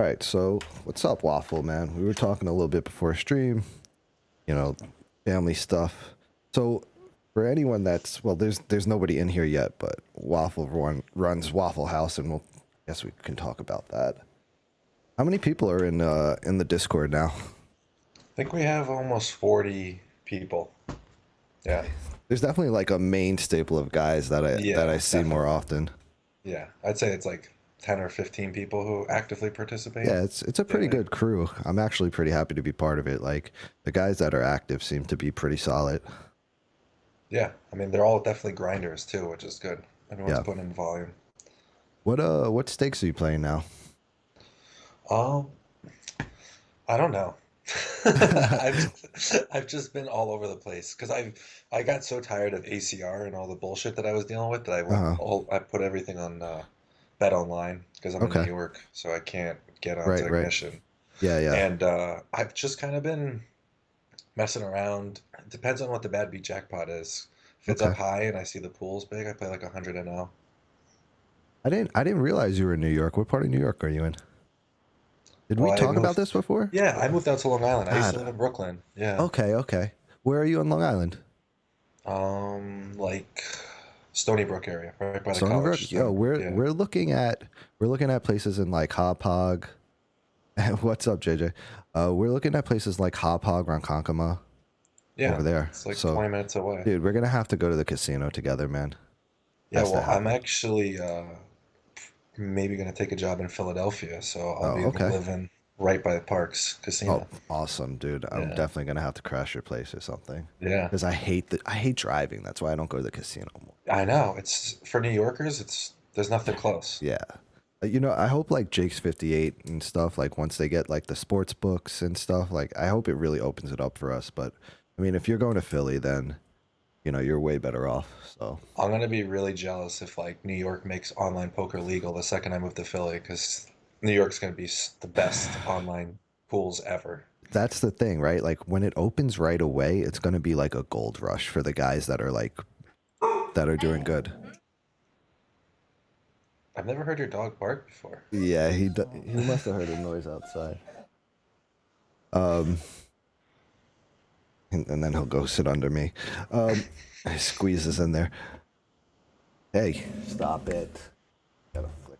All right, so what's up, Waffle, man? We were talking a little bit before stream, you know, family stuff. So for anyone that's, well, there's nobody in here yet, but runs Waffle House, and we'll guess we can talk about that. How many people are in the Discord now? I think we have almost 40 people. Yeah. There's definitely like a main staple of guys that I Yeah, see more definitely. often. Yeah. I'd say it's like 10 or 15 people who actively participate Yeah, it's a pretty daily. good crew. I'm actually pretty happy to be part of it. Like the guys that are active seem to be pretty solid. Yeah. I mean, they're all definitely grinders too, which is good. Everyone's Yeah. putting in volume. What stakes are you playing now? Um, I don't know. I've just been all over the place because I got so tired of ACR and all the bullshit that I was dealing with that Uh-huh. I put everything on Bet Online because I'm in New Okay. York, so I can't get onto Right, right. Ignition. Yeah, yeah. And I've just kind of been messing around. It depends on what the bad beat jackpot is. If it's up Okay. high and I see the pool's big, I play like 100 NL. I didn't realize you were in New York. What part of New York are you in? Did we Well, I talk about moved. this before? Yeah, I moved out to Long Island. I used to God. live in Brooklyn. Yeah. Okay, okay. Where are you on Long Island? Like Stony Brook area, right by the Stony college, Brook? Yo, Stony Brook. Yeah. we're looking at places in like Hop Hog. What's up, JJ? We're looking at places like Hop Hog, Ronkonkoma over Yeah. there. It's like So, 20 minutes away. dude, we're gonna have to go to the casino together, man. Yeah, Has to well, I'm happen. actually maybe gonna take a job in Philadelphia, so I'll Oh, be okay. living right by the Parks Oh, Casino. awesome, dude. I'm Yeah. definitely gonna have to crash your place or something. Yeah. Because I hate driving. That's why I don't go to the casino more. I know. It's for New Yorkers, it's there's nothing close. Yeah. I hope like Jake's 58 and stuff, like once they get like the sports books and stuff, like I hope it really opens it up for us. But I mean, if you're going to Philly, then, you're way better off. So, I'm gonna be really jealous if like New York makes online poker legal the second I move to Philly, because New York's gonna be the best online pools ever. that's the thing, right? Like when it opens right away, it's going to be like a gold rush for the guys that are doing good. I've never heard your dog bark before. Yeah, he must have heard a noise outside. Um, and then he'll go sit under me. He squeezes in there. Hey, stop it. Gotta flick.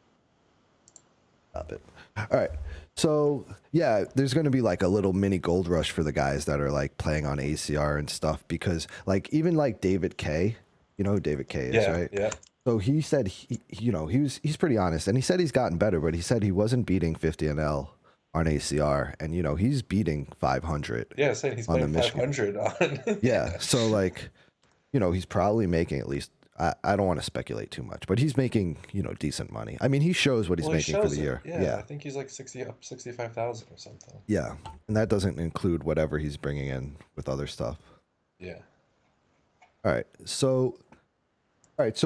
Stop it. All right. So yeah, there's going to be like a little mini gold rush for the guys that are like playing on ACR and stuff because like even like David K, you know who David K is, Yeah, right? yeah. So he said he's pretty honest and he said he's gotten better, but he said he wasn't beating 50 NL on ACR and he's beating 500 Yeah, saying he's on the playing Michigan. 500 on. Yeah. Yeah. So like he's probably making at least, I don't want to speculate too much, but he's making, decent money. I mean, he shows what he's Well, he making for the shows it. year. Yeah, I Yeah. think he's like 60 up 65,000 or something. Yeah. And that doesn't include whatever he's bringing in with other stuff. Yeah. All right. So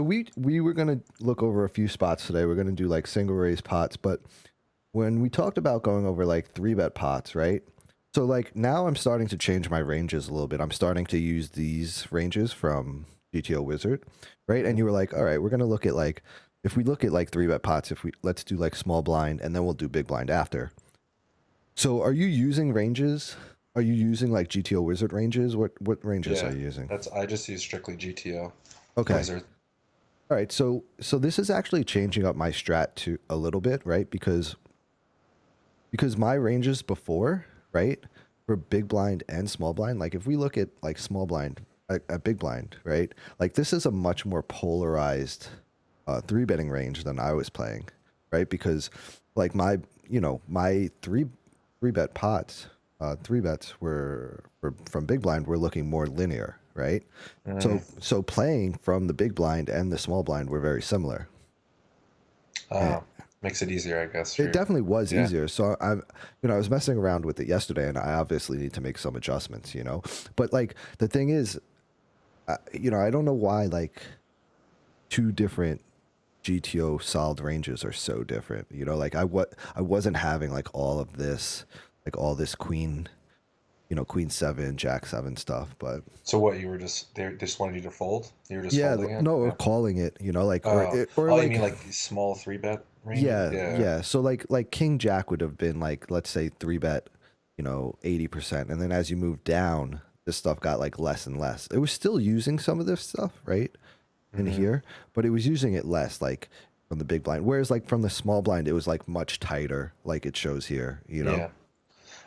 we were going to look over a few spots today. We're going to do like single raise pots, but when we talked about going over like 3-bet pots, right? So like now I'm starting to change my ranges a little bit. I'm starting to use these ranges from GTO Wizard, right? And Hmm. you were like, all right, we're gonna look at like if we look at like 3-bet pots, if we let's do like small blind and then we'll do big blind after. So are you using ranges? Are you using like GTO Wizard ranges? What ranges are Yeah. you using? I just use strictly GTO Okay. Wizard. All right. So this is actually changing up my strat to a little bit, right? Because my ranges before, right, for big blind and small blind, like if we look at like small blind, a big blind, right, like this is a much more polarized 3-betting range than I was playing, right? Because like my three bet pots, 3-bets were from big blind were looking more linear, right? Mm. So playing from the big blind and the small blind were very similar. Oh, makes it easier, I guess, It for definitely was yeah. easier. So I was messing around with it yesterday, and I obviously need to make some adjustments, But like the thing is, I don't know why like two different GTO solid ranges are so different. Like I wasn't having like all this queen Queen seven, Jack seven stuff. But So what, you were just they just wanted you to fold? You were just yeah, folding it? no, or Yeah. calling it, like Oh, or oh, you mean like like these small three bet ranges? yeah, Yeah. yeah. So like King Jack would have been like, let's say three bet, 80%, and then as you move down, this stuff got like less and less. It was still using some of this stuff, right, in Hmm. here, but it was using it less, like from the big blind. Whereas like from the small blind, it was like much tighter, like it shows here. Yeah.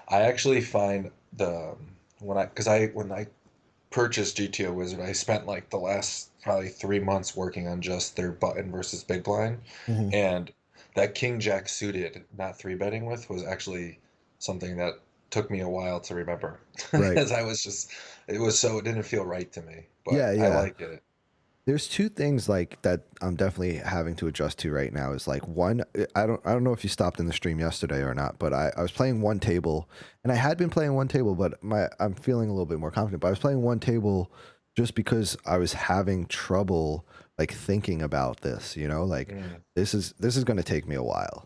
I actually find the when I purchased GTO Wizard, I spent like the last probably 3 months working on just their button versus big blind, Hmm. and that King Jack suited, not three betting with, was actually something that took me a while to remember Right. because it didn't feel right to me, but Yeah, I yeah. like it. There's two things like that I'm definitely having to adjust to right now. Is like one, I don't know if you stopped in the stream yesterday or not, but I was playing one table, and I had been playing one table, but I'm feeling a little bit more confident. But I was playing one table just because I was having trouble like thinking about this. Like Mm. this is going to take me a while.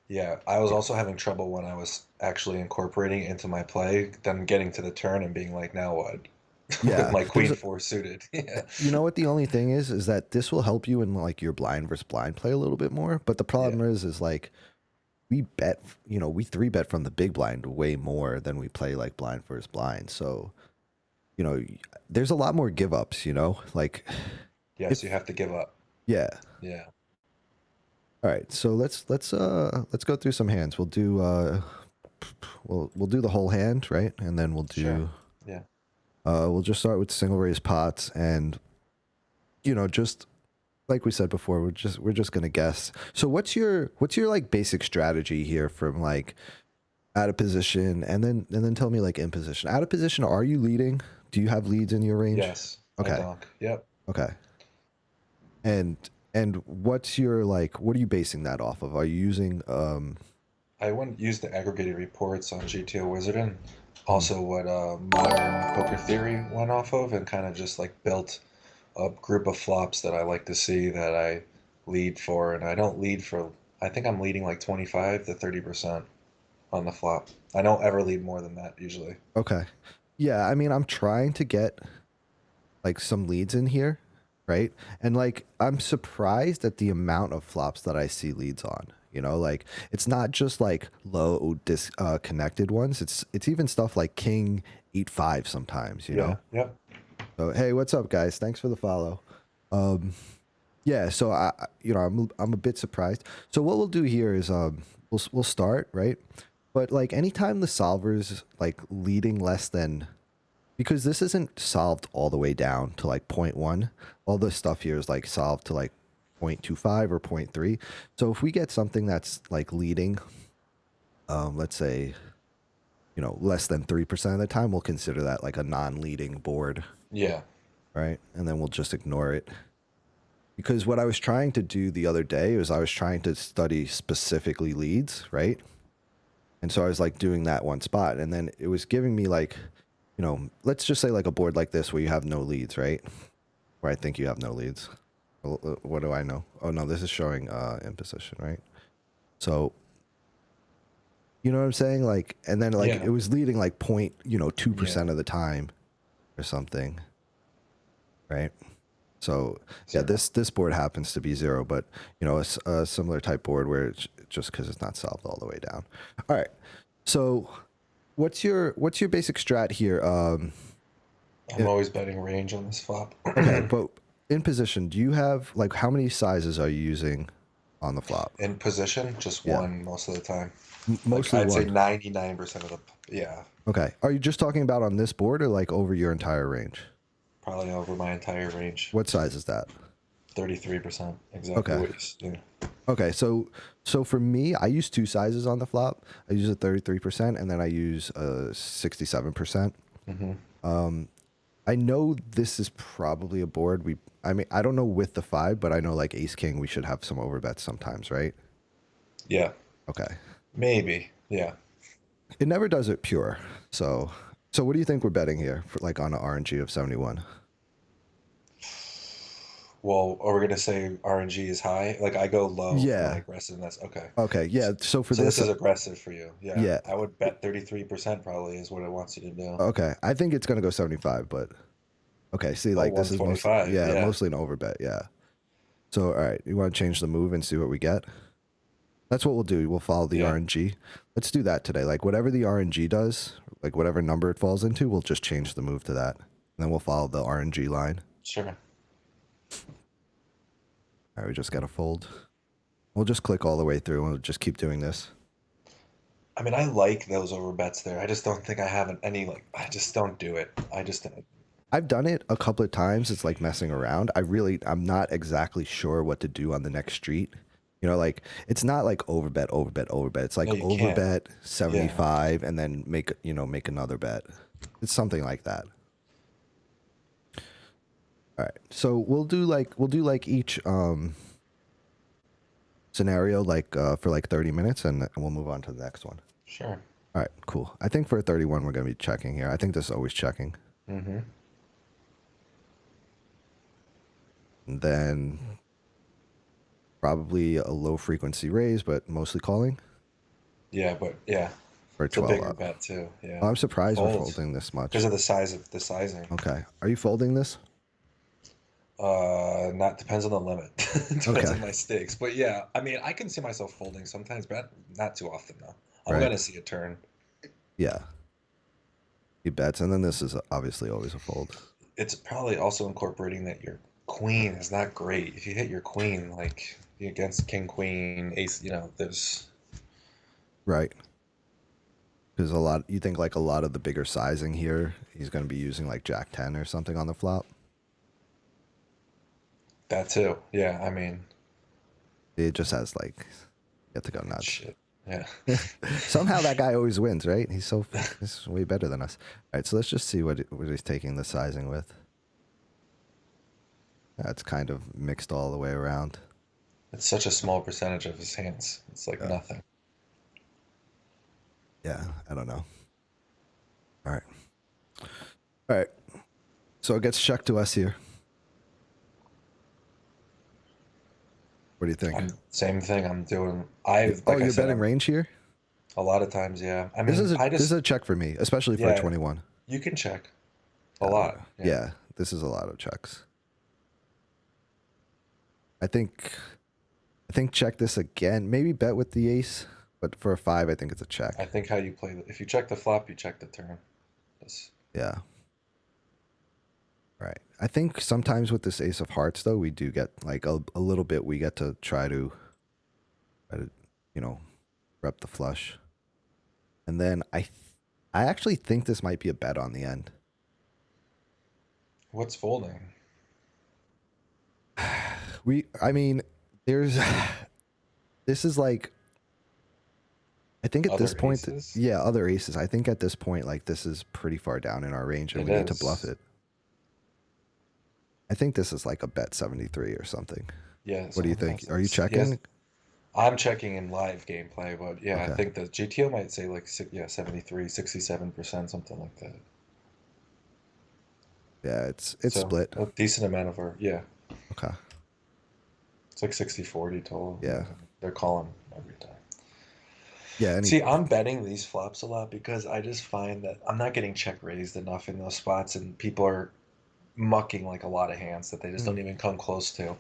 Yeah, I was also having trouble when I was actually incorporating it into my play, then getting to the turn and being like, now what? With Yeah, my there's queen a, four suited. Yeah. you know what the only thing is that this will help you in like your blind versus blind play a little bit more. But the Yeah. problem is like we bet, we three bet from the big blind way more than we play like blind versus blind. So, you know, there's a lot more give ups. Like Yes, you if have to give up. yeah. Yeah. All right. So let's go through some hands. We'll do the whole hand, right? And then Sure. Yeah. we'll just start with single raise pots and just like we said before, we're just gonna guess. So what's your like basic strategy here from like out of position, and then tell me like in position. Out of position, are you leading? Do you have leads in your range? Yes, I Okay. donk. Yep. Okay. And and what's your like what are you basing that off of? Are you using I wouldn't use the aggregated reports on GTO Wizard and mhm. also what Modern Poker Theory went off of and kind of just like built a group of flops that I like to see that I lead for. And I don't lead for, I think I'm leading like 25 to 30% on the flop. I don't ever lead more than that usually. Okay. Yeah, I mean I'm trying to get like some leads in here, right? And like I'm surprised at the amount of flops that I see leads on. Like it's not just like low disconnected ones. It's even stuff like King 8-5 sometimes. Yeah. Yep. So hey, what's up, guys? Thanks for the follow. Um, yeah, so I'm a bit surprised. So what we'll do here is we'll start right, but like anytime the solver's like leading less than because this isn't solved all the way down to like point 0.1. All this stuff here is like solved to like 0.25 or point 0.3. So if we get something that's like leading, let's say, less than 3% of the time, we'll consider that like a non-leading board, Yeah. right? And then we'll just ignore it. Because what I was trying to do the other day was I was trying to study specifically leads, right? And so I was like doing that one spot. And then it was giving me like, let's just say like a board like this where you have no leads, right? Where I think you have no leads. What do I know? Oh no, this is showing in position, right? So you know what I'm saying? Like, and then like Yeah. it was leading like point, Yeah. 2% of the time or something, right? So yeah, Zero. this board happens to be zero, but a similar type board where it's just because it's not solved all the way down. All right. So what's your basic strat here? I'm always betting range on this flop. Okay, but in position, do you have like how many sizes are you using on the flop? In position, just Yeah, one most of the time. Like mostly I'd say one. 99% of the, yeah, Okay, are you just talking about on this board or like over your entire range? probably over my entire range. What size is that? 33%, exactly Okay. what you, yeah. Okay, so for me, I use two sizes on the flop. I use a 33% and then I use a 67%. Hmm. I know this is probably a board I mean I don't know with the five, but I know like Ace King we should have some overbets sometimes, right? Yeah, Okay. maybe. Yeah. It never does it pure. So what do you think we're betting here for like on an RNG of 71? Well, are we gonna say RNG is high? Like I go low for my Yeah. aggressiveness. Okay. Okay. Yeah. So for So this this, is aggressive for you. Yeah. yeah. I would bet 33% probably is what it wants you to do. Okay. I think it's gonna go 75, but okay. See, Oh, like this is most, 125. yeah, Yeah. mostly an overbet. Yeah. So all right, you want to change the move and see what we get? That's what we'll do. We'll follow the Yeah. RNG. Let's do that today. Like whatever the RNG does, like whatever number it falls into, we'll just change the move to that, and then we'll follow the RNG line. Sure. All right, we just gotta fold. We'll just click all the way through, and we'll just keep doing this. I mean, I like those over bets there. I just don't think I have any, like, I just don't do it. I've done it a couple of times. It's like messing around. I'm not exactly sure what to do on the next street. You know, like it's not like overbet, overbet, overbet. It's like No, you can't. overbet Yeah. 75 and then make another bet. It's something like that. All right. So we'll do like each scenario like for like 30 minutes and we'll move on to the next one. Sure. All right, cool. I think for 31 we're going to be checking here. I think this is always checking. Mm-hmm. And then probably a low frequency raise, but mostly calling Yeah, but yeah, for it's a 12 bigger up. bet too. Oh, Yeah. I'm surprised we're Fold folding this because much. of the size of the sizing. Okay. Are you folding this? Not depends on the limit. Depends Okay. on my stakes. But yeah, I mean, I can see myself folding sometimes, but not too often though. I'm Right. gonna see a turn. Yeah. He bets, and then this is obviously always a fold. It's probably also incorporating that your queen is not great. If you hit your queen, like against king, queen, ace, there's Right. Because you think like a lot of the bigger sizing here, he's going to be using like Jack 10 or something on the flop. that too. Yeah, I mean, It just has like, you have to go nuts. shit. Yeah. Somehow that guy always wins, right? He's way better than us. All right, so let's just see what he's taking the sizing with. That's kind of mixed all the way around. It's such a small percentage of his hands. It's like Yeah. nothing. Yeah, I don't know. All right. All right. So it gets checked to us here. What do you think? Same thing I'm doing. I Oh, like I you're said, betting I'm range here? a lot of times, yeah. I This mean, is I a just check for me, especially for a yeah, 21. you can check a lot. Yeah. Yeah, this is a lot of checks. I think check this again. Maybe bet with the ace, but for a 5, I think it's a I check. think how you play if you check the flop, you check the turn. That's, Yeah. Right. I think sometimes with this ace of hearts, though, we do get like a little bit. We get to try to, you know, rep the flush, and then I actually think this might be a bet on the end. what's folding? I mean, there's, this is like, I think at this Other point, aces? yeah, other aces. I think at this point, like this is pretty far down in our range, and It we need to bluff is. it. I think this is like a bet 73 or something. Yeah, What do you someone think? has Are you this. Yes, checking? I'm checking in live gameplay, but yeah, I Okay. think the GTO might say like 73, 67%, something like that. Yeah, it's So split. a decent amount of our, yeah, Okay. it's like 60-40 total. Yeah, Yeah. they're calling every time. Yeah. See, I'm betting these flops a lot because I just find that I'm not getting check raised enough in those spots, and people are mucking like a lot of hands that they just don't Mm. even come close to.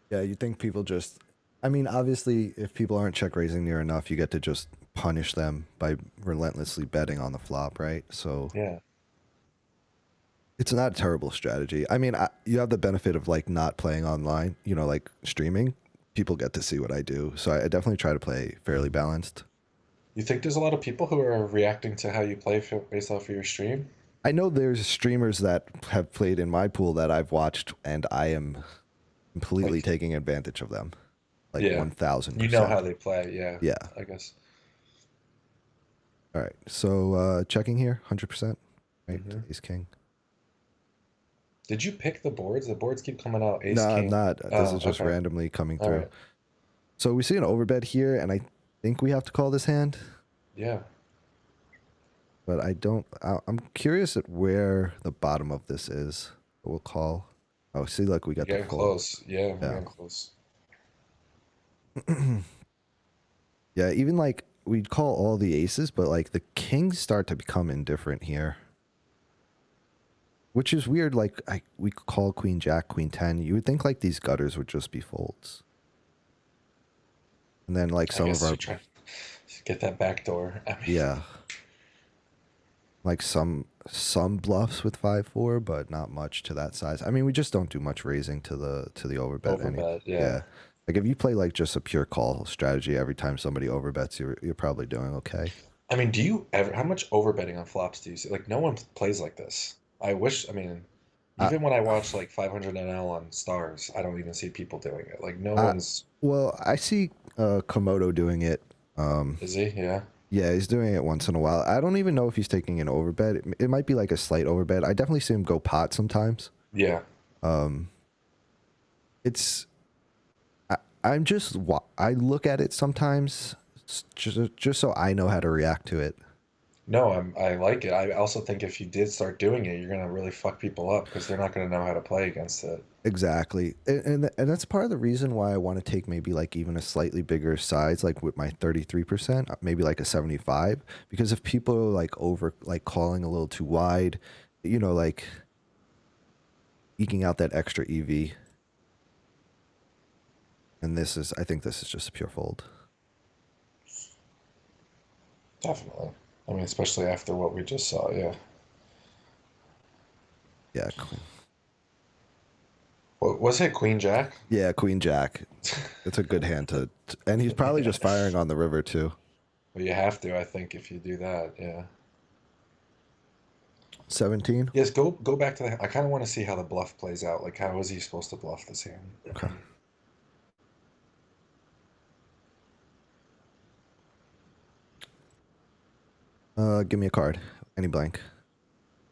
Yeah, you think people just, I mean, obviously, if people aren't check raising near enough, you get to just punish them by relentlessly betting on the flop, right? So Yeah. it's not a terrible strategy. I mean, you have the benefit of like not playing online, like streaming. People get to see what I do. So I definitely try to play fairly balanced. You think there's a lot of people who are reacting to how you play based off of your stream? I know there's streamers that have played in my pool that I've watched, and I am completely Like, taking advantage of them, like yeah, you know 1000%. how they play. Yeah, Yeah. I guess. All right. So checking here, 100%. Right. Hmm. Ace king. Did you pick the boards? The boards keep coming out. No, Ace, I'm king. not. This Oh, is just okay. randomly coming All through. right. So we see an overbet here, and I think we have to call this hand, Yeah. but I don't. I'm curious at where the bottom of this is. We'll call. Oh, see, look, we We're got the getting full. close. Yeah, we're Yeah. getting close. Yeah, even like we'd call all the aces, but like the kings start to become indifferent here. Which is weird, like we call queen jack, queen 10. You would think like these gutters would just be folds. And then like I some of guess our you're trying to get that back door. I mean, yeah, like some bluffs with 5-4, but not much to that size. I mean, we just don't do much raising to the overbet any. overbet. Yeah. Yeah. Like if you play like just a pure call strategy every time somebody overbets, you're probably doing okay. I mean, do you ever, how much overbetting on flops do you see? Like, no one plays like this. I wish, I mean, I even when I watch like 500 NL on stars, I don't even see people doing it. Like, no I one's, well, I see Komodo doing it. is he? Yeah. Yeah, he's doing it once in a while. I don't even know if he's taking an overbet. It might be like a slight overbet. I definitely see him go pot sometimes. Yeah. Um, it's I'm just I look at it sometimes just so I know how to react to it. No, I like it. I also think if you did start doing it, you're gonna really fuck people up because they're not gonna know how to play against it. Exactly, and that's part of the reason why I want to take maybe like even a slightly bigger size, like with my 33%, maybe like a 75, because if people are like over like calling a little too wide, like eking out that extra EV. And I think this is just a pure fold. Definitely. I mean, especially after what we just saw. Yeah. Yeah, queen. What was it? Queen Jack? Yeah, queen jack. It's a good hand and he's probably Yeah. just firing on the river too. Well, you have to, I think, if you do that. Yeah. 17. Yes, go back to the. I kind of want to see how the bluff plays out. Like, how is he supposed to bluff this hand? Okay. Give me a card. Any blank.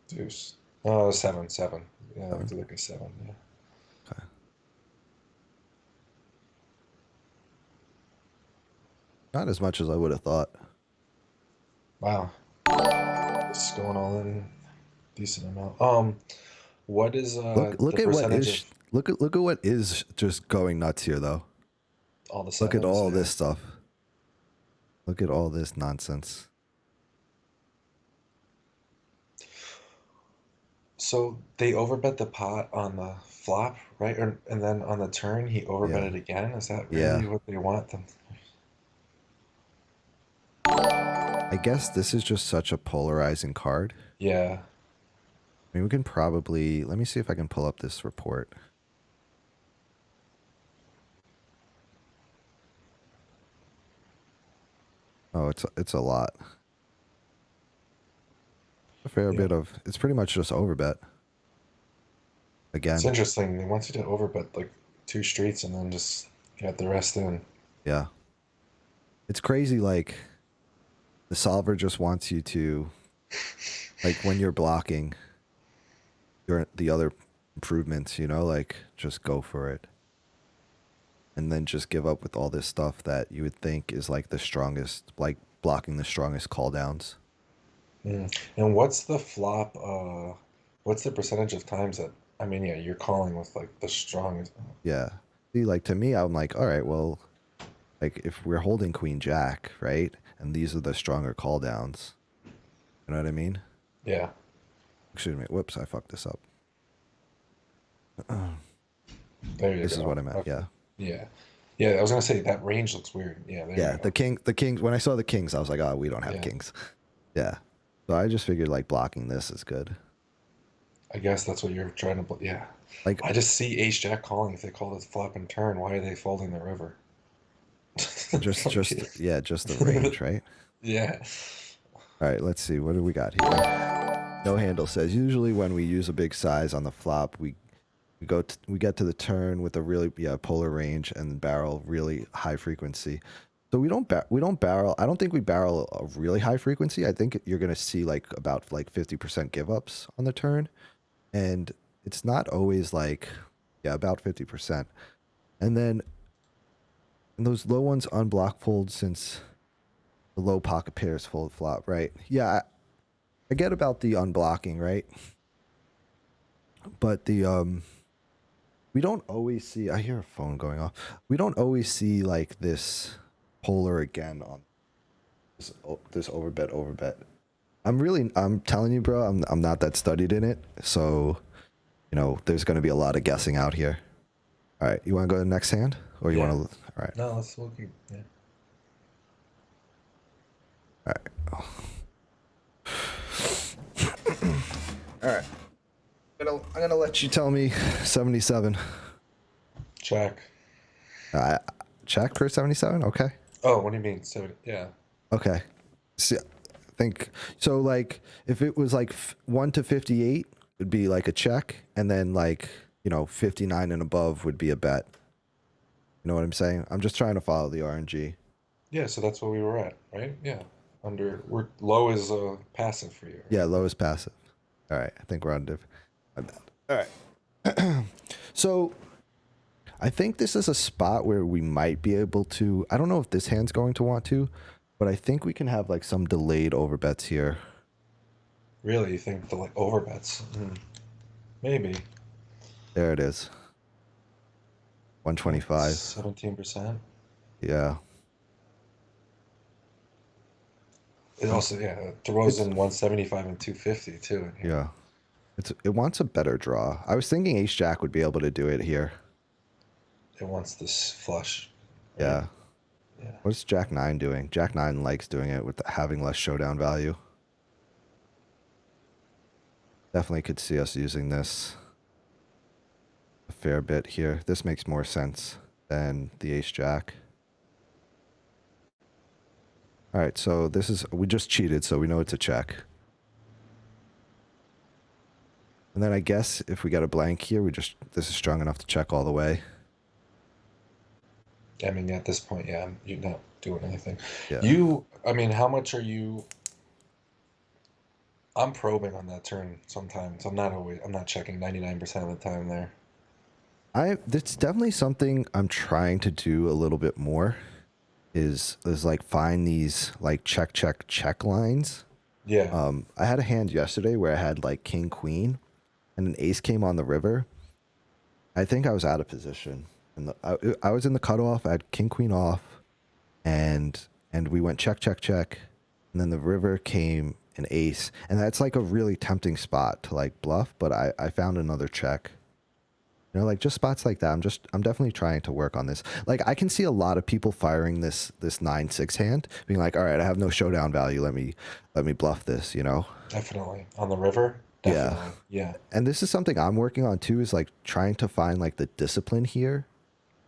Deuce. Oh, seven, seven. Yeah, I'll 7. do like a seven. Yeah. Okay. Not as much as I would have thought. Wow. It's going all in decent amount. What is Look the at what percentage is of look at what is just going nuts here though. all the Look at sevens? all Yeah. this stuff. Look at all this nonsense. So they overbet the pot on the flop, right? And then on the turn he overbet Yeah. it again. Is that Yeah. really what they want them? I guess this is just such a polarizing card. Yeah. I mean, we can probably let me see if I can pull up this report. Oh, it's a lot. A fair Yeah. bit of it's pretty much just overbet It's again. interesting. They want you to overbet like two streets and then just get the rest in. Yeah, it's crazy. Like the solver just wants you to like when you're blocking the other improvements. Like just go for it, and then just give up with all this stuff that you would think is like the strongest, like blocking the strongest call downs. Mm. And what's the flop? What's the percentage of times that, I mean, yeah, you're calling with like the strongest. Yeah. See, like to me, I'm like, all right, well, like if we're holding queen jack, right, and these are the stronger call downs. You know what I mean? Yeah. Excuse me. Whoops, I fucked this up. There you This is go. what I meant. Okay. Yeah. Yeah. Yeah, I was gonna say that range looks weird. Yeah, there you Yeah. go. The kings, when I saw the kings, I was like, oh, we don't have Yeah. kings. Yeah. So I just figured like blocking this is good. I guess that's what you're trying to. Yeah. Like I just see Ace Jack calling. If they call this flop and turn, why are they folding the river? yeah, just the range, right? Yeah. All right, let's see. What do we got here? No handle says usually when we use a big size on the flop, we get to the turn with a really polar range and barrel really high frequency. So we don't barrel. I don't think we barrel a really high frequency. I think you're gonna see like about like 50% give ups on the turn, and it's not always like about 50%. And then and those low ones unblock fold since the low pocket pairs fold flop, right? Yeah, I get about the unblocking, right? But the we don't always see. I hear a phone going off. We don't always see like this polar again on this overbet. I'm telling you, bro. I'm not that studied in it, so there's going to be a lot of guessing out here. All right, you want to go to the next hand, or you want Yeah. to? All right, No, let's look. Yeah. all right, all right. I'm gonna let you tell me 77. Check. Uh, check for 77. Okay. Oh, what do you mean? So yeah. Okay. See, think so. Like, if it was like 1 to 58, would be like a check, and then like 59 and above would be a bet. You know what I'm saying? I'm just trying to follow the RNG. Yeah, so that's what we were at, right? Yeah. We're low is passive for you, Yeah, right? low is passive. All right, I think we're on diff. My bad. All right. So I think this is a spot where we might be able to. I don't know if this hand's going to want to, but I think we can have like some delayed overbets here. Really, you think the like overbets? Maybe. There it is. Like 125. 17%. Yeah. It Um, also, yeah, it throws it's in 175 and 250 too in here. yeah. It wants a better draw. I was thinking Ace Jack would be able to do it here. It wants this flush, right? Yeah. Yeah. What's Jack 9 doing? Jack 9 likes doing it with having less showdown value. Definitely could see us using this a fair bit here. This makes more sense than the Ace Jack. All right, so we just cheated, so we know it's a check. And then I guess if we got a blank here, this is strong enough to check all the way. I mean, at this point, yeah, you're not doing anything. Yeah. I mean, how much are you? I'm probing on that turn sometimes. I'm not checking 99% of the time there. That's definitely something I'm trying to do a little bit more is like find these like check lines. Yeah. I had a hand yesterday where I had like king queen and an ace came on the river. I think I was out of position and I was in the cutoff. I had king queen off and we went check and then the river came an ace and that's like a really tempting spot to like bluff, but I found another check. Like just spots like that. I'm definitely trying to work on this. Like I can see a lot of people firing this 9-6 hand, being like, all right, I have no showdown value. Let me bluff this. Definitely. On the river? Yeah. Definitely. Yeah. And this is something I'm working on too, is like trying to find like the discipline here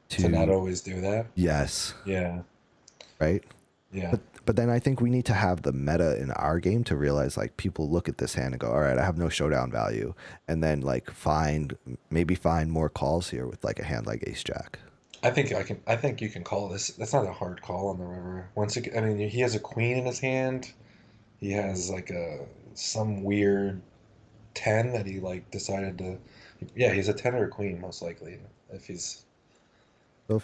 To not to always do that? yes, Yeah. right? Yeah. But then I think we need to have the meta in our game to realize like people look at this hand and go, all right, I have no showdown value. And then like maybe find more calls here with like a hand like ace jack. I think you can call this. That's not a hard call on the river. I mean, he has a queen in his hand. He has like some weird 10 that he like decided to. Yeah, he's a 10 or a queen most likely. If he's So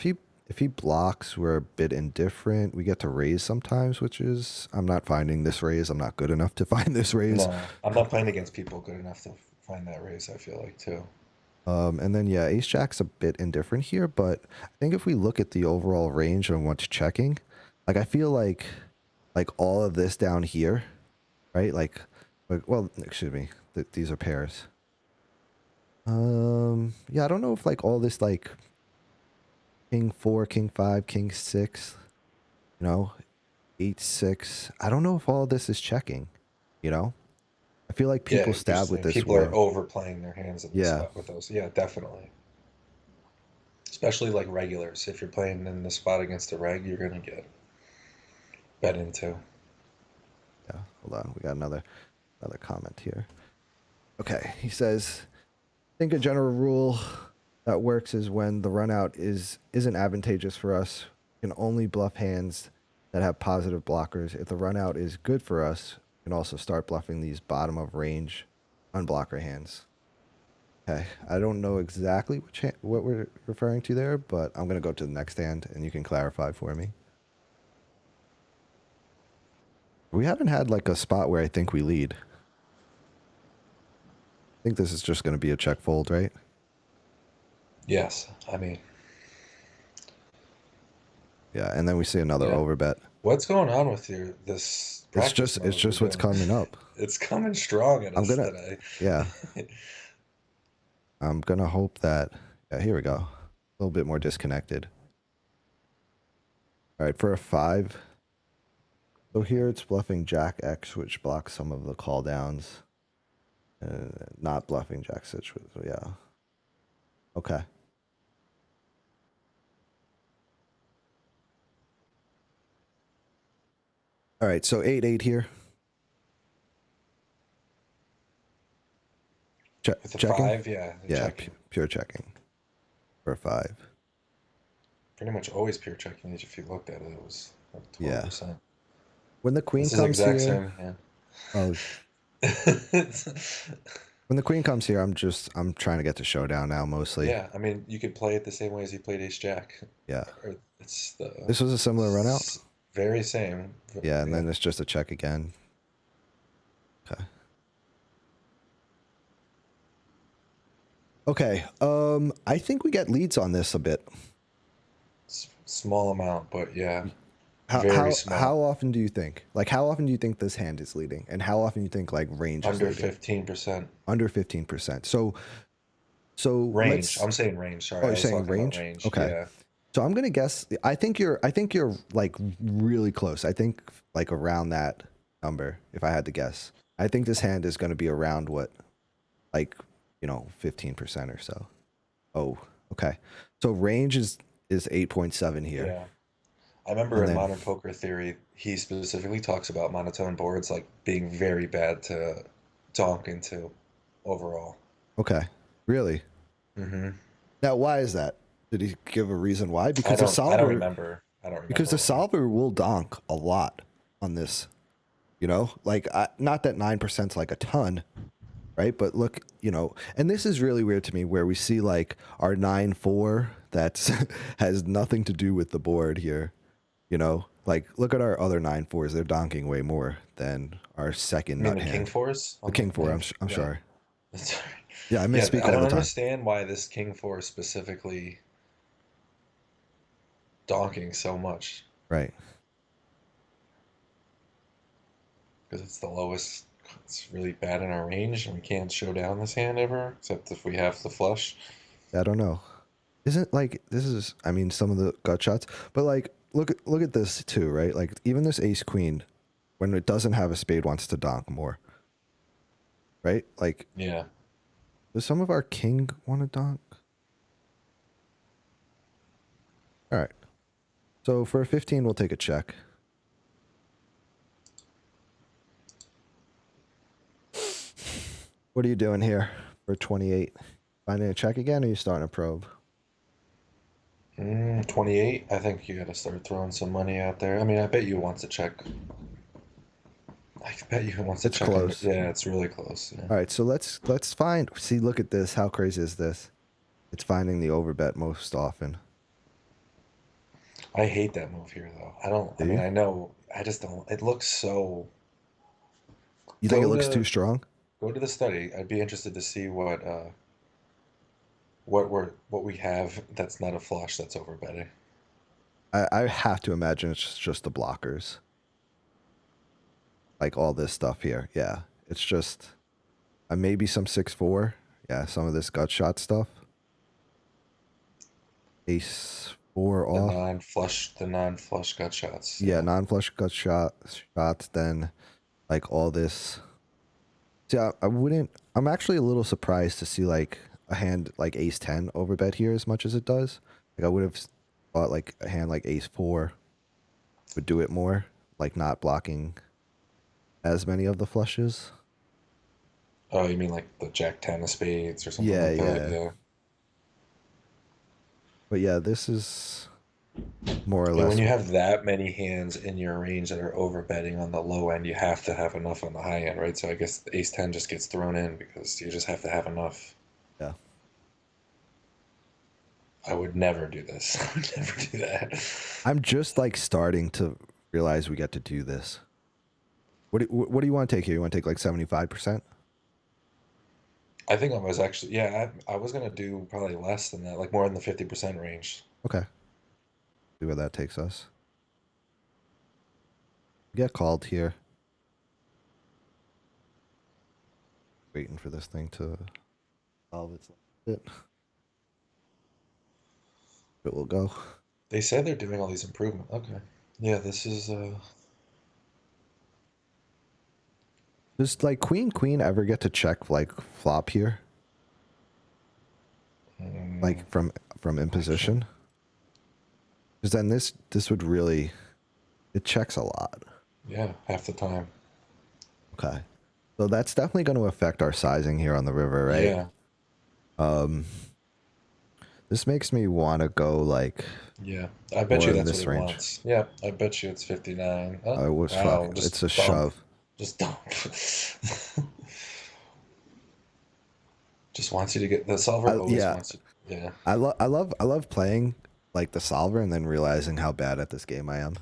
if he blocks, we're a bit indifferent. We get to raise sometimes, which is I'm not finding this raise. I'm not good enough to find this raise. No, I'm not playing against people good enough to find that raise. I feel like too. And then yeah, ace jack's a bit indifferent here, but I think if we look at the overall range and what's checking, like I feel like all of this down here, right? Like well, excuse me, these are pairs. Yeah, I don't know if like all this like king 4, king 5, king 6, you know, 8-6. I don't know if all of this is checking, you know? I feel like Yeah, people you're stab with saying this people are win. overplaying their hands in this Yeah. spot with those. Yeah, definitely. Especially like regulars. If you're playing in the spot against a reg, you're gonna get bet into. Yeah. Hold on. We got another comment here. Okay. He says, I think a general rule that works is when the run out isn't advantageous for us. We can only bluff hands that have positive blockers. If the run out is good for us, we can also start bluffing these bottom of range unblocker hands. Okay, I don't know exactly what we're referring to there, but I'm going to go to the next hand and you can clarify for me. We haven't had like a spot where I think we lead. I think this is just going to be a check fold, right? Yes, I mean, Yeah, and then we see another yeah. overbet. What's going on with your this practice It's mode we're just what's doing? coming up. It's coming strong at I'm us gonna, today. yeah, I'm gonna hope that. Yeah, here we go. A little bit more disconnected. All right, for a 5. So here it's bluffing Jack X, which blocks some of the call downs. Not bluffing Jack 6. So yeah. Okay. All right, so 8-8 here. With the Checking? five, yeah, the Yeah, checking. pure checking for a 5. Pretty much always pure checking. If you looked at it, it was like Yeah. 12%. When the queen This is the comes exact here, same hand. oh, when the queen comes here, I'm trying to get to showdown now mostly. Yeah, I mean, you could play it the same way as you played Ace Jack. Yeah. Or it's the This was a similar run out. very same. Yeah, and Yeah. then it's just a check again. Okay. Okay. I think we get leads on this a bit. Small amount, but yeah, How very how small. how often do you think? Like how often do you think this hand is leading? And how often do you think like range is Under leading? 15%. Under 15%. So Range. let's I'm saying range. oh, Sorry, you're I was saying talking about range? range. Okay. Yeah. So I'm gonna guess. I think you're like really close. I think like around that number. If I had to guess, I think this hand is gonna be around what, like 15% or so. Oh, okay. So range is 8.7 here, Yeah. I remember and in then Modern Poker Theory, he specifically talks about monotone boards like being very bad to donk into overall. okay, really. Hmm. Now, why is that? Did he give a reason why? I don't remember. I don't Because remember the why. solver will donk a lot on this. Like not that 9% is like a ton, right? But look, and this is really weird to me where we see like our 9-4 that's has nothing to do with the board here. Like look at our other 9-4s. They're donking way more than our second I mean nut the king hand. fours The on the king four. ninth. I'm Yeah. sorry. That's right. Yeah, I Yeah, misspeak I all don't the time. understand why this king four is specifically donking so much Right. because it's the lowest. It's really bad in our range, and we can't show down this hand ever, except if we have the flush. I don't know. Isn't like this is I mean some of the gut shots, but like look at this too, right? Like even this ace queen, when it doesn't have a spade, wants to donk more, right? Like Yeah. does some of our king want to donk? All right. So for a 15, we'll take a check. What are you doing here for 28? Finding a check again, or are you starting a probe? 28. I think you got to start throwing some money out there. I mean, I bet you wants to check. I bet you wants to It's check under. close. Yeah, it's really close. Yeah. All right, so let's find. See, look at this. How crazy is this? It's finding the overbet most often. I hate that move here, though. I don't. I Do mean, you? I know. I just don't. It looks so. You think it Go looks too to strong? go to the study. I'd be interested to see what we have that's not a flush that's overbetting. I have to imagine it's just the blockers. Like all this stuff here. Yeah. It's just maybe some 6-4. Yeah, some of this gut shot stuff. Ace 4 off. The non-flush gut shots. Yeah, Yeah. non-flush shots, then like all this. See, I wouldn't. I'm actually a little surprised to see like a hand like Ace 10 overbet here as much as it does. Like I would have thought like a hand like Ace 4 would do it more, like not blocking as many of the flushes. Oh, you mean like the Jack ten of spades or something Yeah, like that? yeah. Yeah. But yeah, this is more or And when less. you have that many hands in your range that are overbetting on the low end, you have to have enough on the high end, right? So I guess ace 10 just gets thrown in because you just have to have enough. Yeah. I would never do this. I would never do that. I'm just like starting to realize we get to do this. What do you want to take here? You want to take like 75%? I think I was actually, yeah, I was gonna do probably less than that, like more in the 50% range. Okay. See where that takes us. Get called here. Waiting for this thing to solve its bit. It will go. They say they're doing all these improvements. Okay. Yeah, this is Does like queen ever get to check like flop here? mm, Like from I can't. imposition? Because then this would really, it checks a lot. Yeah, half the time. Okay. So that's definitely going to affect our sizing here on the river, right? Yeah, Um, this makes me want to go like yeah. I bet more you in that's what this he range. wants. Yeah, I bet you it's 59. Oh, I was fuck. wow, just It's a dump. shove. Just dump. Just wants you to get the solver always Yeah, wants you. Yeah. I love playing like the solver and then realizing how bad at this game I am.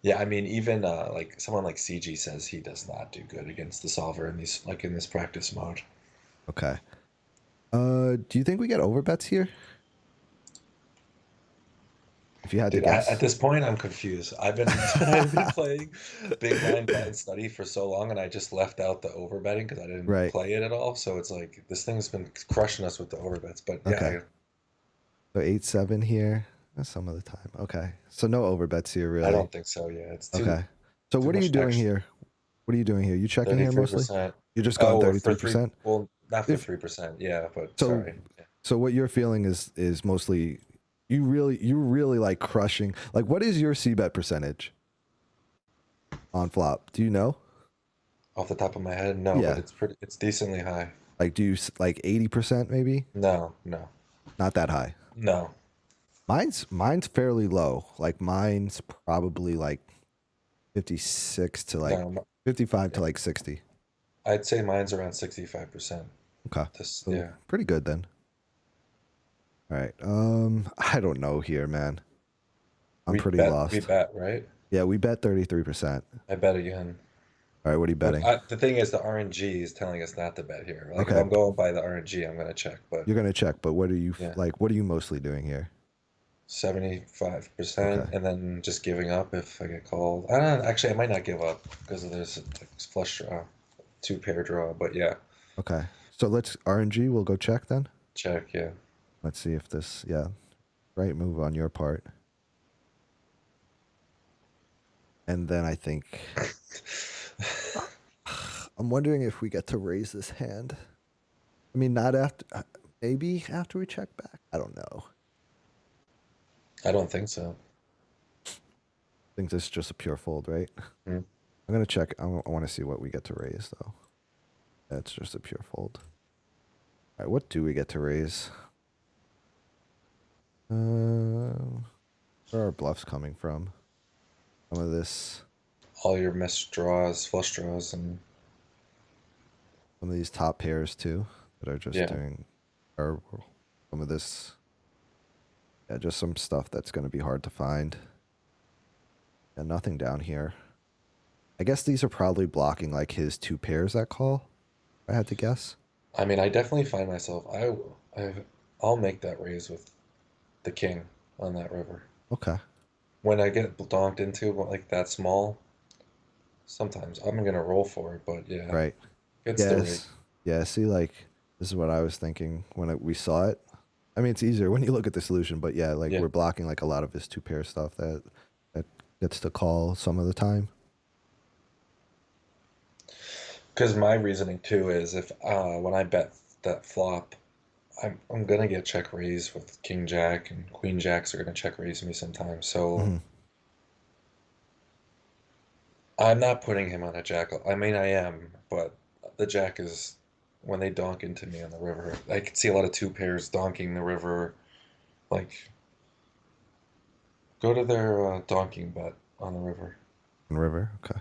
Yeah, I mean, even like someone like CG says he does not do good against the solver in these like in this practice mode. Okay. Do you think we get overbets here? If you had to Dude, at guess. this point, I'm confused. I've been playing Big Blind Bet Study for so long, and I just left out the overbetting because I didn't Right. play it at all. So it's like this thing's been crushing us with the overbets. But yeah, Okay. So 8-7 here. That's some of the time. Okay. So no overbets here I really. don't think so. Yeah, it's Okay. So too what are you much doing action. here? What are you doing here? You checking here mostly? 33%. You're just going Oh, for three. 33%? Well, not for If 3%. Yeah, but so sorry. Yeah. so what you're feeling is mostly you really like crushing. Like what is your C bet percentage on flop? Do you know? Off the top of my head, no, but Yeah. it's pretty. It's decently high. Like do you like 80% maybe? No, no, Not that high. no, Mine's fairly low. Like mine's probably like 56 to like no. 55 to Yeah, like 60. I'd say mine's around 65%. Okay. This, So yeah. pretty good then. All right. I don't know here, man. I'm pretty We lost. bet, right? Yeah, we bet 33%. I bet again. All right, what are you But betting? the thing is, the RNG is telling us not to bet here. Like if Okay, I'm going by the RNG, I'm gonna check. But you're gonna check, but what are you yeah, like? What are you mostly doing here? 75%, Okay, and then just giving up if I get called. I don't know. Actually, I might not give up because there's like flush draw, two pair draw. But yeah, okay. So let's RNG. We'll go check then. check. Yeah. Let's see if this. Yeah, right move on your part. And then I think I'm wondering if we get to raise this hand. I mean, not after. Maybe after we check back. I don't know. I don't think so. I think this is just a pure fold, right? Hmm. I'm gonna check. I want to see what we get to raise though. That's just a pure fold. All right, what do we get to raise? Where are bluffs coming from? Some of this, All your missed draws, flush draws, and some of these top pairs too that are just yeah. doing, or some of this, yeah, just some stuff that's going to be hard to find. Yeah, nothing down here. I guess these are probably blocking like his two pairs that call. If I had to guess. I mean, I definitely find myself. I'll make that raise with the king on that river. Okay. When I get donked into like that small, sometimes I'm gonna roll for it. But yeah, Right. it's the rate. Yes. Yeah. See, like this is what I was thinking when we saw it. I mean, it's easier when you look at the solution, but yeah, like Yeah, we're blocking like a lot of his two pair stuff that gets to call some of the time. because my reasoning too is if when I bet that flop, I'm gonna get check raise with king jack and queen jacks are gonna check raise me sometimes. So Hmm. I'm not putting him on a jack. I mean, I am, but the jack is when they donk into me on the river. I can see a lot of two pairs donking the river. Like, go to their donking bet on the river. River. Okay.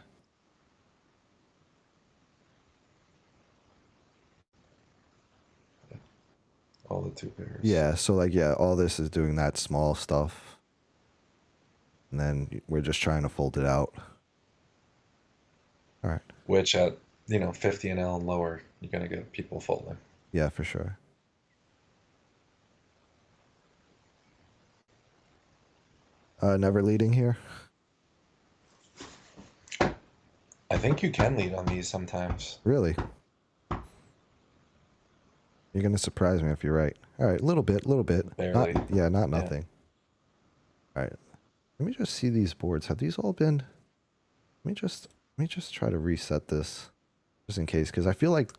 All the two pairs. Yeah. So like, yeah, all this is doing that small stuff, and then we're just trying to fold it out. All right. Which at 50 and L and lower, you're gonna get people folding. Yeah, for sure. Never leading here. I think you can lead on these sometimes. Really? You're gonna surprise me if you're right. All right, a little bit, little bit. Not, Barely. yeah, not Yeah. nothing. All right, let me just see these boards. Have these all been? Let me just try to reset this, just in case, because I feel like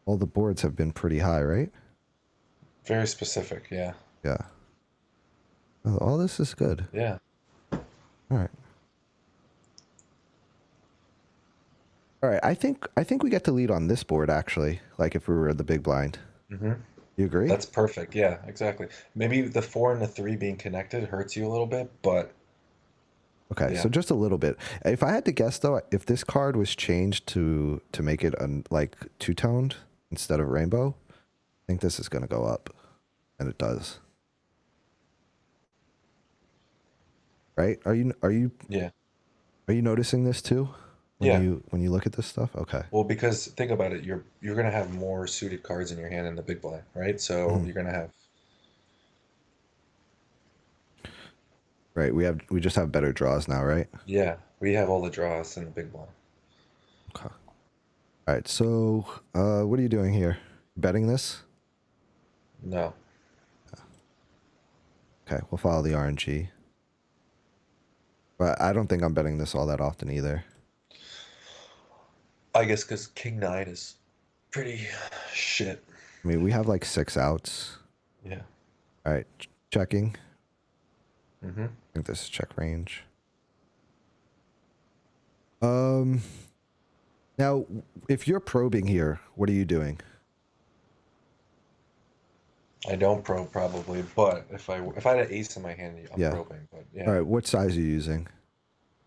all the boards have been pretty high, right? Very specific, yeah. Yeah. Oh, all this is good. Yeah. All right. All right. I think we get to lead on this board actually. Like if we were the big blind. hmm You agree? That's perfect. Yeah, exactly. Maybe the four and the three being connected hurts you a little bit, but Okay, yeah. so just a little bit. If I had to guess though, if this card was changed to make it like two-toned instead of rainbow, I think this is going to go up, and it does. Right? Yeah. Are you noticing this too Yeah. when you look at this stuff? Okay. Well, because think about it, you're gonna have more suited cards in your hand in the big blind, right? So Mhm. you're gonna have Right. We just have better draws now, right? yeah, we have all the draws in the big blind. Okay. All right. So, what are you doing here? Betting this? No. Okay, we'll follow the RNG. But I don't think I'm betting this all that often either. I guess because King Nine is pretty shit. I mean, we have like 6 outs. Yeah. All right, checking. Mm-hmm. I think this is check range. Um, now, if you're probing here, what are you doing? I don't probe probably, but if I had an ace in my hand, I'm Yeah. probing. But All yeah, right, what size are you using?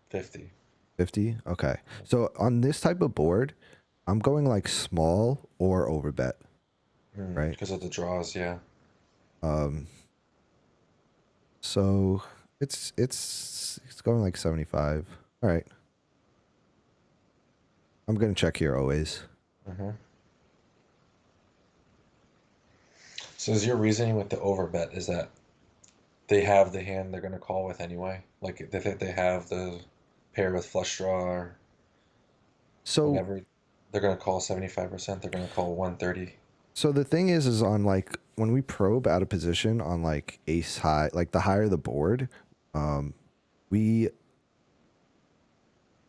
50. 50? Okay. So on this type of board, I'm going like small or overbet, right? Because of the draws, yeah. Um, so it's going like 75. All right. I'm gonna check here always. hmm So is your reasoning with the overbet is that they have the hand they're gonna call with anyway? Like if they have the pair with flush draw or So whatever, they're gonna call 75%. They're gonna call 130. so the thing is on like when we probe out of position on like ace high, like the higher the board, um, we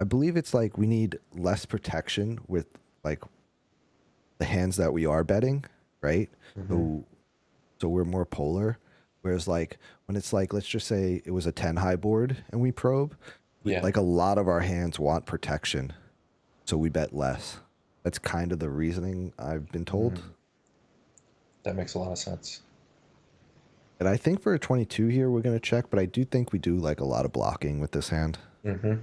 I believe it's like we need less protection with like the hands that we are betting, right? Mm-hmm. So we're more polar. Whereas like when it's like let's just say it was a 10 high board and we probe, Yeah. like a lot of our hands want protection, so we bet less. That's kind of the reasoning I've been told. Mm. That makes a lot of sense. And I think for a 22 here we're gonna check, but I do think we do like a lot of blocking with this hand. Mm-hmm.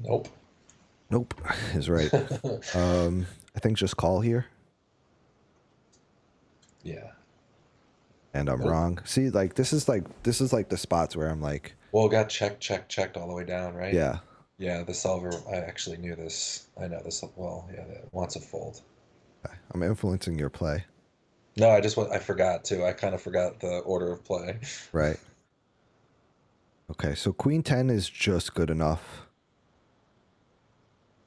Nope. Nope, is right. I think just call here, Yeah. and I'm Nope. wrong. See, like this is like the spots where I'm like, Well, it got checked all the way down, right? yeah, Yeah, the solver, I actually knew this. I know this well. Yeah, it wants a fold. I'm influencing your play, No, I forgot to. I kind of forgot the order of play. right? Okay, so Queen 10 is just good enough,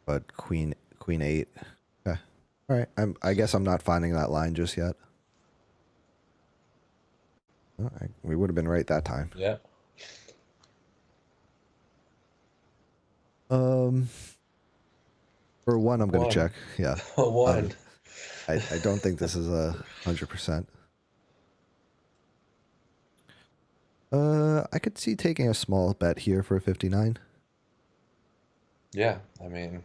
but Queen 8. Okay, all right. I guess I'm not finding that line just yet. Oh, we would have been right that time. Yeah. Um, for one, I'm gonna One. check. Yeah, One. um, I don't think this is 100%. I could see taking a small bet here for a 59. Yeah, I mean,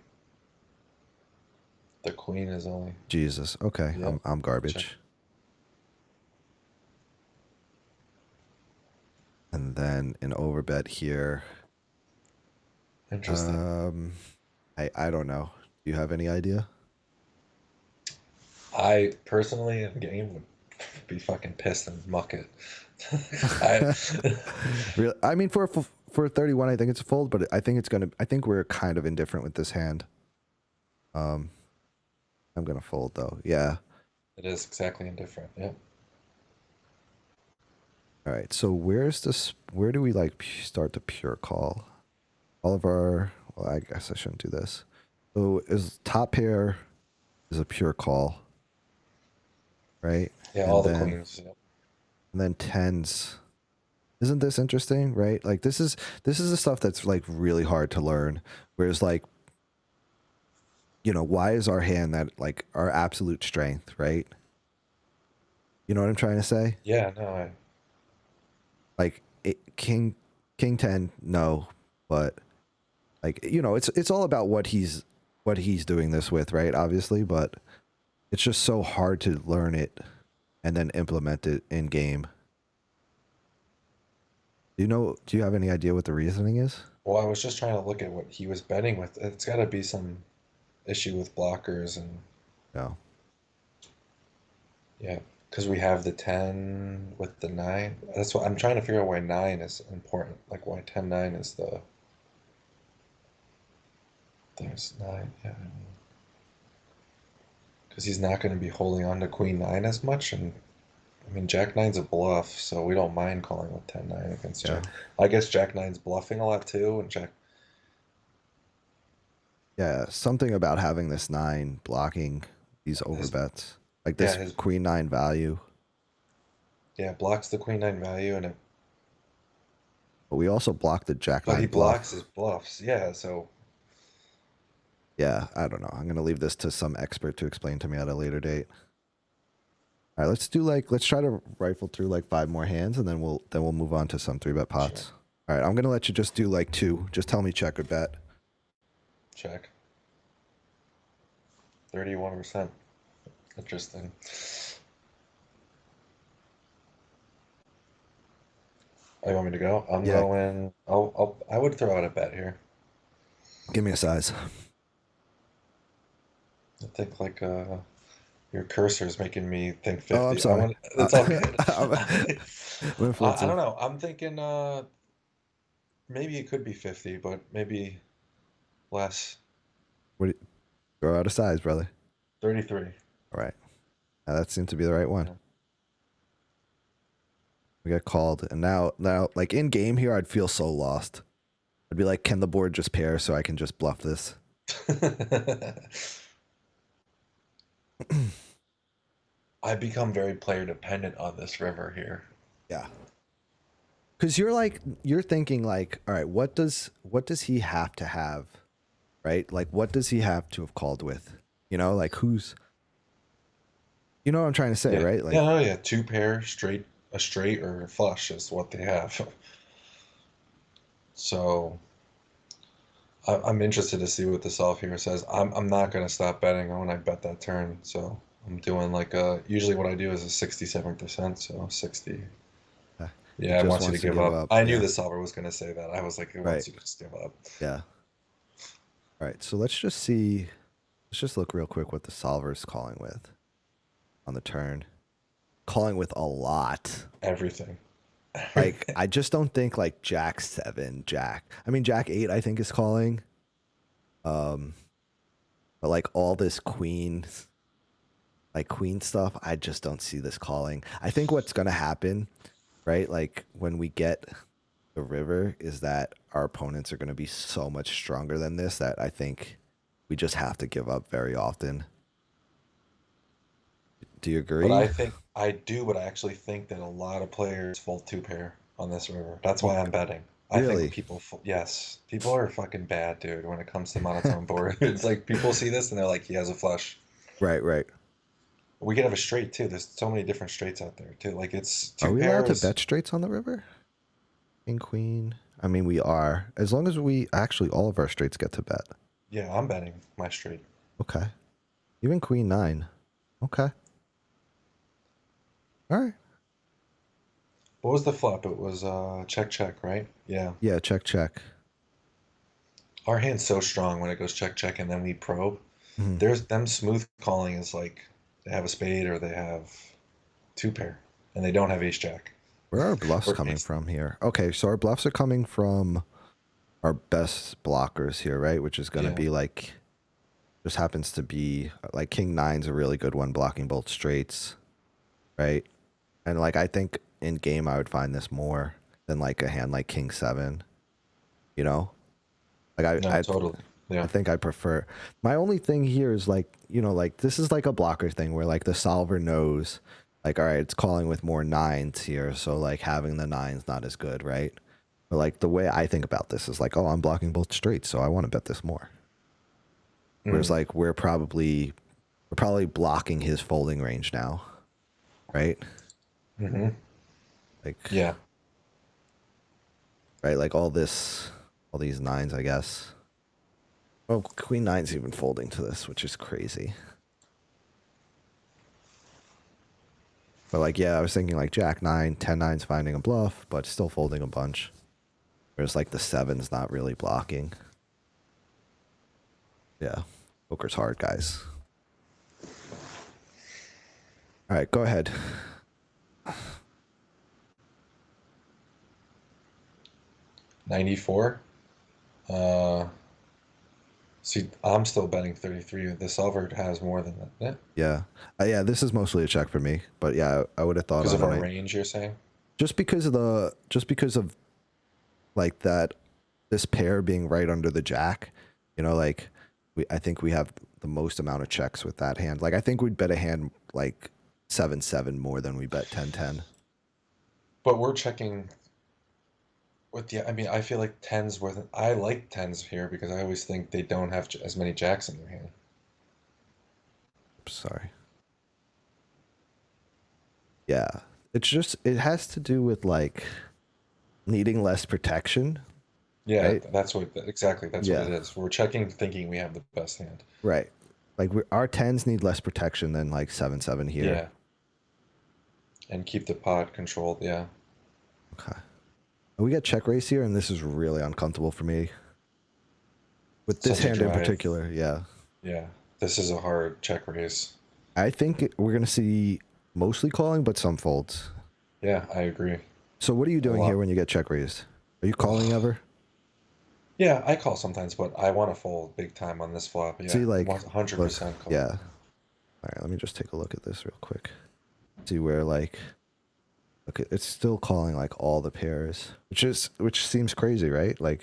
the queen is only. Jesus. Okay, Yep. I'm Check. garbage. And then an overbet here. Interesting. Um, I don't know. Do you have any idea? I personally in game would be fucking pissed and muck it. I Really? I mean, for 31, I think it's a fold, but I think it's gonna. I think we're kind of indifferent with this hand. Um, I'm gonna fold though. Yeah. It is exactly indifferent. Yep. All right. So where's this? Where do we like start the pure call? All of our. Well, I guess I shouldn't do this. So is top pair is a pure call, right? Yeah, all And the then queens. Yep. tens. Isn't this interesting, right? Like this is the stuff that's like really hard to learn. Whereas like, why is our hand that like our absolute strength, right? You know what I'm trying to say? Yeah, no, I Like king 10, no, but like it's all about what he's doing this with, right? Obviously, but it's just so hard to learn it and then implement it in game. Do you have any idea what the reasoning is? well, I was just trying to look at what he was betting with. It's got to be some issue with blockers and No. yeah, because we have the 10 with the 9. That's what I'm trying to figure out why 9 is important. Like why 10-9 is there's 9. Yeah, because he's not going to be holding on to Queen 9 as much. And I mean, Jack nine's a bluff, so we don't mind calling with 10-9 against Yeah. Jack. I guess Jack nine's bluffing a lot too, and Jack. Yeah, something about having this 9 blocking these His overbets. Like yeah, this his queen 9 value. yeah, blocks the Queen 9 value, But we also block the jack but he 9 blocks bluff. his bluffs. Yeah, so Yeah, I don't know. I'm going to leave this to some expert to explain to me at a later date. All right, let's try to rifle through like 5 more hands and then we'll move on to some 3-bet sure, pots. All right, I'm going to let you just do like 2. Just tell me check or bet. check. 31%. Interesting. Oh, you want me to go? I'm Yeah, going. I would throw out a bet here. give me a size. I think like your cursor is making me think Oh, I'm 50. I sorry. want. It's all good. I'm, I'm I influencing. don't know. I'm thinking maybe it could be 50, but maybe less. What do you, throw out a size, brother. 33. All right. Now that seemed to be the right one. Yeah. We got called, and now, like in game here, I'd feel so lost. I'd be like, can the board just pair so I can just bluff this? I've become very player dependent on this river here. Yeah. Because you're thinking like, all right, what does he have to have, right? Like, what does he have to have called with? Like you know what I'm trying to say, Yeah. right? Yeah, Like, no, yeah. Two pair, straight, a straight or a flush is what they have. So I'm interested to see what the solve here says. I'm not gonna stop betting when I bet that turn. So I'm doing like usually what I do is a 67%, so 60. uh, he Yeah, I just want you to wants to give give up. up. I knew Yeah. the solver was gonna say that. I was like, it Right. wants you to just give up. Yeah. All right. So let's just see. Let's just look real quick what the solver's calling with on the turn. Calling with a lot. Everything. Like, Everything. I just don't think like Jack 7, I mean, Jack 8, I think is calling. Um, but like all this queen stuff, I just don't see this calling. I think what's going to happen, right? Like when we get the river, is that our opponents are going to be so much stronger than this that I think we just have to give up very often. Do you But agree? I think I do, but I actually think that a lot of players fold two pair on this river. That's You, why I'm betting. I think really? people, yes, people are fucking bad, dude, when it comes to monotone board. It's like people see this and they're like, he has a flush. Right, right. We could have a straight too. There's so many different straights out there too. Like it's Are two we allowed to pairs. bet straights on the river? King, queen. I mean, we are. As long as we actually, all of our straights get to bet. Yeah, I'm betting my straight. Okay. Even queen 9. Okay. All right. What was the flop? It was check check, right? Yeah. Yeah, check, check. Our hand's so strong when it goes check check and then we probe. Mhm. There's them smooth calling is like they have a spade or they have two pair and they don't have ace jack. Where are our bluffs Or coming ace. from here? Okay, so our bluffs are coming from our best blockers here, right? Which is going to Yeah. be like, just happens to be like King Nine's a really good one, blocking both straights, right? And like I think in game I would find this more than like a hand like King Seven, you know? Like No, totally. I Yeah. think I prefer. My only thing here is like, like this is like a blocker thing where like the solver knows, like, all right, it's calling with more nines here, so like having the nines not as good, right? But like the way I think about this is like, oh, I'm blocking both straights, so I want to bet this more. Whereas Mm. like we're probably blocking his folding range now, right? Mm-hmm. Like Yeah. right, like all these nines, I guess. Oh, Queen Nine's even folding to this, which is crazy. But like, yeah, I was thinking like Jack Nine, 10-9's finding a bluff, but still folding a bunch. Whereas like the seven's not really blocking. Yeah, poker's hard, guys. All right, go ahead. 94. Uh, See, I'm still betting 33. The solver has more than that. Yeah. Yeah, yeah, this is mostly a check for me, but yeah, I would have thought Because on of a our night range, you're saying? just because of like that this pair being right under the jack, like I think we have the most amount of checks with that hand. Like I think we'd bet a hand like 7-7 more than we bet 10-10. But we're checking with the. I mean, I feel like tens worth. I like tens here because I always think they don't have as many jacks in their hand. Sorry. Yeah. It's just it has to do with like needing less protection, Yeah, right? that's what exactly that's what it Yeah. is. We're checking thinking we have the best hand. Right. Like our tens need less protection than like 7-7 here. Yeah, and keep the pot controlled. Yeah, Okay. We got check raise here, and this is really uncomfortable for me. With this such a hand in drive. particular, yeah. Yeah, this is a hard check raise. I think we're gonna see mostly calling, but some folds. Yeah, I agree. So what are you A doing here lot. when you get check raised? Are you calling ever? Yeah, I call sometimes, but I want to fold big time on this flop. Yeah, See, like, look, 100% yeah. call. All right, let me just take a look at this real quick. See where like, okay, it's still calling like all the pairs, which seems crazy, right? Like,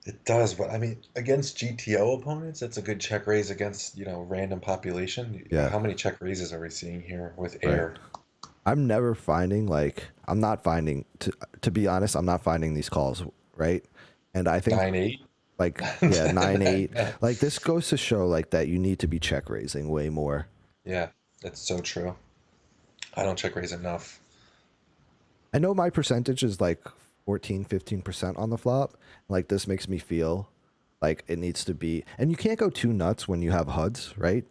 It does, but I mean, against GTO opponents, it's a good check raise against, random population. yeah, How many check raises are we seeing here with right. air? I'm never finding like I'm not finding to be honest, I'm not finding these calls, right? And I think 9-8? like yeah, 9-8. Like this goes to show like that you need to be check raising way more. Yeah, that's so true. I don't check raise enough. I know my percentage is like 14, 15% on the flop. Like this makes me feel like it needs to be, and you can't go too nuts when you have HUDs, right?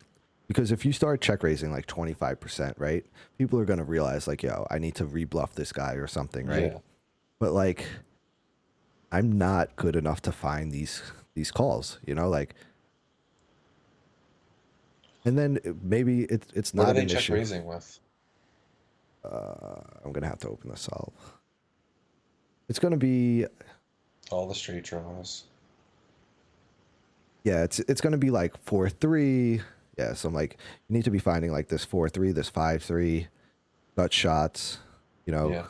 Because if you start check raising like 25%, right? People are going to realize like, yo, I need to rebluff this guy or something, right? Yeah. But like I'm not good enough to find these calls, like, and then maybe it's What are not they an check issue. raising with? I'm gonna have to open this up. It's gonna be All the straight draws. yeah, it's gonna be like 4-3. Yeah, so I'm like you need to be finding like this 4-3, this 5-3, gut shots, you know, Yeah.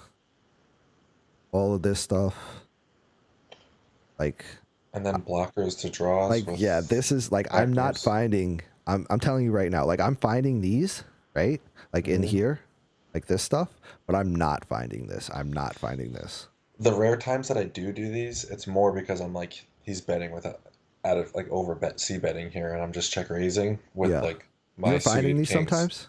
all of this stuff. Like And then blockers to draws yeah, with this is like I'm not backdoors. finding. I'm telling you right now, like I'm finding these right, like in Hmm. here, like this stuff, but I'm not finding this. I'm not finding this. The rare times that I do these, it's more because I'm like, he's betting with out of like over bet c betting here, and I'm just check raising with Yeah, like my you're finding suited these kings. sometimes.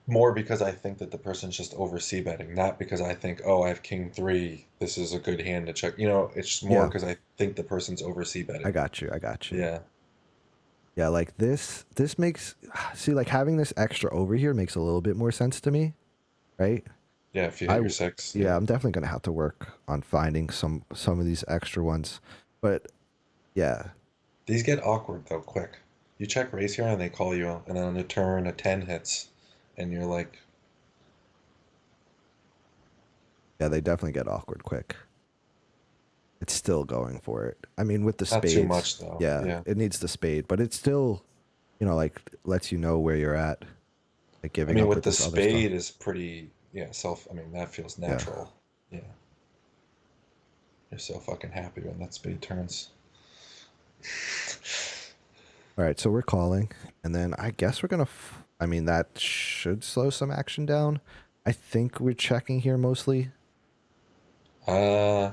More because I think that the person's just over c betting, not because I think, oh, I have king three, this is a good hand to check. It's just more Yeah, because I think the person's over c I betting. got you. I got you. Yeah. Yeah, like this makes see like having this extra over here makes a little bit more sense to me, right? Yeah, if you hit I your six, yeah, yeah. I'm definitely gonna have to work on finding some of these extra ones, but yeah, These get awkward though, quick. You check raise here and they call you, and then on the turn a 10 hits, and you're like, Yeah, they definitely get awkward quick. It's still going for it. I mean, with the Not too spades, much though. yeah, Yeah. it needs the spade, but it's still, like lets you know where you're at, like I giving mean, up with with the this other stuff. spade is pretty, yeah, self, I mean, that feels Yeah. natural. Yeah. You're so fucking happy when that spade turns. All right, so we're calling, and then I guess we're gonna. I mean, that should slow some action down. I think we're checking here mostly. Uh,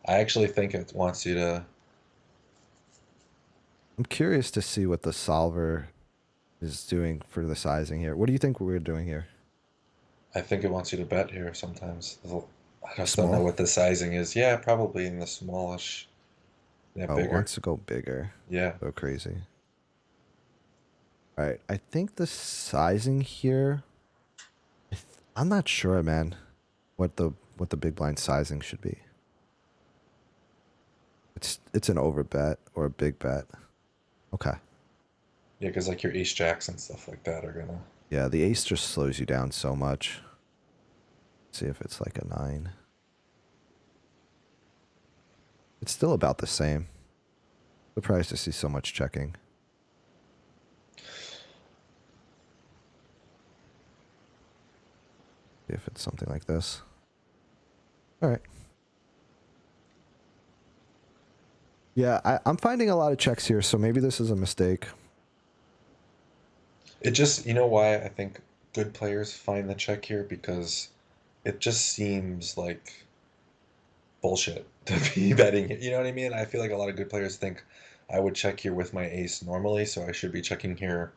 I actually think it wants you to, I'm curious to see what the solver is doing for the sizing here. What do you think we're doing here? I think it wants you to bet here sometimes. I just don't know Small? what the sizing is. Yeah, probably in the smallish. Yeah, Oh, it bigger. wants to go bigger. Yeah. So crazy. All right, I think the sizing here. I'm not sure, man. What the big blind sizing should be. It's an over bet or a big bet. Okay. Yeah, because like your ace jacks and stuff like that are gonna. Yeah, the ace just slows you down so much. See if it's like a 9. It's still about the same. Surprised to see so much checking. See if it's something like this. All right. Yeah, I'm finding a lot of checks here, so maybe this is a mistake. It just, you know why I think good players find the check here? Because it just seems like bullshit to be betting it. You know what I mean? I feel like a lot of good players think I would check here with my ace normally, so I should be checking here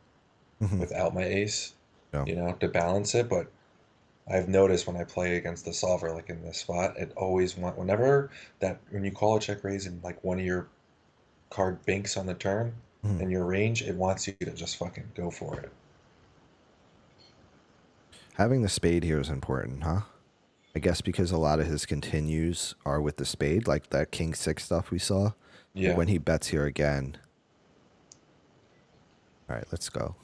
Hmm. without my ace, Yeah. to balance it. But I've noticed when I play against the solver, like in this spot, it always whenever that when you call a check raise and like one of your card banks on the turn Mhm. and your range, it wants you to just fucking go for it. Having the spade here is important, huh? I guess because a lot of his continues are with the spade, like that king 6 stuff we saw. Like Yeah. when he bets here again. All right, let's go.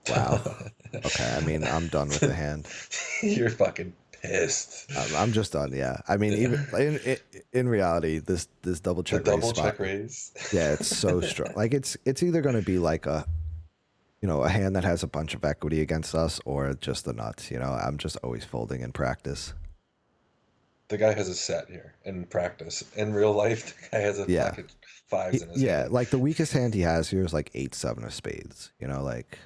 Wow. Okay, I mean, I'm done with the hand. You're fucking pissed. I'm just done. Yeah, I mean, even in reality, this double The check raise double spot. check raise. Yeah, it's so strong. Like it's either going to be like a hand that has a bunch of equity against us, or just the nuts. I'm just always folding in practice. The guy has a set here in practice. In real life, the guy has a Yeah, pocket fives in his yeah. hand. Like the weakest hand he has here is like 8-7 of spades. Like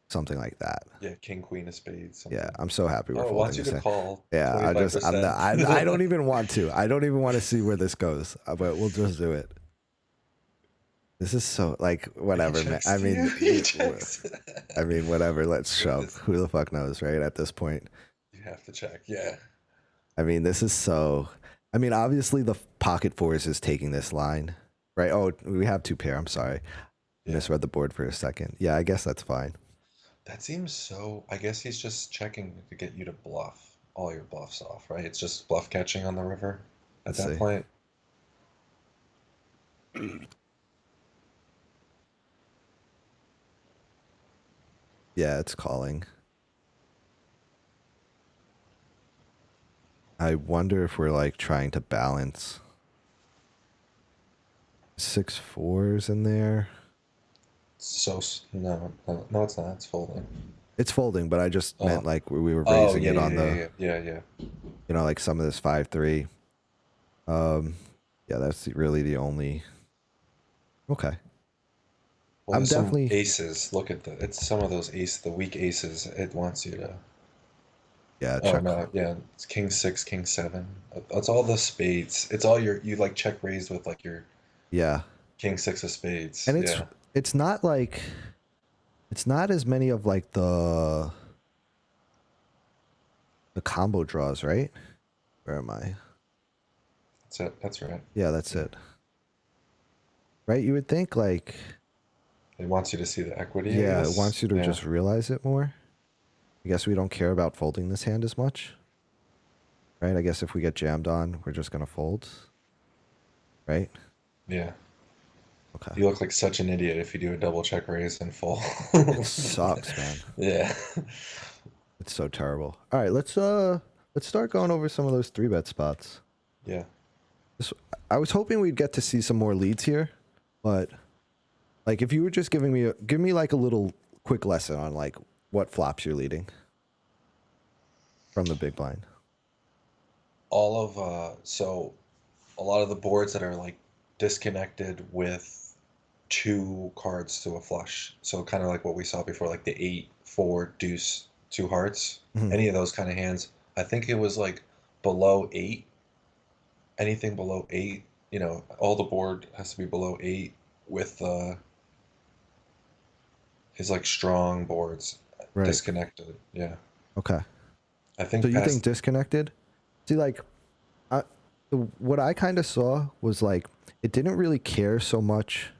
something like that. Yeah, king, queen of spades, Yeah, something. I'm so happy we're Oh, it folding wants you this to hand. call Yeah, I'm not, 25%. I don't even want to. I don't even want to see where this goes. But we'll just do it. This is so like He whatever, man. checks to you. He checks. I mean, whatever. Let's shove. This, Who the fuck knows, right? At this point, you have to check. Yeah. I mean, this is so. I mean, obviously the pocket fours is taking this line, right? Oh, we have two pair. I'm sorry, I Yeah. misread the board for a second. Yeah, I guess that's fine. That seems so. I guess he's just checking to get you to bluff all your bluffs off, right? It's just bluff catching on the river at Let's that see. point. Yeah, it's calling. I wonder if we're like trying to balance 6 4s in there. So, no, no, no, it's not. It's folding. It's folding, but I just meant Oh, like we were oh, raising yeah, it yeah, on yeah, the, yeah, yeah, yeah. like some of this 5-3. Um, yeah, that's really the only. Okay, Well, I'm there's some definitely. aces. Look at it's some of those the weak aces. It wants you to. Yeah, Oh check. no, yeah, it's king six, king seven. It's all the spades. It's all you like check raised with like your Yeah, king six of spades. and it's Yeah, it's not like it's not as many of like the combo draws, right? Where am I? that's it. That's right. Yeah, that's Yeah, it. Right? You would think like, it wants you to see the equity, I yeah, it guess. wants you to Yeah, just realize it more. I guess we don't care about folding this hand as much, right? I guess if we get jammed on, we're just gonna fold, right? yeah. Okay. You look like such an idiot if you do a double check raise and full. It sucks, man. Yeah. It's so terrible. All right, let's start going over some of those 3-bet spots. Yeah. This, I was hoping we'd get to see some more leads here, but like if you were just give me like a little quick lesson on like what flops you're leading from the big blind. All of so a lot of the boards that are like disconnected with two cards to a flush. So kind of like what we saw before, like the 8, 4, deuce, two hearts. Mhm. Any of those kind of hands. I think it was like below 8. Anything below 8, all the board has to be below 8 with his like strong boards Right. disconnected. Yeah. Okay. I So think you think past. disconnected? See, like, I, what I kind of saw was like it didn't really care so much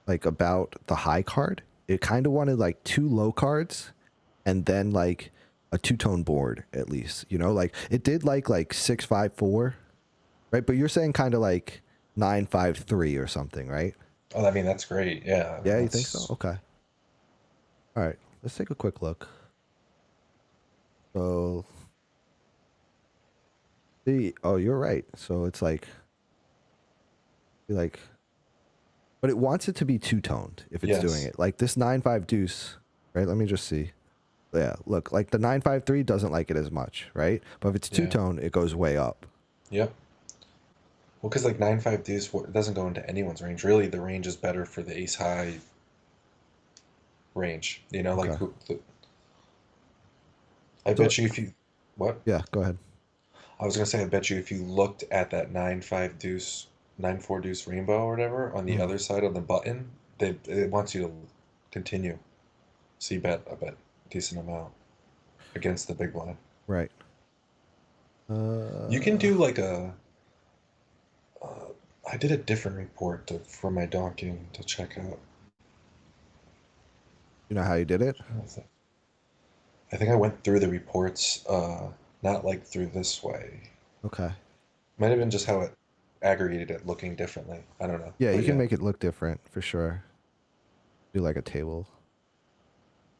like about the high card. It kind of wanted like 2 low cards and then like a 2-tone board at least. You know, like it did like 6-5-4, right? But you're saying kind of like 9-5-3 or something, right? Oh, I mean that's great. Yeah, I mean Yeah, you think so? that's. Okay. All right. Let's take a quick look. So, see, oh, you're right. So it's like but it wants it to be 2-toned if it's doing Yes. it. Like this 9-5 deuce, right? Let me just see. Yeah, look, like the 9-5-3 doesn't like it as much, right? But if it's Yeah. two-tone, it goes way up. Yep. Well, because like 9, 5 deuce it doesn't go into anyone's range. Really, the range is better for the ace high range. Like Okay. who? I So, bet you if you. What? yeah, go ahead. I was gonna say, I bet you if you looked at that 9, 5 deuce, 9, 4 deuce rainbow or whatever on the Mhm. other side of the button, it wants you to continue. So you bet a bet decent amount against the big blind. Right. You can Uh, do like uh, I did a different report for my donking to check out. you know how you did it? I think I went through the reports, not like through this way. Okay. Might have been just how it aggregated it looking differently. I don't know. Yeah, you But can yeah. make it look different for sure. Do like a table.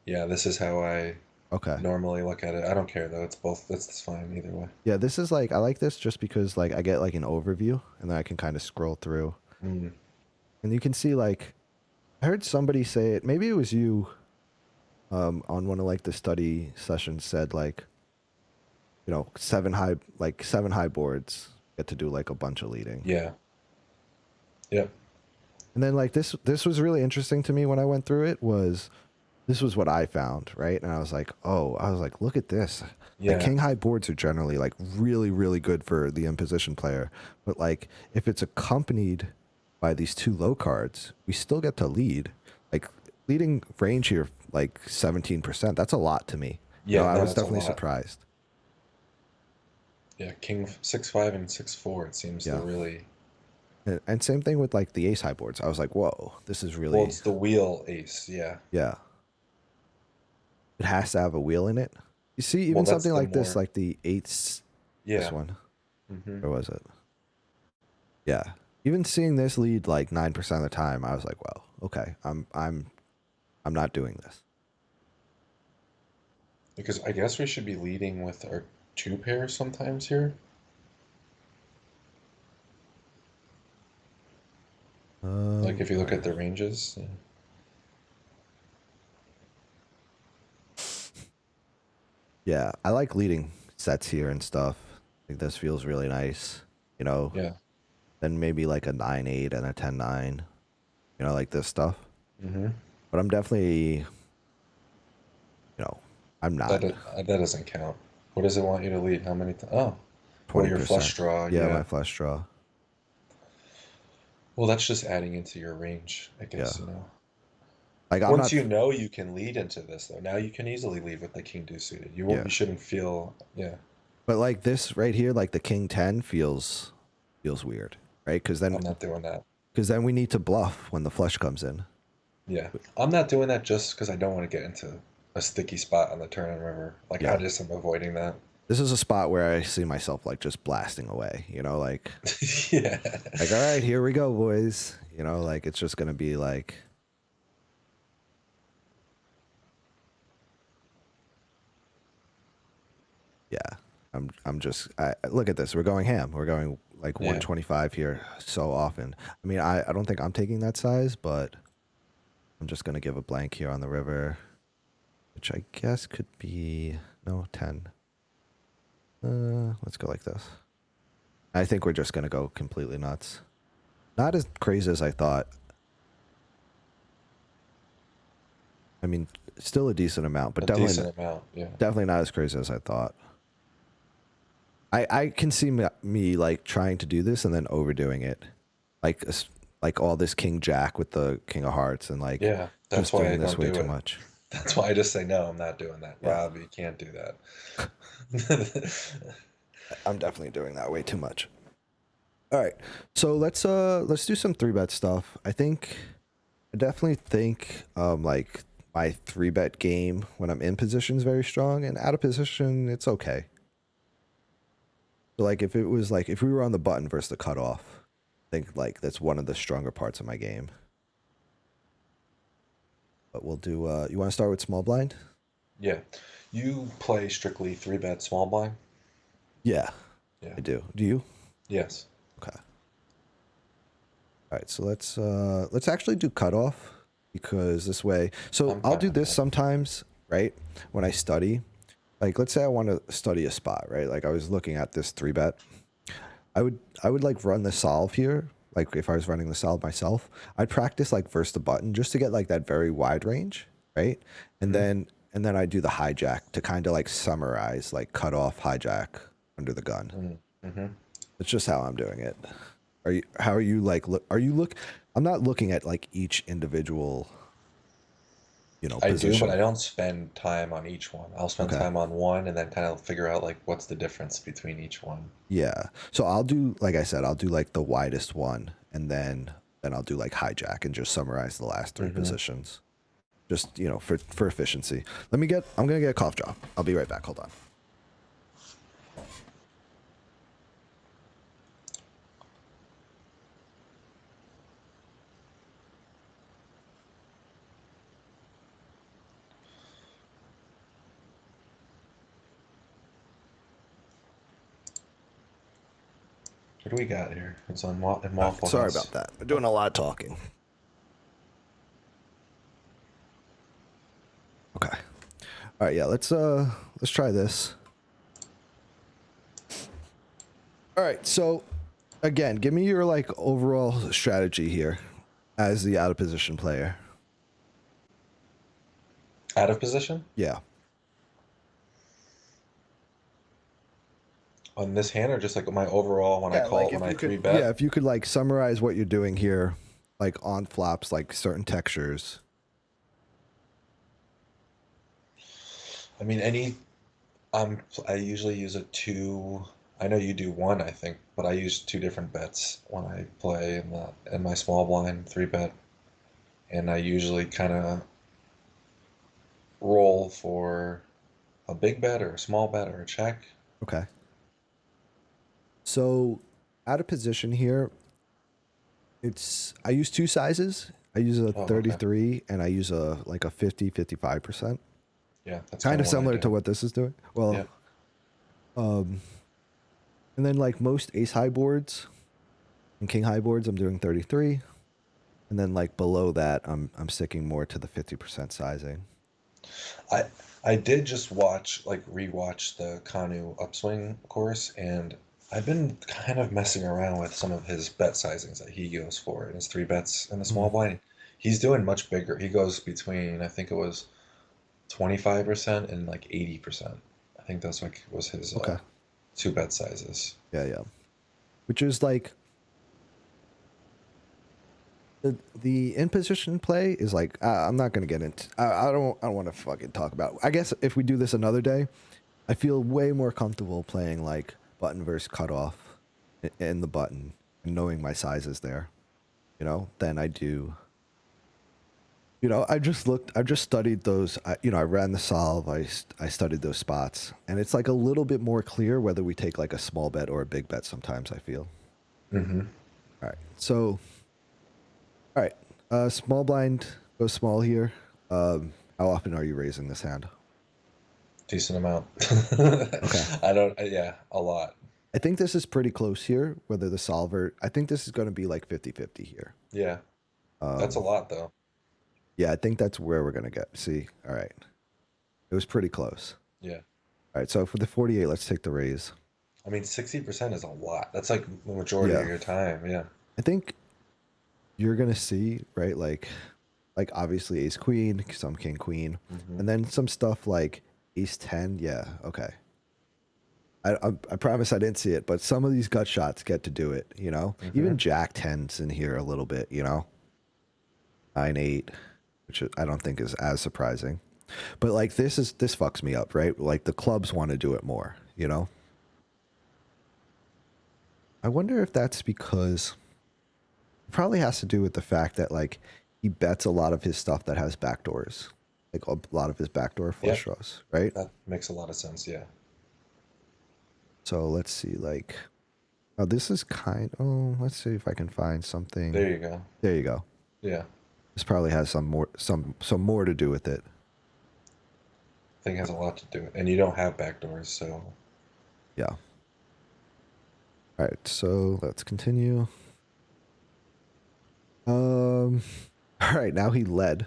Yeah, this is how I Okay. normally look at it. I don't care though. It's both. That's fine either way. Yeah, this is like I like this just because like I get like an overview and then I can kind of scroll through Mm, and you can see like I heard somebody say it. Maybe it was you on one of like the study sessions said like you know 7 high boards get to do like a bunch of leading. yeah. Yep. And then like this was really interesting to me when I went through it was this was what I found, right? And I was like, oh, I was like, look at this. Like Yeah. king high boards are generally like really, really good for the imposition player. But like if it's accompanied by these 2 low cards, we still get to lead. Like leading range here, like 17%. That's a lot to me. You know, Yeah. I No, was that's a definitely lot. surprised. Yeah. King 6-5 and 6-4. It seems to Yeah. really. And same thing with like the ace high boards. I was like, whoa, this is Well, really, it's the wheel ace. Yeah. yeah. It has to have a wheel in it. You see, Well, even that's something the like this, more. like the eights, this Yeah. one, Mm-hmm. or was it? Yeah. Even seeing this lead like 9% of the time, I was like, well, okay, I'm not doing this. Because I guess we should be leading with our two pairs sometimes here. Like if you All look at right. the ranges. Yeah. Yeah, I like leading sets here and stuff. I think this feels really nice. You know, Yeah. then maybe like a 9-8 and a 10-9. You know, like this stuff. Mm-hmm. But I'm definitely, you know, I'm not That doesn't count. What does it want you to lead? How many? Oh, your 20%. flush draw. Yeah, my Yeah. flush draw. Well, that's just adding into your range, I Yeah. guess. Like I'm Once not. you know you can lead into this, though, now you can easily lead with the king deuce suited. You won't. Yeah. You shouldn't feel. Yeah. But like this right here, like the king 10 feels weird, right? I'm not doing that. Because then we need to bluff when the flush comes in. Yeah. I'm not doing that just because I don't want to get into a sticky spot on the turn and river. Like I Yeah. just am avoiding that. This is a spot where I see myself like just blasting away, you know, Yeah. all right, here we go, boys. You know, like it's just gonna be like I'm just look at this. We're going ham. We're going like Yeah. 125 here so often. I mean, I don't think I'm taking that size, but I'm just gonna give a blank here on the river, which I guess could be no 10. Let's go like this. I think we're just gonna go completely nuts. Not as crazy as I thought. I mean, still a decent amount, but A definitely decent amount. Yeah. definitely not as crazy as I thought. I can see me like trying to do this and then overdoing it, like like all this king jack with the king of hearts and like Yeah. That's just why doing I this don't way do too it. much. That's why I just say no. I'm not doing that, Yeah, Rob. You can't do that. I'm definitely doing that way too much. All right, so let's do some 3-bet stuff. I definitely think like my 3-bet game when I'm in position is very strong, and out of position it's okay. So like if it was like if we were on the button versus the cutoff, I think like that's one of the stronger parts of my game. But we'll do. You want to start with small blind? Yeah. You play strictly 3-bet small blind? Yeah, Yeah. I do. Do you? Yes. Okay. All right. So let's actually do cutoff because this way. So I'm I'll fine do with this that. sometimes, right? When I study, like let's say I want to study a spot, right? Like I was looking at this 3-bet. I would like run the solve here. Like if I was running the solve myself, I'd practice like versus the button just to get like that very wide range, right? And Hmm. then and then I do the hijack to kind of like summarize, like cut off hijack under the gun. Mm-hmm. It's just how I'm doing it. Are you? How are you? Like, look? Are you look? I'm not looking at like each individual, I do, but position. I don't spend time on each one. I'll spend Okay. time on one and then kind of figure out like what's the difference between each one. Yeah. So I'll do, like I said, I'll do like the widest one, and then I'll do like hijack and just summarize the last 3 Hmm. positions. Just for efficiency. I'm gonna get a cough drop. I'll be right back. Hold on. What do we got here? It's on in All right. Waffle Sorry House. about that. We're doing a lot of talking. Okay. All right. Yeah. Let's try this. All right. So again, give me your like overall strategy here as the out of position player. Out of position Yeah. on this hand, or just like my overall when I Yeah, call like when if I you could, three yeah, bet. if you could like summarize what you're doing here, like on flops, like certain textures. I mean, I usually use a two. I know you do one, I think, but I use two different bets when I play in my small blind 3-bet, and I usually kind of roll for a big bet or a small bet or a check. Okay. So out of position here, I use 2 sizes. I use a Oh, okay. 33 and I use a like a 50-55%. Yeah, that's Kind kind of of what I similar to do. what this is doing. Well, Yeah. and then like most ace high boards and king high boards, I'm doing 33. And then like below that, I'm sticking more to the 50% sizing. I I did just rewatch the Kanu upswing course, and I've been kind of messing around with some of his bet sizings that he goes for in his 3 bets in the small Mhm. blind. He's doing much bigger. He goes between, I think it was 25% and like 80%. I think that's like was his Okay. 2-bet sizes. Yeah, yeah. Which is like the in position play is like I'm not gonna get into. I don't want to fucking talk about. I guess if we do this another day, I feel way more comfortable playing like button versus cutoff in the button and knowing my sizes there. Than I do. I've just studied those. I ran the solve. I studied those spots, and it's like a little bit more clear whether we take like a small bet or a big bet. Sometimes I feel. Hmm. All right, so all right. Small blind goes small here. How often are you raising this hand? Decent amount. Okay. I don't. Yeah, a lot. I think this is pretty close here, whether the solver, I think this is going to be like 50-50 here. Yeah, that's a Um, lot though. yeah, I think that's where we're going to get. See, all right. It was pretty close. Yeah. All right, so for the 48, let's take the raise. I mean, 60% is a lot. That's like the majority of Yeah. your time. Yeah. I think you're going to see, right, like obviously ace queen, some king queen, Hmm. and then some stuff like ace 10. Yeah, okay. I promise I didn't see it, but some of these gut shots get to do it, you know? Hmm. Even jack 10's in here a little bit, you know? 9-8, which I don't think is as surprising. But like this fucks me up, right? Like the clubs want to do it more, you know? I wonder if that's because it probably has to do with the fact that like he bets a lot of his stuff that has backdoors. Like a lot of his backdoor flush Yep. draws, right? That makes a lot of sense. Yeah. So let's see, like, oh, this is oh, let's see if I can find something. There you go. There you go. Yeah. This probably has some more to do with it. I think it has a lot to do with, and you don't have backdoors, so Yeah. All right, so let's continue. All right, now he led.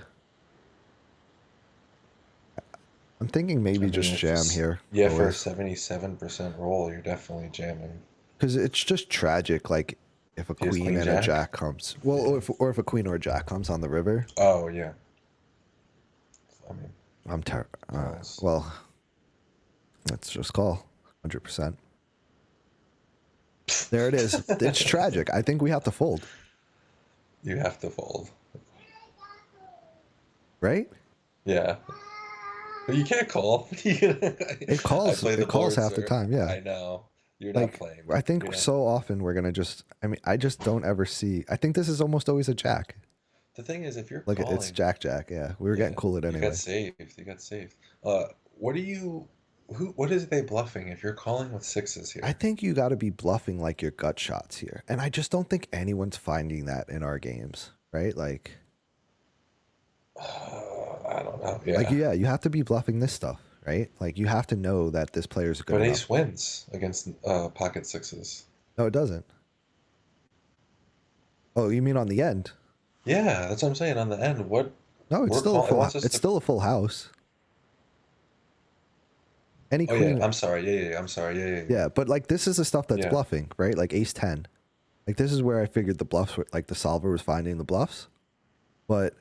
I'm thinking I maybe mean, just jam here yeah, for a always. 77% roll, you're definitely jamming. Because it's just tragic, like if a He has queen queen and a jack. jack comes, well, Yeah. or if a queen or a jack comes on the river, Oh yeah. I mean, I'm calls. well, let's just call 100%. There it is. It's tragic. I think we have to fold, You have to fold. right? Yeah. But you can't call. It I calls. play the It calls board, half the sir. time. Yeah. I know. You're not Like playing. I think You're not. so often we're gonna just. I mean, I just don't ever see. I think this is almost always a jack. The thing is, if you're Like it's calling, jack jack. Yeah, we were getting yeah, cool at you got anyway. saved. You got saved. What do you, what is they bluffing if you're calling with sixes I here? think you got to be bluffing like your gut shots here, and I just don't think anyone's finding that in our games, right? I don't know. Like Yeah. yeah, you have to be bluffing this stuff, right? Like you have to know that this player's good But enough. ace wins against pocket sixes. No, it doesn't. Oh, you mean on the end? Yeah, that's what I'm saying. On the end, what No, it's we're still a calling, it full. wants us It's to. still a full house. Any Oh yeah, queen. I'm sorry. Yeah, yeah, yeah, I'm sorry. Yeah, yeah, yeah. Yeah, but like this is the stuff that's Yeah. bluffing, right? Like ace 10. Like this is where I figured the bluffs were, like the solver was finding the bluffs, but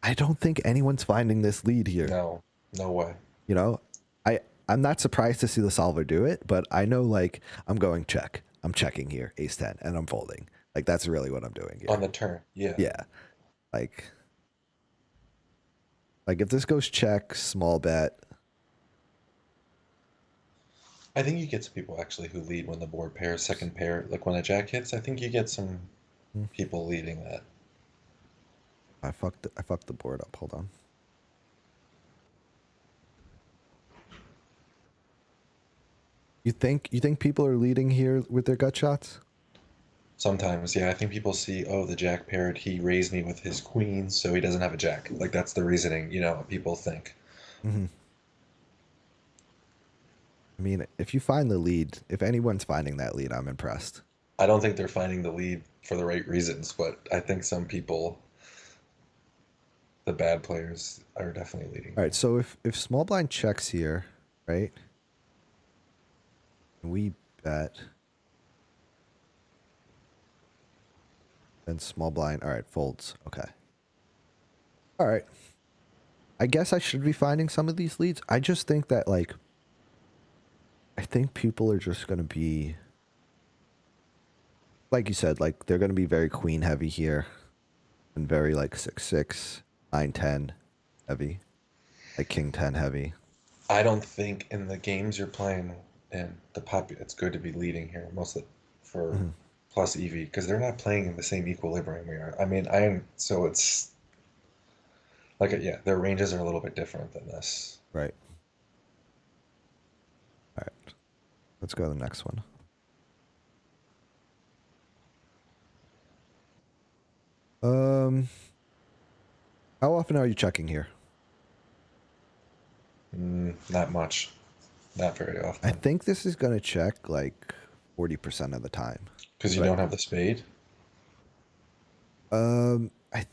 I don't think anyone's finding this lead here. No, no way. You know, I I'm not surprised to see the solver do it, but I know like I'm going check. I'm checking here, ace 10, and I'm folding. Like that's really what I'm doing On here. the turn. Yeah. Yeah. Like like if this goes check, small bet. I think you get some people actually who lead when the board pairs, second pair, like when a jack hits. I think you get some Hmm, people leading that. I fucked the board up. Hold on. You think people are leading here with their gut shots? Sometimes, yeah, I think people see, oh, the jack paired, he raised me with his queen, so he doesn't have a jack. Like that's the reasoning, people think. Hmm. I mean, if you find the lead, if anyone's finding that lead, I'm impressed. I don't think they're finding the lead for the right reasons, but I think some people, the bad players, are definitely leading All right, here. so if small blind checks here, right, and we bet, then small blind, all right, folds. Okay. All right. I guess I should be finding some of these leads. I just think that like I think people are just going to be like you said, like they're going to be very queen heavy here and very like 6-6, 9-10 heavy, like king 10 heavy. I don't think in the games you're playing in it's good to be leading here, mostly for Hmm. plus EV, because they're not playing in the same equilibrium we are. I mean, I am, so it's like, yeah, their ranges are a little bit different than this. Right. All right. Let's go to the next one. How often are you checking here? Not much. Not very I often. think this is gonna check like 40% of the time. Because you But don't have the spade? um, I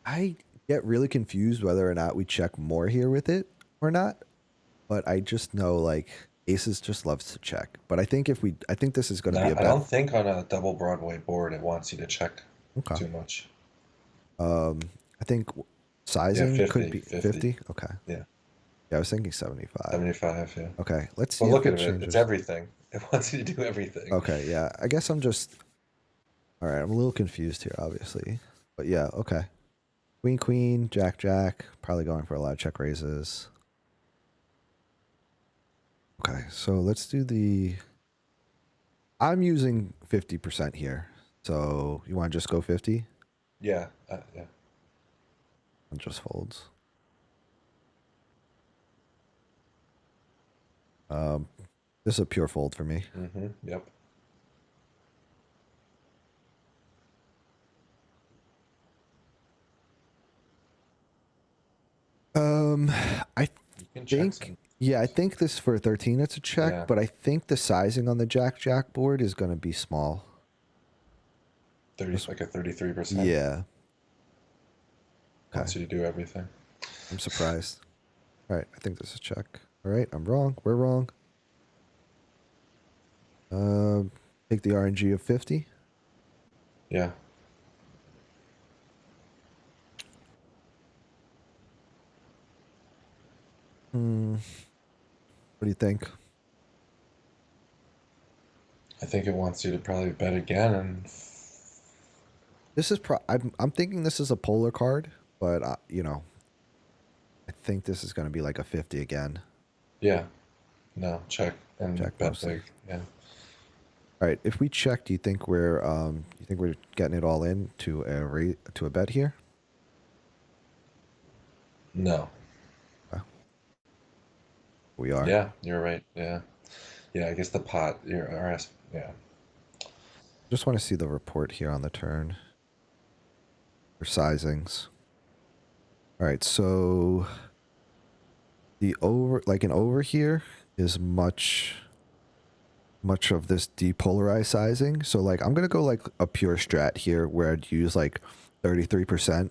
I get really confused whether or not we check more here with it or not. But I just know like aces just loves to check. But I think this is gonna be a Not, I bet. don't think on a double Broadway board it wants you to check Okay. too much. I think Yeah, sizing could 50, be 50. 50. Okay. Yeah, Yeah, I was thinking 75. 75, yeah. Okay, let's But see if look it at it, it's changes. everything. It wants you to do everything. Okay, yeah. I guess I'm just all right. I'm a little confused here, obviously, but yeah. Okay. Queen, queen, jack, jack. Probably going for a lot of check raises. Okay, so let's do the. I'm using 50% here. So you want to just go 50? Yeah, yeah. It just folds. Um, this is a pure fold for me. Yep. Um, I You can check think, some. yeah, I think this for 13 it's a check, Yeah, but I think the sizing on the jack jack board is going to be small. 30, Just, like a 33%. yeah. Okay. Wants you to do everything. I'm surprised. All right, I think this is a check. All right, I'm wrong. We're wrong. Um, take the RNG of 50. Yeah. Hmm. What do you think? I think it wants you to probably bet again and This is I'm thinking this is a polar card, but you know, I think this is going to be like a 50 again. yeah, no, check and Check bet mostly. big. Yeah. All right, if we check, do you think we're getting it all in to to a bet here? No. We are. Yeah, you're right. Yeah. Yeah, I guess the pot, your RS, yeah. Just want to see the report here on the turn for sizings. All right, so the over, like an over here, is much of this depolarized sizing. So like I'm gonna go like a pure strat here where I'd use like 33%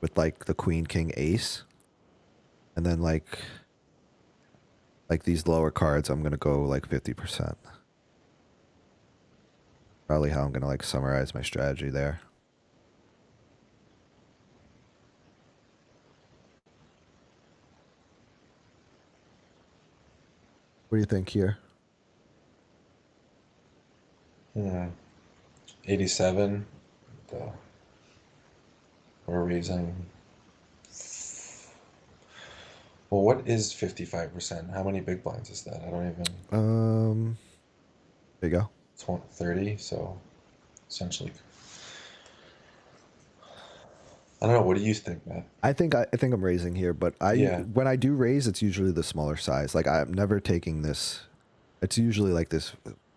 with like the queen king ace, and then like these lower cards I'm gonna go like 50%. Probably how I'm gonna like summarize my strategy there. What do you think here? Hmm. 87. The, we're raising. Well, what is 55%? How many big blinds is that? I don't even. Um, there you go. 30, so essentially. I don't know. What do you think, Matt? I think I'm raising here, but Yeah, when I do raise, it's usually the smaller size. Like I'm never taking this. It's usually like this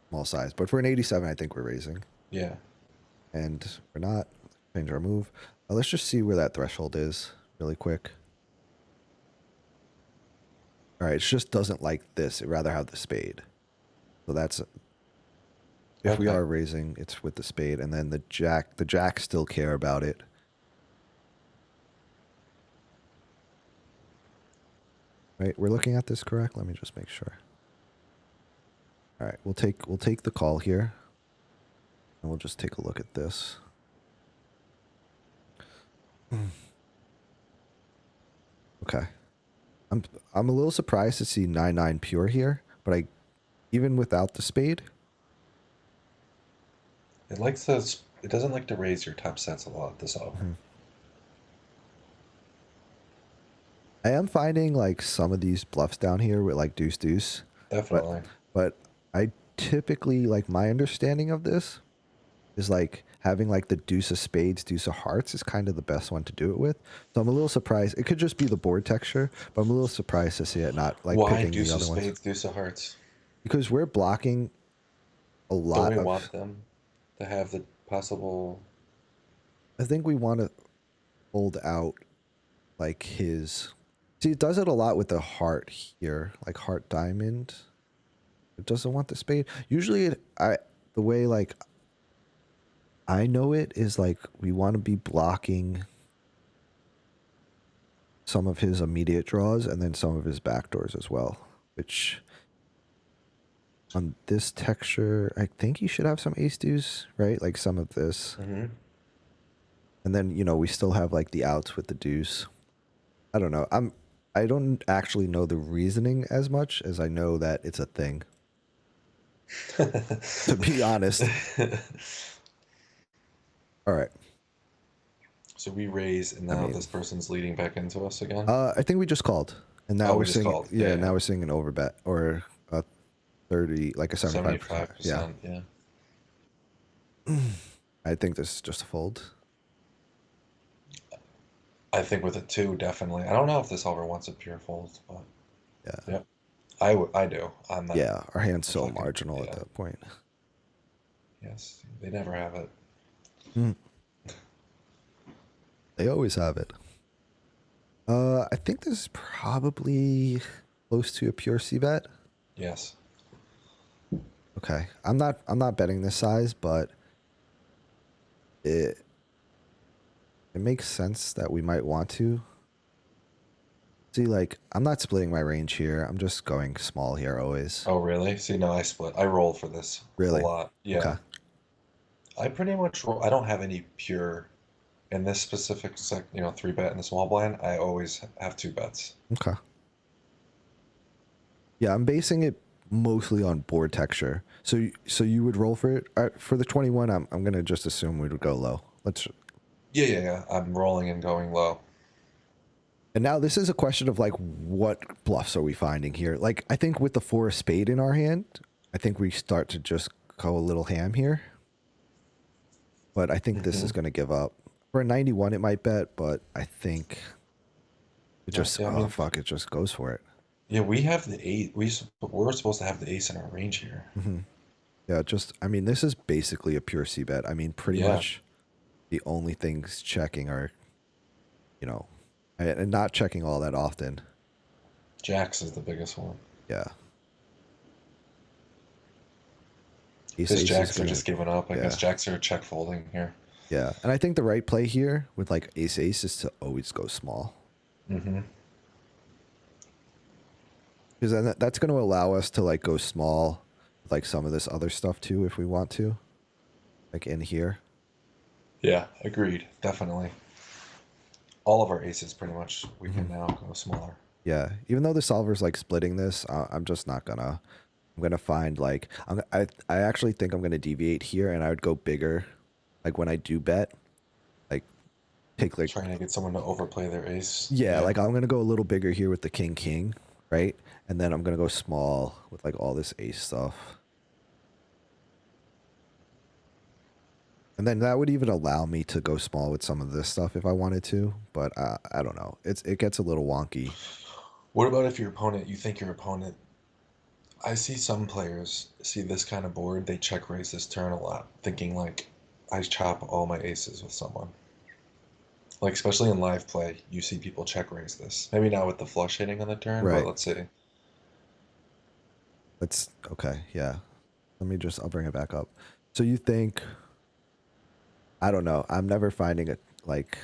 small size. But for an 87, I think we're raising, yeah. and we're not. Change our move. Let's just see where that threshold is really quick. All right, it just doesn't like this. It rather have the spade. So that's if we Okay. are raising, it's with the spade, and then the jack. The jacks still care about it. Right, we're looking at this correct. Let me just make sure. All right, we'll take the call here, and we'll just take a look at this. Okay, I'm I'm a little surprised to see 9-9 pure here, but I even without the spade, It likes to. It doesn't like to raise your top sets a lot this often. mhm, I am finding like some of these bluffs down here with like deuce deuce, but Definitely. but I typically like my understanding of this is like having like the deuce of spades, deuce of hearts is kind of the best one to do it with. So I'm a little surprised. It could just be the board texture, but I'm a little surprised to see it not like Why picking the deuce of other ones spades, deuce of hearts? because we're blocking a Don't lot we of. want them to have the possible? I think we want to hold out like his. See, it does it a lot with the heart here, like heart diamond. It doesn't want the spade. Usually, the way like I know it is like we want to be blocking some of his immediate draws and then some of his backdoors as well. Which on this texture, I think he should have some ace deuce, right? Like some of this, Mm-hmm. and then we still have like the outs with the deuce. I don't know. I don't actually know the reasoning as much as I know that it's a thing. To be honest. All right. So we raise, and I now mean, this person's leading back into us again. I think we just called, and now Oh, we're we just seeing, called. yeah, Yeah, now yeah. we're seeing an overbet or a 30, like a 75%. Yeah. 75%. Yeah. I think this is just a fold. I think with a two, definitely. I don't know if this solver wants a pure fold, but Yeah. yeah, I do. I'm not Yeah. Our hand's a so fucking marginal at yeah. that point. Yes, they never have it. Mm, they always have it. I think this is probably close to a pure C bet. Yes. Okay. I'm not betting this size, but it makes sense that we might want to. See, like, I'm not splitting my range here. I'm just going small here always. Oh, really? See, no, I split. I roll for this a Really? lot. Okay. Yeah. I pretty much roll. I don't have any pure in this specific three bet in the small blind. I always have two bets. Okay. Yeah, I'm basing it mostly on board texture. So you would roll for it for the 21. I'm gonna just assume we would go low. Let's. Yeah, yeah, yeah. I'm rolling and going low. And now this is a question of like what bluffs are we finding here? Like I think with the four of spade in our hand, I think we start to just go a little ham here. But I think this Hmm. is gonna give up. For a 91, it might bet, but I think it Yeah, just yeah. I oh mean, fuck, it just goes for it. yeah. We have the eight. We're supposed to have the ace in our range here. Hmm. Yeah, just I mean, this is basically a pure C bet. I mean, pretty Yeah. much the only things checking are, you know, and not checking all that often. Jacks is the biggest one. Yeah, ace His ace is jacks are gonna. just giving up. I guess Yeah, jacks are check folding here. yeah, and I think the right play here with like ace ace is to always go small Hmm. because then that's going to allow us to like go small with like some of this other stuff too if we want to, like in here. Yeah, agreed. Definitely. All of our aces, pretty much, we Hmm. can now go smaller. Yeah, even though the solver's like splitting this, I'm just not gonna. I'm gonna find like I actually think I'm gonna deviate here, and I would go bigger. Like when I do bet, like take like Trying to get someone to overplay their ace. yeah, Yeah. like I'm gonna go a little bigger here with the king king, right? And then I'm gonna go small with like all this ace stuff. And then that would even allow me to go small with some of this stuff if I wanted to, but I don't know. It gets a little wonky. What about if your opponent, you think your opponent, I see some players see this kind of board, they check raise this turn a lot, thinking like, I chop all my aces with someone. Like, especially in live play, you see people check raise this. Maybe not with the flush hitting on the turn, but Right. let's see. Let's okay, yeah. I'll bring it back up. So you think I don't know. I'm never finding it like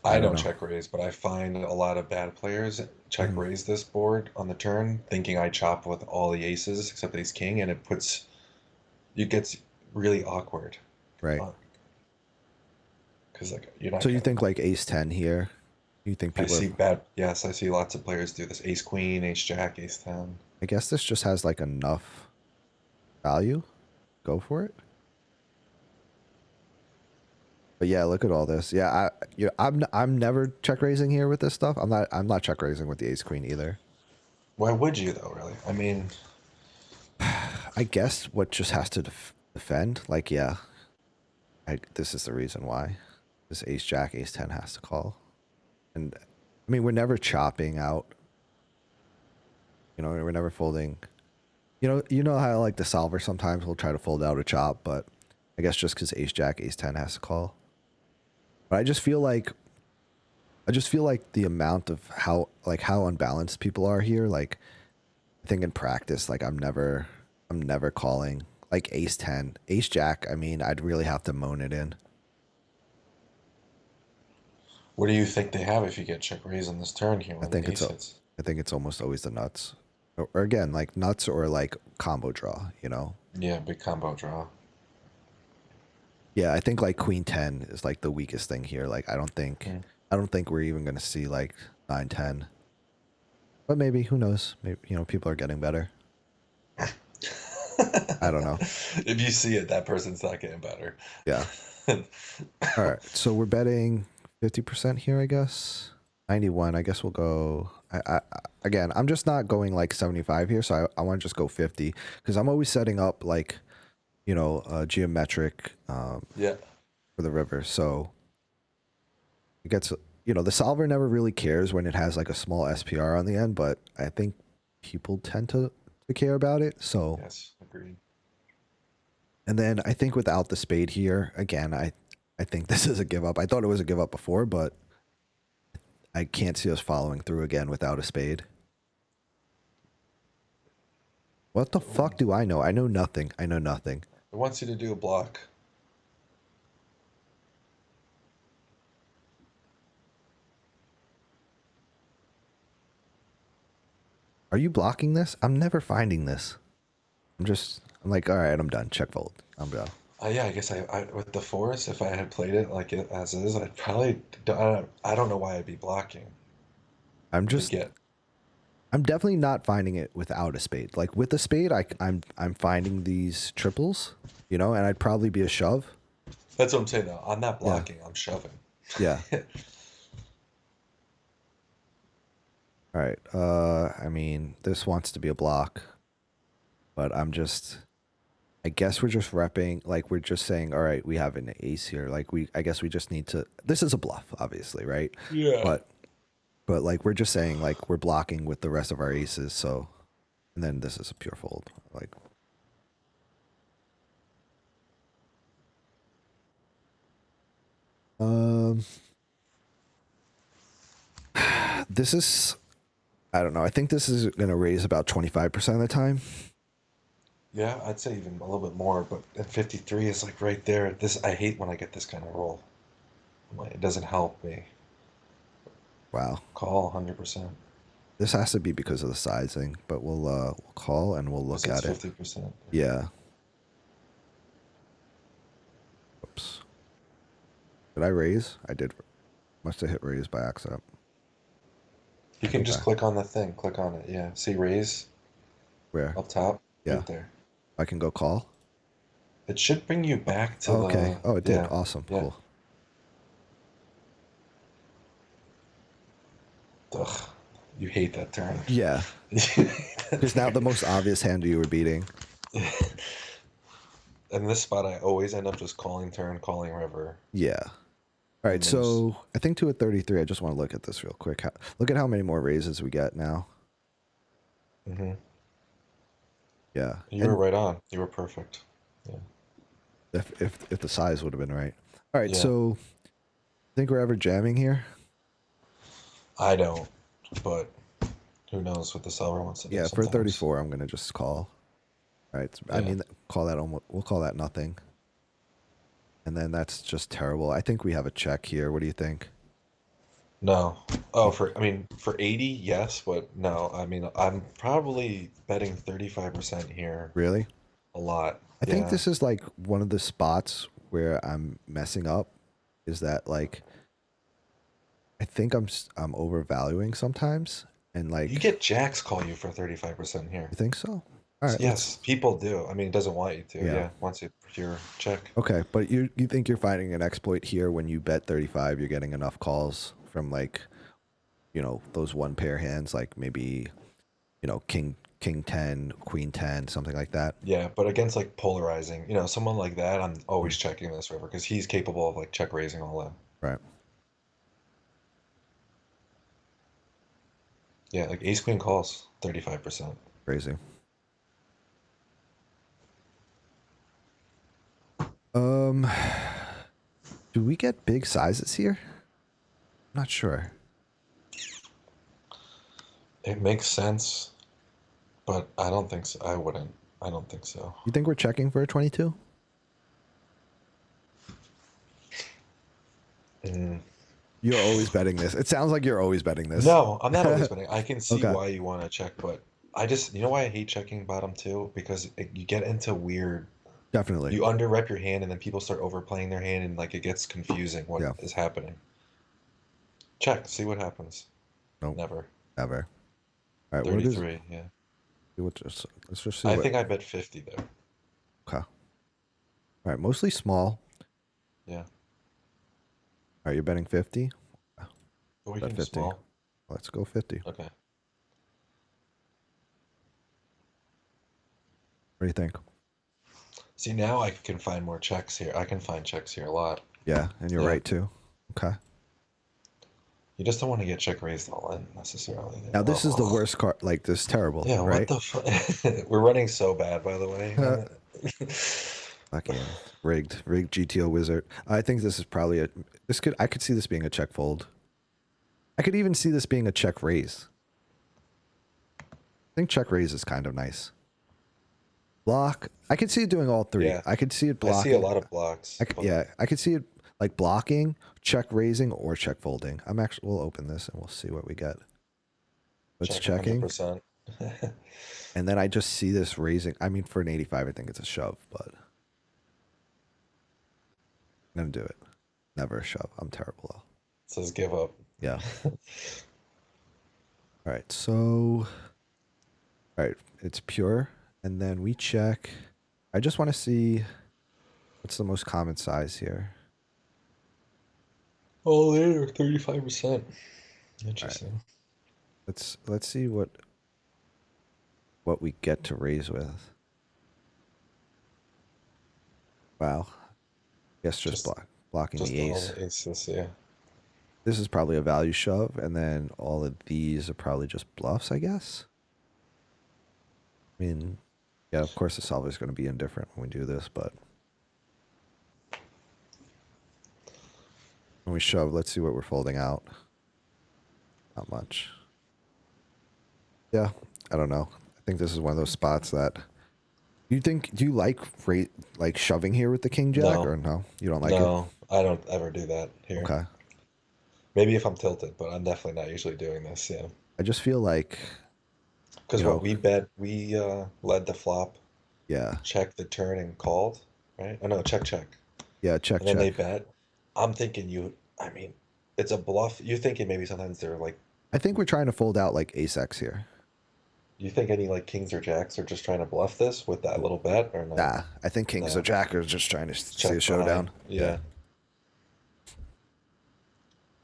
I I don't don't know. check raise, but I find a lot of bad players check Mhm. raise this board on the turn, thinking I chop with all the aces except ace king, and it gets really awkward. Right. Because like you're not So you gonna. think like ace 10 here? You think I people see have bad. Yes, I see lots of players do this. Ace queen, ace jack, ace ten. I guess this just has like enough value. Go for it. But yeah, look at all this. Yeah, I'm never check raising here with this stuff. I'm not check raising with the ace queen either. Why would you though? Really? I mean, I guess what just has to defend. Like yeah, this is the reason why this ace jack ace 10 has to call. And I mean we're never chopping out. We're never folding. You know how like the solver sometimes will try to fold out a chop, but I guess just because ace jack ace 10 has to call. But I just feel like I just feel like the amount of how unbalanced people are here. Like I think in practice, like I'm never calling like ace 10, ace jack. I mean, I'd really have to moan it in. What do you think they have if you get check raise on this turn here I when think the it's ace a, hits? I think it's almost always the nuts, or again like nuts or like combo draw. You know. Yeah, big combo draw. Yeah, I think like queen 10 is like the weakest thing here. Like Mm. I don't think we're even gonna see like 9-10. But maybe, who knows? Maybe, you know, people are getting better. I don't know. If you see it, that person's not getting better. Yeah. All right. So we're betting 50% here, I guess. 91. I guess we'll go. Again, I'm just not going like 75 here. So I want to just go 50 because I'm always setting up like, you know, geometric Yeah. for the river. So it gets, you know, the solver never really cares when it has like a small SPR on the end, but I think people tend to care about it. So, Yes, agreed. and then I think without the spade here, again, I think this is a give up. I thought it was a give up before, but I can't see us following through again without a spade. What the fuck do I know? I know nothing. I know nothing. It wants you to do a block. Are you blocking this? I'm never finding this. I'm like, all right, I'm done. Check fold. I'm done. Yeah, I guess I with the forest, if I had played it like it as is, I'd probably I don't know why I'd be blocking I'm to just, get. I'm definitely not finding it without a spade. Like with a spade, I'm finding these triples, you know, and I'd probably be a shove. That's what I'm saying though. I'm not Yeah. blocking. I'm shoving. Yeah. All right. I mean, this wants to be a block, but I guess we're just repping, like we're just saying, all right, we have an ace here. Like I guess we just need to, this is a bluff, obviously, right? Yeah. But, like we're just saying, like we're blocking with the rest of our aces. So, and then this is a pure fold. Like, um, this is, I don't know. I think this is going to raise about 25% of the time. Yeah, I'd say even a little bit more, but at 53 is like right there. This I hate when I get this kind of roll. Like, it doesn't help me. Wow. Call 100%. This has to be because of the sizing, but we'll call and we'll Because look it's at it. 50%. Yeah. Oops. Did I raise? I did. Must have hit raise by accident. You I can think just click on the thing. Click on it. Yeah. See raise where? up top? Yeah. Right there. I can go call. It should bring you back to Oh, okay. the. Oh, it did. Yeah. Awesome. Yeah. Cool. Ugh. You hate that turn. Yeah. You hate that Because now turn. the most obvious hand you were beating. In this spot, I always end up just calling turn, calling river, Yeah. All right. and lose. So I think to a 33, I just want to look at this real quick. Look at how many more raises we get now. Hmm. Yeah. You were And right on. You were perfect. Yeah. if the size would have been right. All right. Yeah. So think we're ever jamming here? I don't, but who knows what the seller wants to do Yeah. For sometimes. 34, I'm going to just call. All right. I Yeah. mean, call that almost, we'll call that nothing. And then that's just terrible. I think we have a check here. What do you think? No. Oh, Oh, for I mean, for 80, yes, but no. I mean, I'm probably betting 35% here. really? A lot. I think Yeah. this is like one of the spots where I'm messing up is that like I think I'm overvaluing sometimes and You like get jacks call you for 35% here. you think so? All right, Yes, people do. I mean, it doesn't want you to. yeah. Yeah, wants you pure check. Okay, but you think you're finding an exploit here when you bet 35, you're getting enough calls from like, you know, those one pair hands like maybe, you know, king 10, queen 10, something like that. Yeah, but against like polarizing, someone like that, I'm Mm, always checking this river because he's capable of like check raising all in. right. Yeah, like ace queen calls 35%. Crazy. Um, do we get big sizes here? I'm not sure. It makes sense, but I don't think so. I wouldn't. I don't think so. You think we're checking for a 22? Mm. You're always betting this. It sounds like you're always betting this. No, I'm not always betting. I can see Okay, why you want to check, but I just, you know why I hate checking bottom two? Because you get into weird, definitely. you under rep your hand and then people start overplaying their hand and like it gets confusing what Yeah. is happening. Check, see what happens. Nope. Never. Never. All right. What is? 33, yeah. Let's just see I what. think I bet 50 there. Okay. All right. Mostly small. Yeah. All right. You're betting 50. But we Bet can 50. small. Let's go 50. Okay. What do you think? See, now I can find more checks here. I can find checks here a lot. Yeah, and you're Yeah. right too. Okay. You just don't want to get check raised all in necessarily. Now this is the Oh. worst card. Like this is terrible, Yeah, what right? the fuck? We're running so bad, by the way. Fucking rigged GTO wizard. I think this is probably a. I could see this being a check fold. I could even see this being a check raise. I think check raise is kind of nice. Block. I could see it doing all three. Yeah, I could see it I see a blocking. lot of blocks, but Yeah, I could see it like blocking, check raising, or check folding. We'll open this and we'll see what we get. It's check checking. 100%. And then I just see this raising. I mean, for an 85, I think it's a shove, but I'm going to do it. Never a shove. I'm terrible, though. Says give up. Yeah. All right. So, all right. It's pure. And then we check. I just want to see what's the most common size here. Oh, there, 35%. All right. Interesting. Let's see what we get to raise with. Wow. Guess just blocking Just the all ace. the aces, yeah. This is probably a value shove, and then all of these are probably just bluffs, I guess. I mean, yeah, of course the solver is going to be indifferent when we do this, but when we shove, let's see what we're folding out. Not much. Yeah, I don't know. I think this is one of those spots that do you like shoving here with the king jack No, or no? You don't like it? no, I don't ever do that here. Okay. Maybe if I'm tilted, but I'm definitely not usually doing this, yeah. I just feel like, Because you what know, we bet, we led the flop, yeah. checked the turn and called, right? Oh no, check, check. Yeah, check And then they check. bet. I'm thinking I mean, it's a bluff. You're thinking maybe sometimes they're like, I think we're trying to fold out like ace x here. you think any like kings or jacks are just trying to bluff this with that little bet or no? Nah, I think kings or No, jack are just trying to see a check behind. showdown. Yeah. Yeah.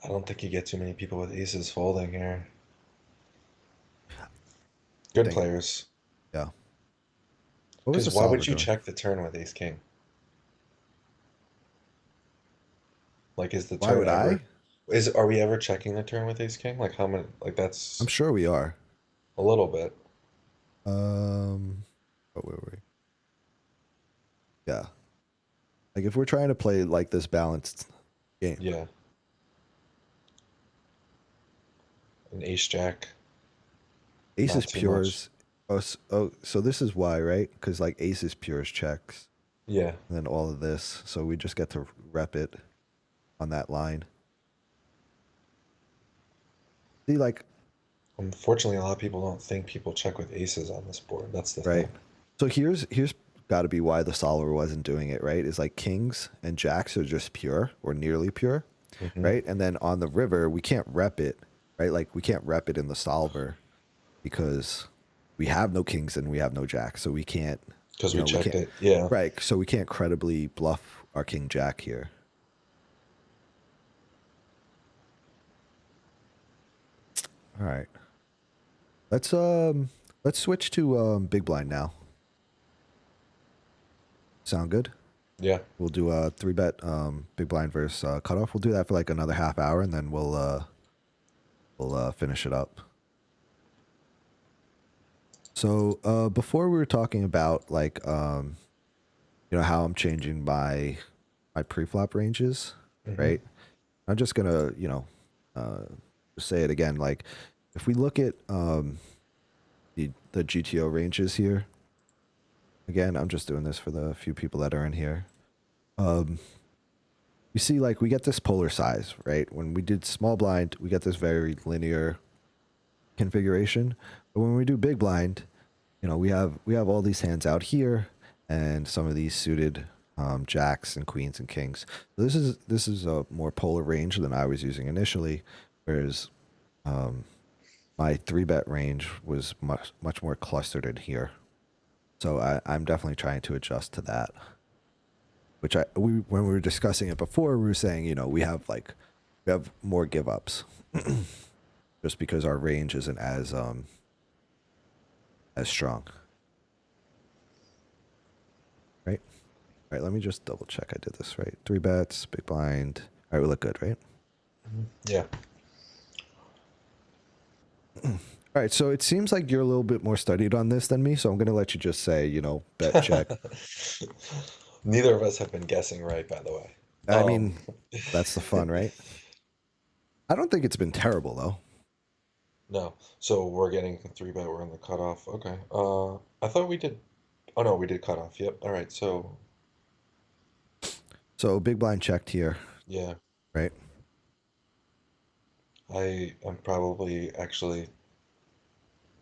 I don't think you get too many people with aces folding here. I Good think, players. yeah. What was Because the why solver would you doing? check the turn with ace king? Like, is the Why turn would I? ever? Are we ever checking the turn with ace king? Like, how many? Like, I'm that's sure we are. a little bit. What were we? Yeah. Like if we're trying to play like this balanced game. Yeah. An ace jack, Ace not is too much. pures. So this is why, right? Because like ace is pures checks. Yeah. And then all of this. So we just get to rep it on that line. See, like, Unfortunately, a lot of people don't think people check with aces on this board. That's the right. thing. So here's got to be why the solver wasn't doing it, right? Is like kings and jacks are just pure or nearly pure, Hmm. right? And then on the river, we can't rep it, right? Like we can't rep it in the solver because we have no kings and we have no jacks, so we can't, Because you we know, we checked can't, it. Yeah. right? So we can't credibly bluff our king jack here. All right, let's switch to big blind now. Sound good? Yeah. We'll do a 3-bet big blind versus cutoff. We'll do that for like another half hour, and then we'll finish it up. So before we were talking about like you know how I'm changing my pre-flop ranges, Hmm. right? I'm just gonna just say it again. Like if we look at the GTO ranges here, again, I'm just doing this for the few people that are in here. You see, like, we get this polar size, right? When we did small blind, we get this very linear configuration. But when we do big blind, you know, we have all these hands out here, and some of these suited jacks and queens and kings. So this is a more polar range than I was using initially, whereas my 3-bet range was much more clustered in here. So I'm definitely trying to adjust to that. Which when we were discussing it before, we were saying, you know, we have more give ups just because our range isn't as strong. Right? All right, let me just double check I did this right. 3 bets, big blind. All right, we look good, right? Yeah. All right, so it seems like you're a little bit more studied on this than me, so I'm going to let you just say, you know, bet check. Neither of us have been guessing right, by the way. I mean, that's the fun, right? I don't think it's been terrible, though. No. So we're getting a 3-bet. We're on the cutoff. Okay. I thought we did. Oh no, we did cutoff. Yep. All right. So So big blind checked here, yeah, right? I am probably actually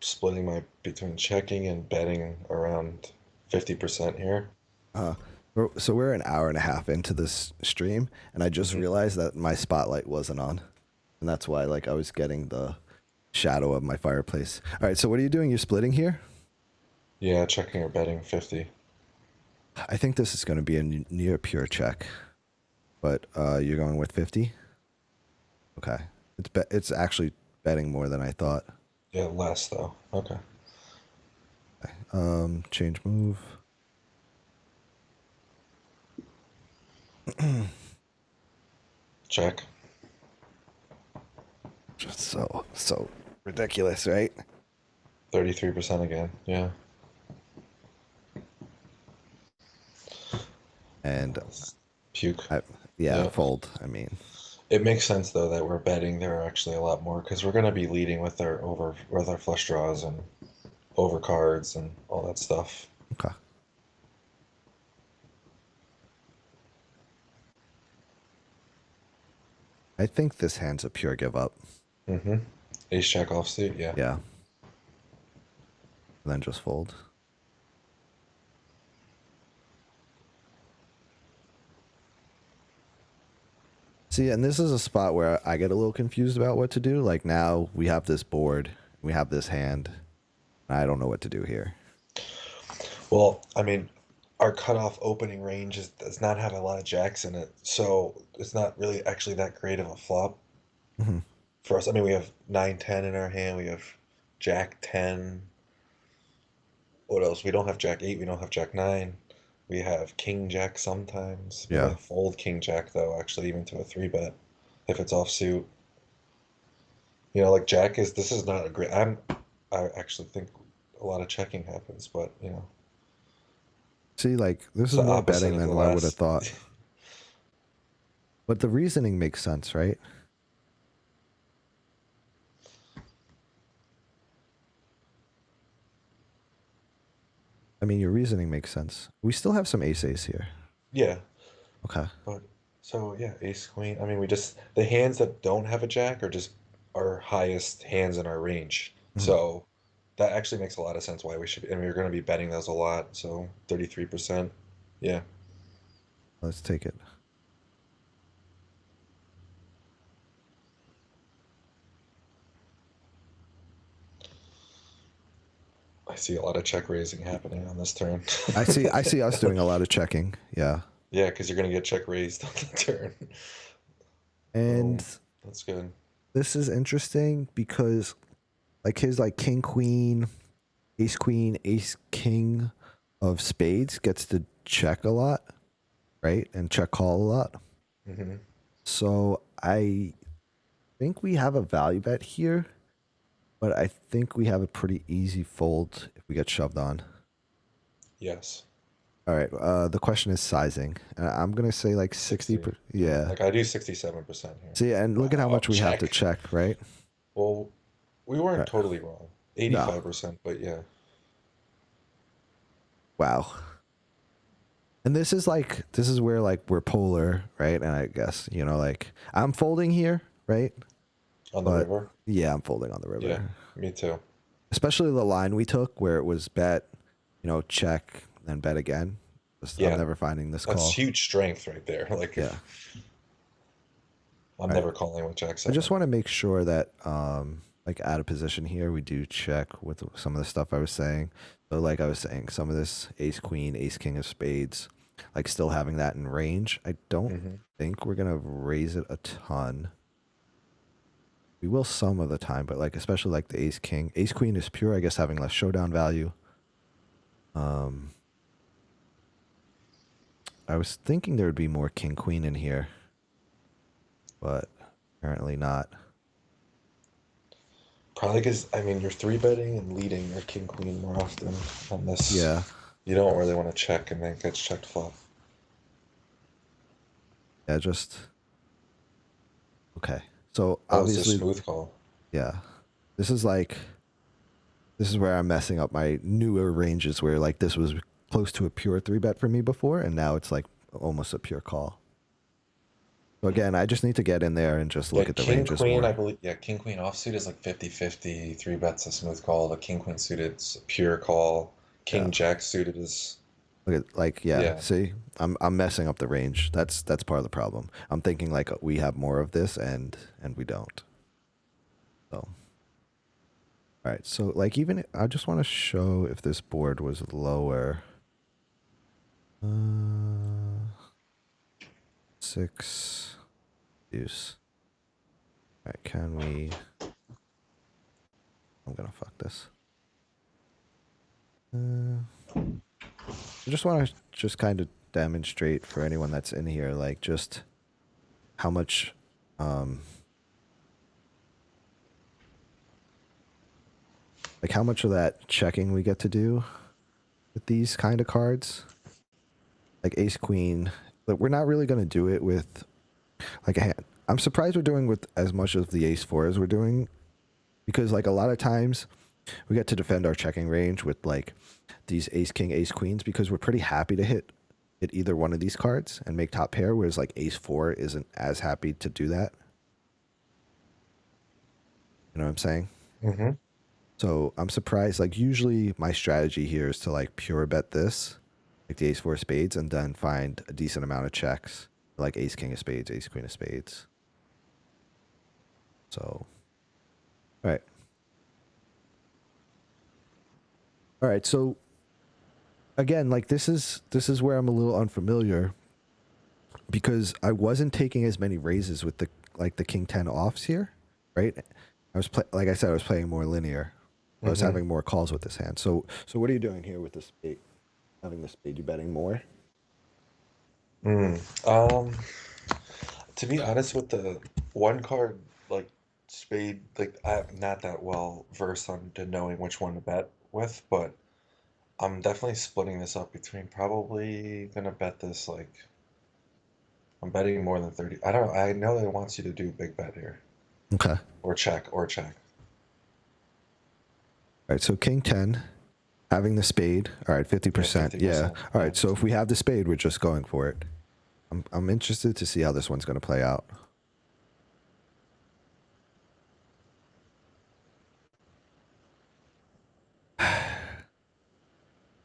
splitting my between checking and betting around 50% here. Uh, so we're an hour and a half into this stream, and I just Hmm. realized that my spotlight wasn't on, and that's why like I was getting the shadow of my fireplace. All right, so what are you doing? You're splitting here. Yeah, checking or betting 50. I think this is going to be a near pure check, but you're going with 50. Okay, it's actually betting more than I thought. Yeah, less though. Okay. Change move. Check. Just so ridiculous, right? 33% again. Yeah. And That's puke. I, yeah, Yeah. fold. I mean, It makes sense though that we're betting there are actually a lot more because we're going to be leading with our flush draws and overcards and all that stuff. okay. I think this hand's a pure give up. Mm-hmm. Ace jack offsuit, yeah. Yeah. And then just fold. See, and this is a spot where I get a little confused about what to do. Like now we have this board, we have this hand. And I don't know what to do here. Well, I mean, our cutoff opening range does not have a lot of jacks in it, so it's not really actually that great of a flop Hmm. for us. I mean, we have 9-10 in our hand, we have jack 10. What else? We don't have jack 8, we don't have jack 9. We have king jack sometimes. We only Yeah. fold king jack though, actually, even to a 3-bet if it's offsuit. You know, like jack is this is not a great. I actually think a lot of checking happens, but you know, See, like this it's is the more opposite betting of the than what I would have last. thought. But the reasoning makes sense, right? I mean, your reasoning makes sense. We still have some ace here. Yeah, Okay. but so yeah, ace queen. I mean, we just the hands that don't have a jack are just our highest hands in our range. Hmm. So that actually makes a lot of sense why we should. And we're going to be betting those a lot. So 33%. Yeah, Let's take it. I see a lot of check raising happening on this turn. I see us doing a lot of checking. Yeah. Yeah, because you're going to get check raised on the turn. And Boom. That's good. this is interesting because like his like king queen, ace king of spades gets to check a lot, right? And check call a lot. Hmm. So I think we have a value bet here, but I think we have a pretty easy fold if we get shoved on. Yes. All right. The question is sizing. I'm gonna say like 60. 60. Yeah. Yeah. Like I do 67% here. See, and look at how Wow. much we have to Check. check, right? Well, We weren't Right. totally wrong. No. 85%, but yeah. Wow. And this is like, this is where like we're polar, right? And I guess, you know, like I'm folding here, right? On the But river? yeah, I'm folding on the Yeah, river. me too. Especially the line we took where it was bet, you know, check, then bet again. Just, I'm Yeah, never finding this that's call. huge strength right there. Like, Yeah. I'm All right. never calling with Jack I just 7. want to make sure that, like out of position here, we do check with some of the stuff I was saying. So, like I was saying, some of this ace queen, ace king of spades, like still having that in range. I don't Hmm. think we're gonna raise it a ton. We will some of the time, but like especially like the ace king, ace queen is pure. I guess having less showdown value. Um, I was thinking there would be more king queen in here, but apparently not. Probably because, I mean, you're three betting and leading your king queen more often on this. Yeah, You don't really want to check and then it gets checked flop. yeah, just okay. So Oh, it's a obviously, smooth call. yeah, this is like this is where I'm messing up my newer ranges where like this was close to a pure three bet for me before, and now it's like almost a pure call. So again, I just need to get in there and just Yeah, look at the king ranges queen, I more. believe. Yeah, king queen offsuit is like 50-50. Three bets a smooth call. The king queen suited's a pure call. Yeah. King jack suited is, Look at like yeah, yeah. see? I'm messing up the range. That's part of the problem. I'm thinking like we have more of this and we don't. So all right, so like even I just want to show if this board was lower. Six deuce. All right, can we I'm gonna fuck this. I just want to just kind of demonstrate for anyone that's in here, like just how much, like how much of that checking we get to do with these kind of cards, like Ace Queen. But we're not really going to do it with like a hand. I'm surprised we're doing with as much of the Ace Four as we're doing because like a lot of times we get to defend our checking range with like these Ace King, Ace Queens because we're pretty happy to hit either one of these cards and make top pair, whereas like Ace Four isn't as happy to do that. You know what I'm saying? Hmm. So I'm surprised. Like usually my strategy here is to like pure bet this, like the ace four of spades, and then find a decent amount of checks, like ace king of spades, ace queen of spades. So, all right, all right. So again, like this is where I'm a little unfamiliar because I wasn't taking as many raises with the like the king 10 offs here, right? Like I said, I was playing more linear. I was Hmm. having more calls with this hand. So what are you doing here with the spade? Having the spade, you betting more? Mm. Um, to be honest, with the one card, like spade, like I'm not that well versed on to knowing which one to bet with, but I'm definitely splitting this up between probably gonna bet this like I'm betting more than 30. I don't I know that it wants you to do big bet here. Okay. Or check. All right, so king 10, having the spade. All right, Yeah, 50%. Yeah. 50%. All Yeah. right, so if we have the spade, we're just going for it. I'm interested to see how this one's going to play out.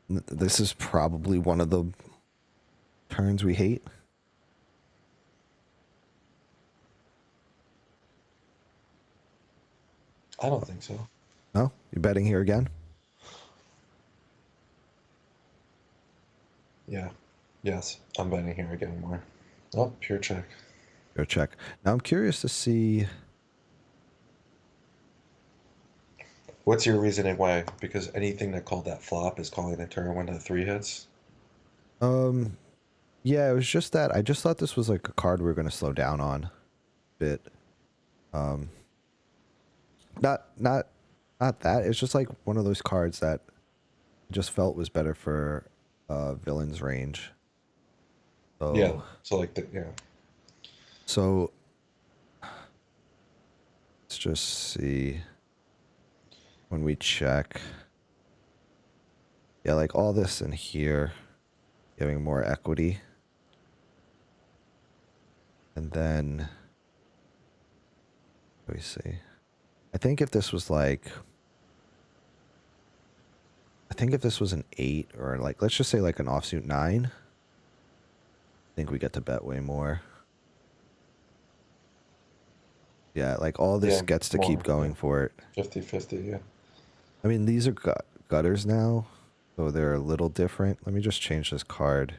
This is probably one of the turns we hate. I don't think so. No? You betting here again? Yeah. Yes. I'm betting here again more. Oh, pure check. Go check. Now I'm curious to see. What's your reasoning why? Because anything that called that flop is calling the turn when the three hits? Um, yeah, it was just that I just thought this was like a card we are going to slow down on a bit. Um, not not not that. It's just like one of those cards that I just felt was better for villain's range. Yeah. So So like the yeah. so let's just see. when we check. Yeah, like all this in here, giving more equity. And then, let me see. I think if this was like, I think if this was an 8 or like, let's just say like an offsuit 9, I think we get to bet way more. Yeah, like all this Yeah, gets to keep more. Yeah, going for it. 50-50. Yeah. I mean, these are gutters now, so they're a little different. Let me just change this card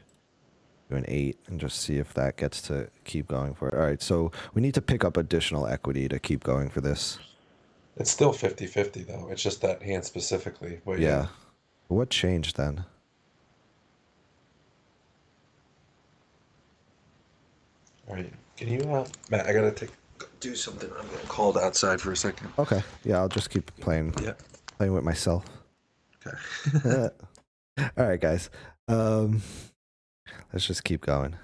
to an 8 and just see if that gets to keep going for it. All right, so we need to pick up additional equity to keep going for this. It's still 50-50 though. It's just that hand specifically. But yeah. Yeah. What changed then? All right. Can you, Matt? I gotta do something. I'm getting called outside for a second. Okay. Yeah, I'll just keep Yeah. playing with myself. Okay. All right, guys. Um, let's just keep going.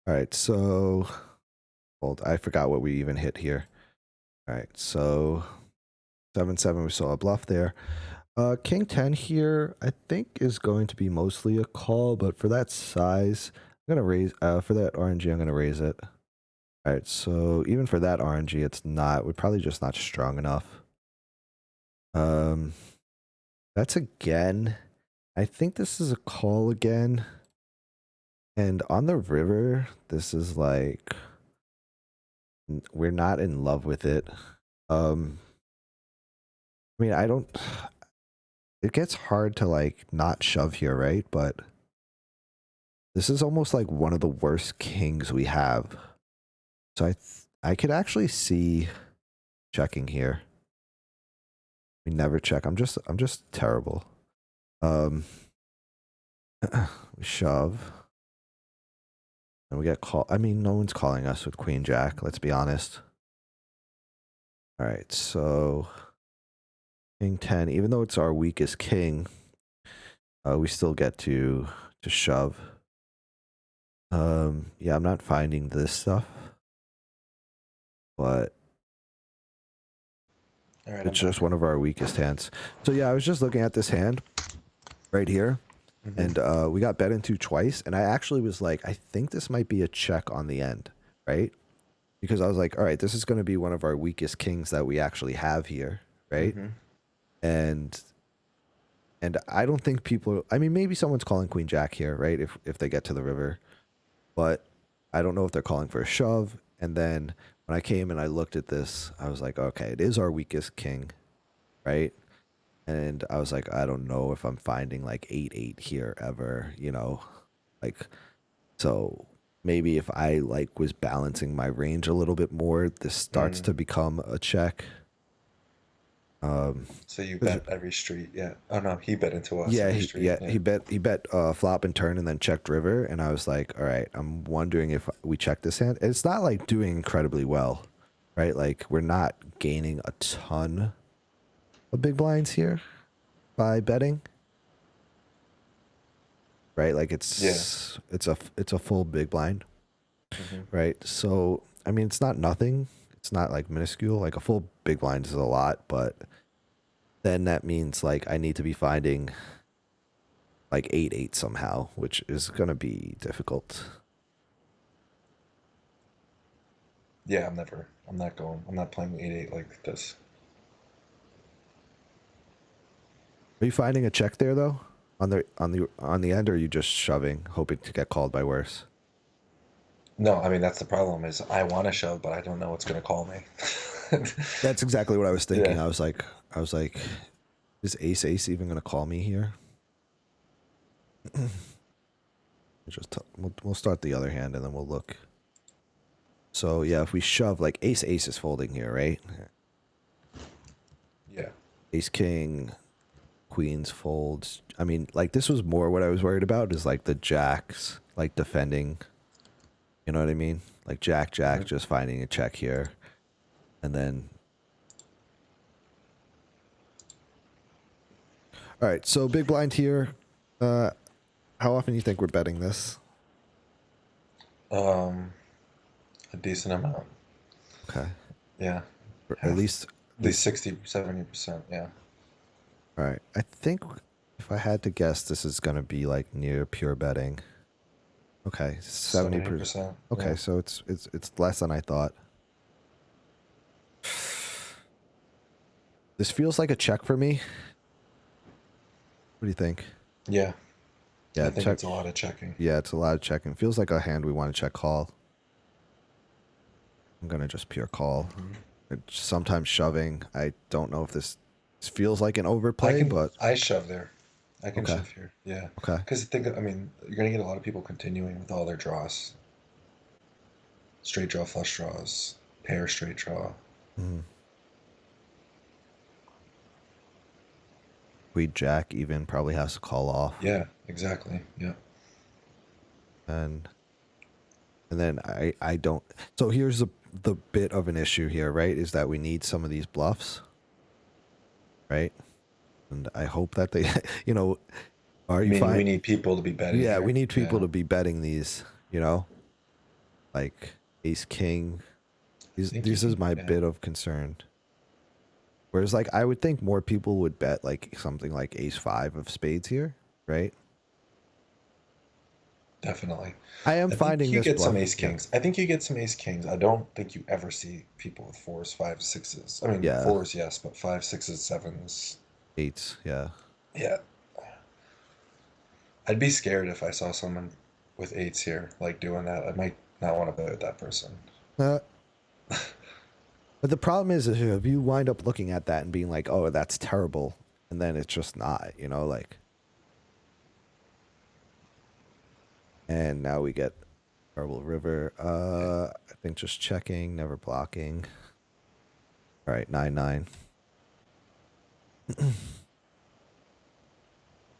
All right, so hold. I forgot what we even hit here. All right, so 7-7. We saw a bluff there. King 10 here, I think is going to be mostly a call, but for that size, I'm gonna raise. For that RNG, I'm gonna raise it. All right, so even for that RNG, it's not. We're probably just not strong enough. Um, that's again. I think this is a call again. And on the river, this is like we're not in love with it. I mean, I don't. It gets hard to like not shove here, right? But this is almost like one of the worst kings we have. So I could actually see checking here. We never check. I'm just terrible. Um, we shove. And we get called. I mean, no one's calling us with Queen Jack. Let's be honest. All right, so King 10. Even though it's our weakest king, we still get to shove. Yeah, I'm not finding this stuff, but All right. I'm it's just back. one of our weakest hands. So yeah, I was just looking at this hand right here, and we got bet into twice, and I actually was like, I think this might be a check on the end, right? Because I was like, all right, this is going to be one of our weakest kings that we actually have here, right? Mm-hmm. And I don't think people. I mean, maybe someone's calling Queen Jack here, right? If they get to the river, but I don't know if they're calling for a shove. And then when I came and I looked at this, I was like, okay, it is our weakest king, right? And I was like, I don't know if I'm finding like 8-8 here ever, you know, like so maybe if I like was balancing my range a little bit more, this starts Mm. to become a check. So you 'Cause bet every street. Yeah. Oh no, he bet into us yeah, every street. Yeah. he bet flop and turn and then checked river, and I was like, all right, I'm wondering if we check this hand. It's not like doing incredibly well, right? Like we're not gaining a ton of big blinds here by betting, right? Like Yeah. it's a full big blind, Mm-hmm. right? So I mean, it's not nothing. It's not like minuscule. Like a full big blind is a lot, but then that means like I need to be finding like 8-8 somehow, which is gonna be difficult. Yeah. I'm not going. I'm not playing 8-8 like this. Are you finding a check there though? On the end, or are you just shoving, hoping to get called by worse? No, I mean that's the problem. Is I want to shove, but I don't know what's gonna call me. That's exactly what I was thinking. Yeah. I was like, is Ace Ace even gonna call me here? We'll start the other hand and then we'll look. So yeah, if we shove, like Ace Ace is folding here, right? Yeah. Ace King, Queens folds. I mean, like this was more what I was worried about is like the jacks, like defending. You know what I mean? Like Jack Mm-hmm. Jack just finding a check here, and then. All right, so big blind here. Uh, how often do you think we're betting this? A decent amount. Okay, Yeah. or at Half. least At least These 60, 70%. Yeah. all right. I think if I had to guess, this is gonna be like near pure betting. Okay, 70%. 70%. Okay, Yeah. so it's less than I thought. This feels like a check for me. What do you think? Yeah. I Yeah, think check. it's a lot of checking. Yeah, it's a lot of checking. Feels like a hand we want to check call. I'm gonna just pure call. Hmm. It's sometimes shoving. I don't know if this feels like an I overplay, can, but I shove there. I can okay, shove here. Yeah. okay. Because I mean, you're going to get a lot of people continuing with all their draws. Straight draw, flush draws, pair straight draw. Mm. Queen Jack even probably has to call off, Yeah, exactly. Yeah. and and then I don't. So here's the bit of an issue here, right? Is that we need some of these bluffs, right? And I hope that they, you know, are I you mean, fine? we need people to be betting Yeah, we here. need people Yeah. to be betting these, you know, like Ace King. I think you This is can. my Yeah, bit of concern. Whereas, like, I would think more people would bet like something like Ace Five of Spades here, right? definitely. I am I think finding you this get some bluff. ace Yeah, kings. I think you get some ace kings. I don't think you ever see people with fours, fives, sixes. I mean, yeah, fours, yes, but fives, sixes, sevens. eights. Yeah, Yeah. I'd be scared if I saw someone with eights here, like doing that. I might not want to bet with that person. uh, but the problem is if you wind up looking at that and being like, "Oh, that's terrible," and then it's just not, you know, like. And now we get Marble River. Yeah. I think just checking, never blocking. All right, 9-9. This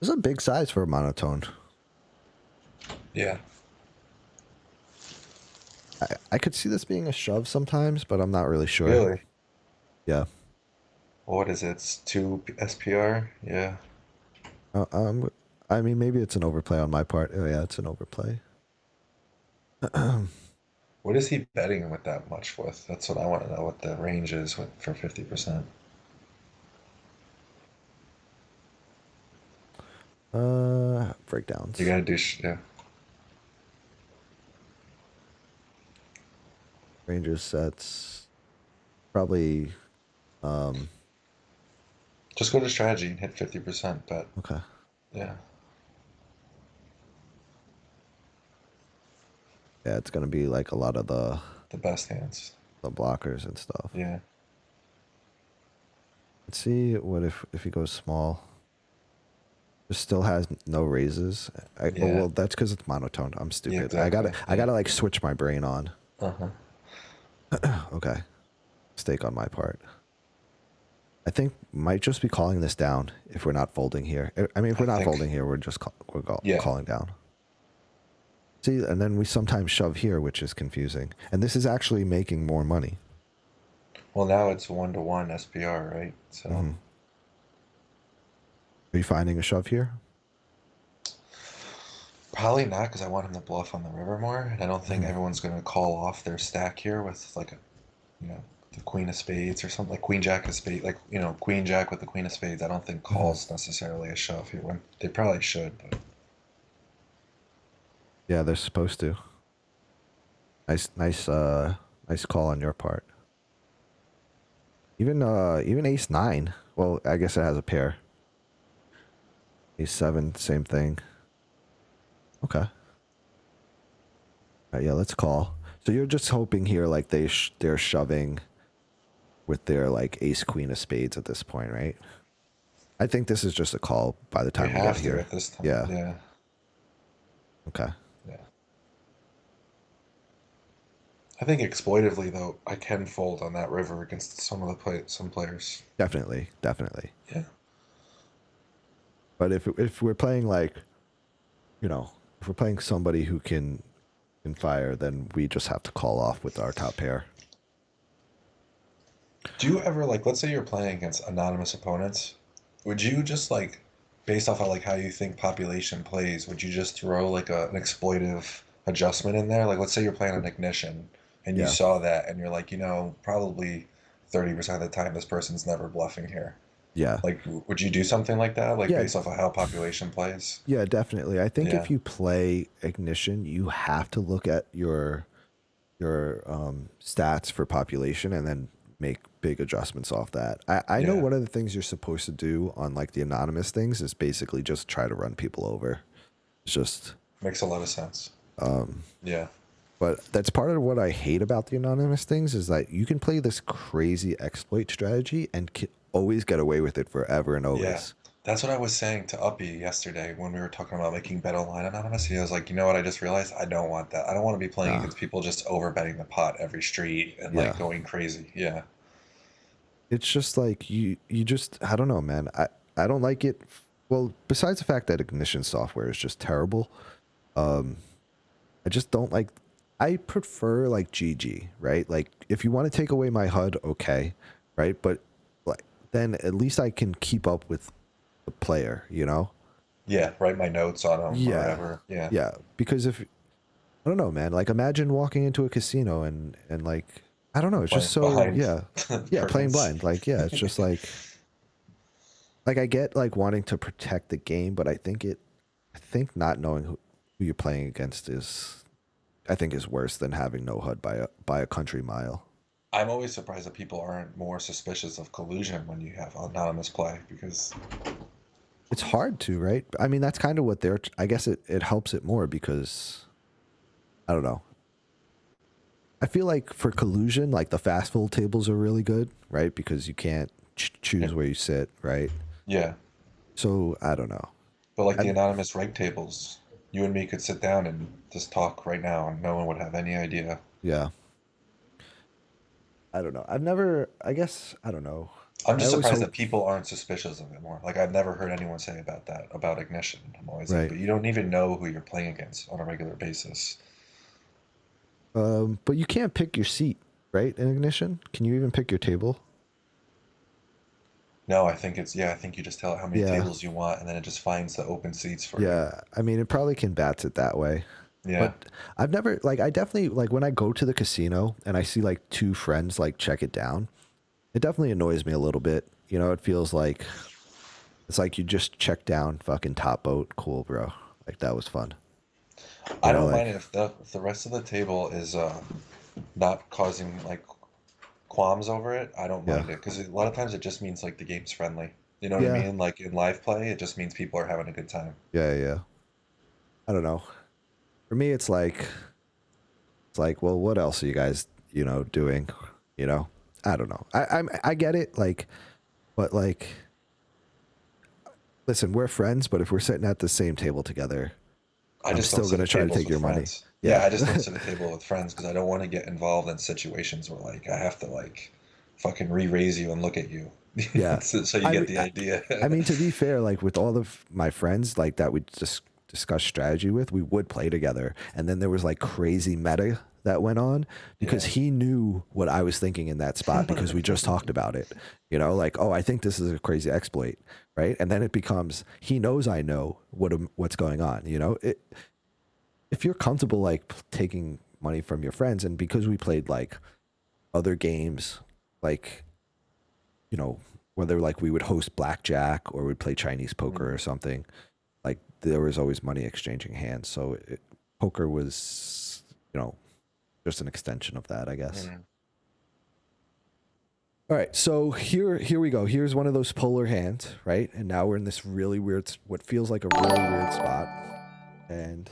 is a big size for a monotone. Yeah. I could see this being a shove sometimes, but I'm not really sure. Really? Yeah. What is it? It's two SPR? Yeah. Uh, um, I mean, maybe it's an overplay on my part. Oh, yeah, it's an overplay. What is he betting with that much with? That's what I want to know what the range is with, for 50%. You Breakdowns. gotta do, yeah. Rangers sets. Probably, Just go to strategy and hit 50%, but okay. yeah, Yeah, it's going to be like a lot of the best hands. the blockers and stuff. Yeah. Let's see what if he goes small. Just still has no raises. Oh Yeah. well, that's because it's monotone. I'm Yeah, stupid. exactly. I Yeah. gotta like switch my brain on. Uh-huh. Okay, mistake on my part. I think might just be calling this down if we're not folding here. I mean, if I we're not think, folding here, we're just yeah. calling down. See, and then we sometimes shove here, which is confusing. And this is actually making more money. Well, now it's 1-to-1 SPR, right? So Hmm. Are you finding a shove here? probably not because I want him to bluff on the river more, and I don't think Hmm. everyone's gonna call off their stack here with like a, you know, the queen of spades or something like queen jack of spades, like queen jack with the queen of spades. I don't think Hmm. calls necessarily a shove here when they probably should, but Yeah, they're supposed to. Nice call on your part. Even ace nine. Well, I guess it has a pair. Ace seven, same thing. Okay. All right, yeah, let's call. So you're just hoping here, like they're shoving with their like ace queen of spades at this point, right? I think this is just a call by the they time we get have to here. at this time. Yeah. Yeah, Okay. yeah. I think exploitively though, I can fold on that river against some players. Definitely, definitely. Yeah, But if we're playing like, you know, if we're playing somebody who can fire, then we just have to call off with our top pair. do you ever like, let's say you're playing against anonymous opponents, would you just like, based off of like how you think population plays, would you just throw like an exploitive adjustment in there? Like let's say you're playing on ignition and you Yeah. saw that and you're like, probably 30% of the time this person's never bluffing here. Yeah. Like, would you do something like that, like Yeah. based off of how population plays? Yeah, definitely. I think Yeah, if you play Ignition, you have to look at your stats for population and then make big adjustments off that. I know yeah, one of the things you're supposed to do on like the anonymous things is basically just try to run people over. It's just makes a lot of sense. um Yeah, but that's part of what I hate about the anonymous things is that you can play this crazy exploit strategy and always get away with it forever and yeah. always. That's what I was saying to Uppy yesterday when we were talking about making bet online anonymous. He was like, you know what? I just realized I don't want that. I don't want to be playing Nah. against people just over betting the pot every street and like Yeah. going crazy. Yeah, It's just like you just I don't know, man. I don't like it. Well, besides the fact that Ignition software is just terrible, um I just don't like. I prefer like GG, right? Like if you want to take away my HUD, okay, right? But like then at least I can keep up with the player, you know? yeah. Write my notes on them or Yeah, whatever. Yeah, yeah. Because if I don't know, man. Like imagine walking into a casino and like I don't know. It's just playing so behind yeah, yeah. Playing curtains. blind, like yeah. It's just like I get like wanting to protect the game, but I think not knowing who you're playing against is I think is worse than having no HUD by a country mile. I'm always surprised that people aren't more suspicious of collusion when you have anonymous play because It's hard to, right? I mean, that's kind of what they're. I guess it helps it more because I don't know. I feel like for collusion, like the fast fold tables are really good, right? Because you can't choose where you sit, right? yeah. So I don't know. But like the I, anonymous reg tables, you and me could sit down and just talk right now, and no one would have any idea. yeah, I don't know. I've never. I guess I don't know. I'm I just always surprised that hope, people aren't suspicious of it more. Like I've never heard anyone say about that about Ignition. I'm always like, right? but you don't even know who you're playing against on a regular basis. But you can't pick your seat, right? In Ignition, can you even pick your table? No, I think it's yeah. I think you just tell it how many Yeah, tables you want, and then it just finds the open seats for you. yeah. I mean, it probably can bats it that way. Yeah, But I've never like I definitely like when I go to the casino and I see like two friends like check it down, it definitely annoys me a little bit. You know, it feels like it's like you just checked down fucking top boat. Cool, bro. Like that was fun. You I know, don't like mind it if the rest of the table is not causing like qualms over it. I don't yeah. mind it because a lot of times it just means like the game's friendly. You know what I Yeah. mean? Like in live play, it just means people are having a good time. Yeah, yeah. I don't know. For me it's like, well, what else are you guys, you know, doing? You know? I don't know. I get it, like but like listen, we're friends, but if we're sitting at the same table together, I I'm just don't still sit gonna at try to tables take with your money. friends. Yeah, Yeah. I just don't sit at a table with friends because I don't want to get involved in situations where like I have to like fucking re-raise you and look at you. Yeah. So you I get mean, the idea. I mean, to be fair, like with all of my friends, like that we just discuss strategy with, we would play together. And then there was like crazy meta that went on because Yeah. he knew what I was thinking in that spot because we just talked about it. You know, like, oh, I think this is a crazy exploit, right? And then it becomes he knows I know what's going on. You know, if you're comfortable like taking money from your friends, and because we played like other games, like you know, whether like we would host blackjack or we'd play Chinese poker Mhm. or something, like there was always money exchanging hands. So poker was, you know, just an extension of that, I guess. Mhm. All right, so here we go. Here's one of those polar hands, right? And now we're in this really weird, what feels like a really weird spot. And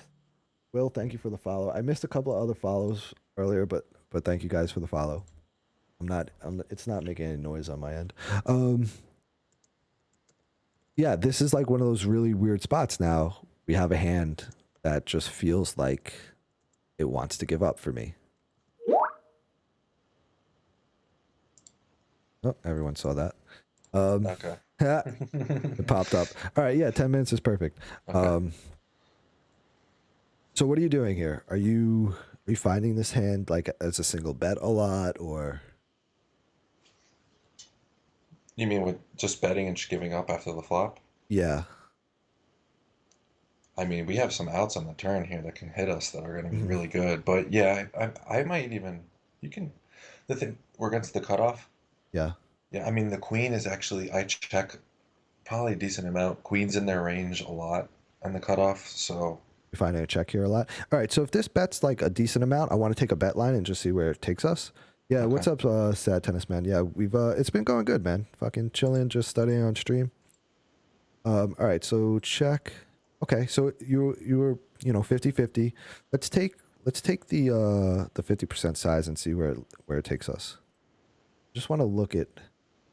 Will, thank you for the follow. I missed a couple of other follows earlier, but thank you guys for the follow. It's not making any noise on my end. Um, yeah, this is like one of those really weird spots now. We have a hand that just feels like it wants to give up for me. Oh, everyone saw that. Okay. It popped up. All right, yeah, 10 minutes is perfect. Okay. Um, so what are you doing here? Are you finding this hand like as a single bet a lot or You mean with just betting and just giving up after the flop? yeah. I mean, we have some outs on the turn here that can hit us that are going to be Mhm. really good. But yeah, I might even. You can. The thing we're against the cutoff. Yeah. Yeah, I mean the queen is actually I check probably a decent amount. Queen's in their range a lot on the cutoff, so We're finding a check here a lot. All right, so if this bet's like a decent amount, I want to take a bet line and just see where it takes us. Yeah, okay. what's up, sad tennis man? Yeah, we've it's been going good, man. Fucking chilling, just studying on stream. All right, so check. Okay, so you were 50-50. Let's take the 50% size and see where it takes us. Just want to look at,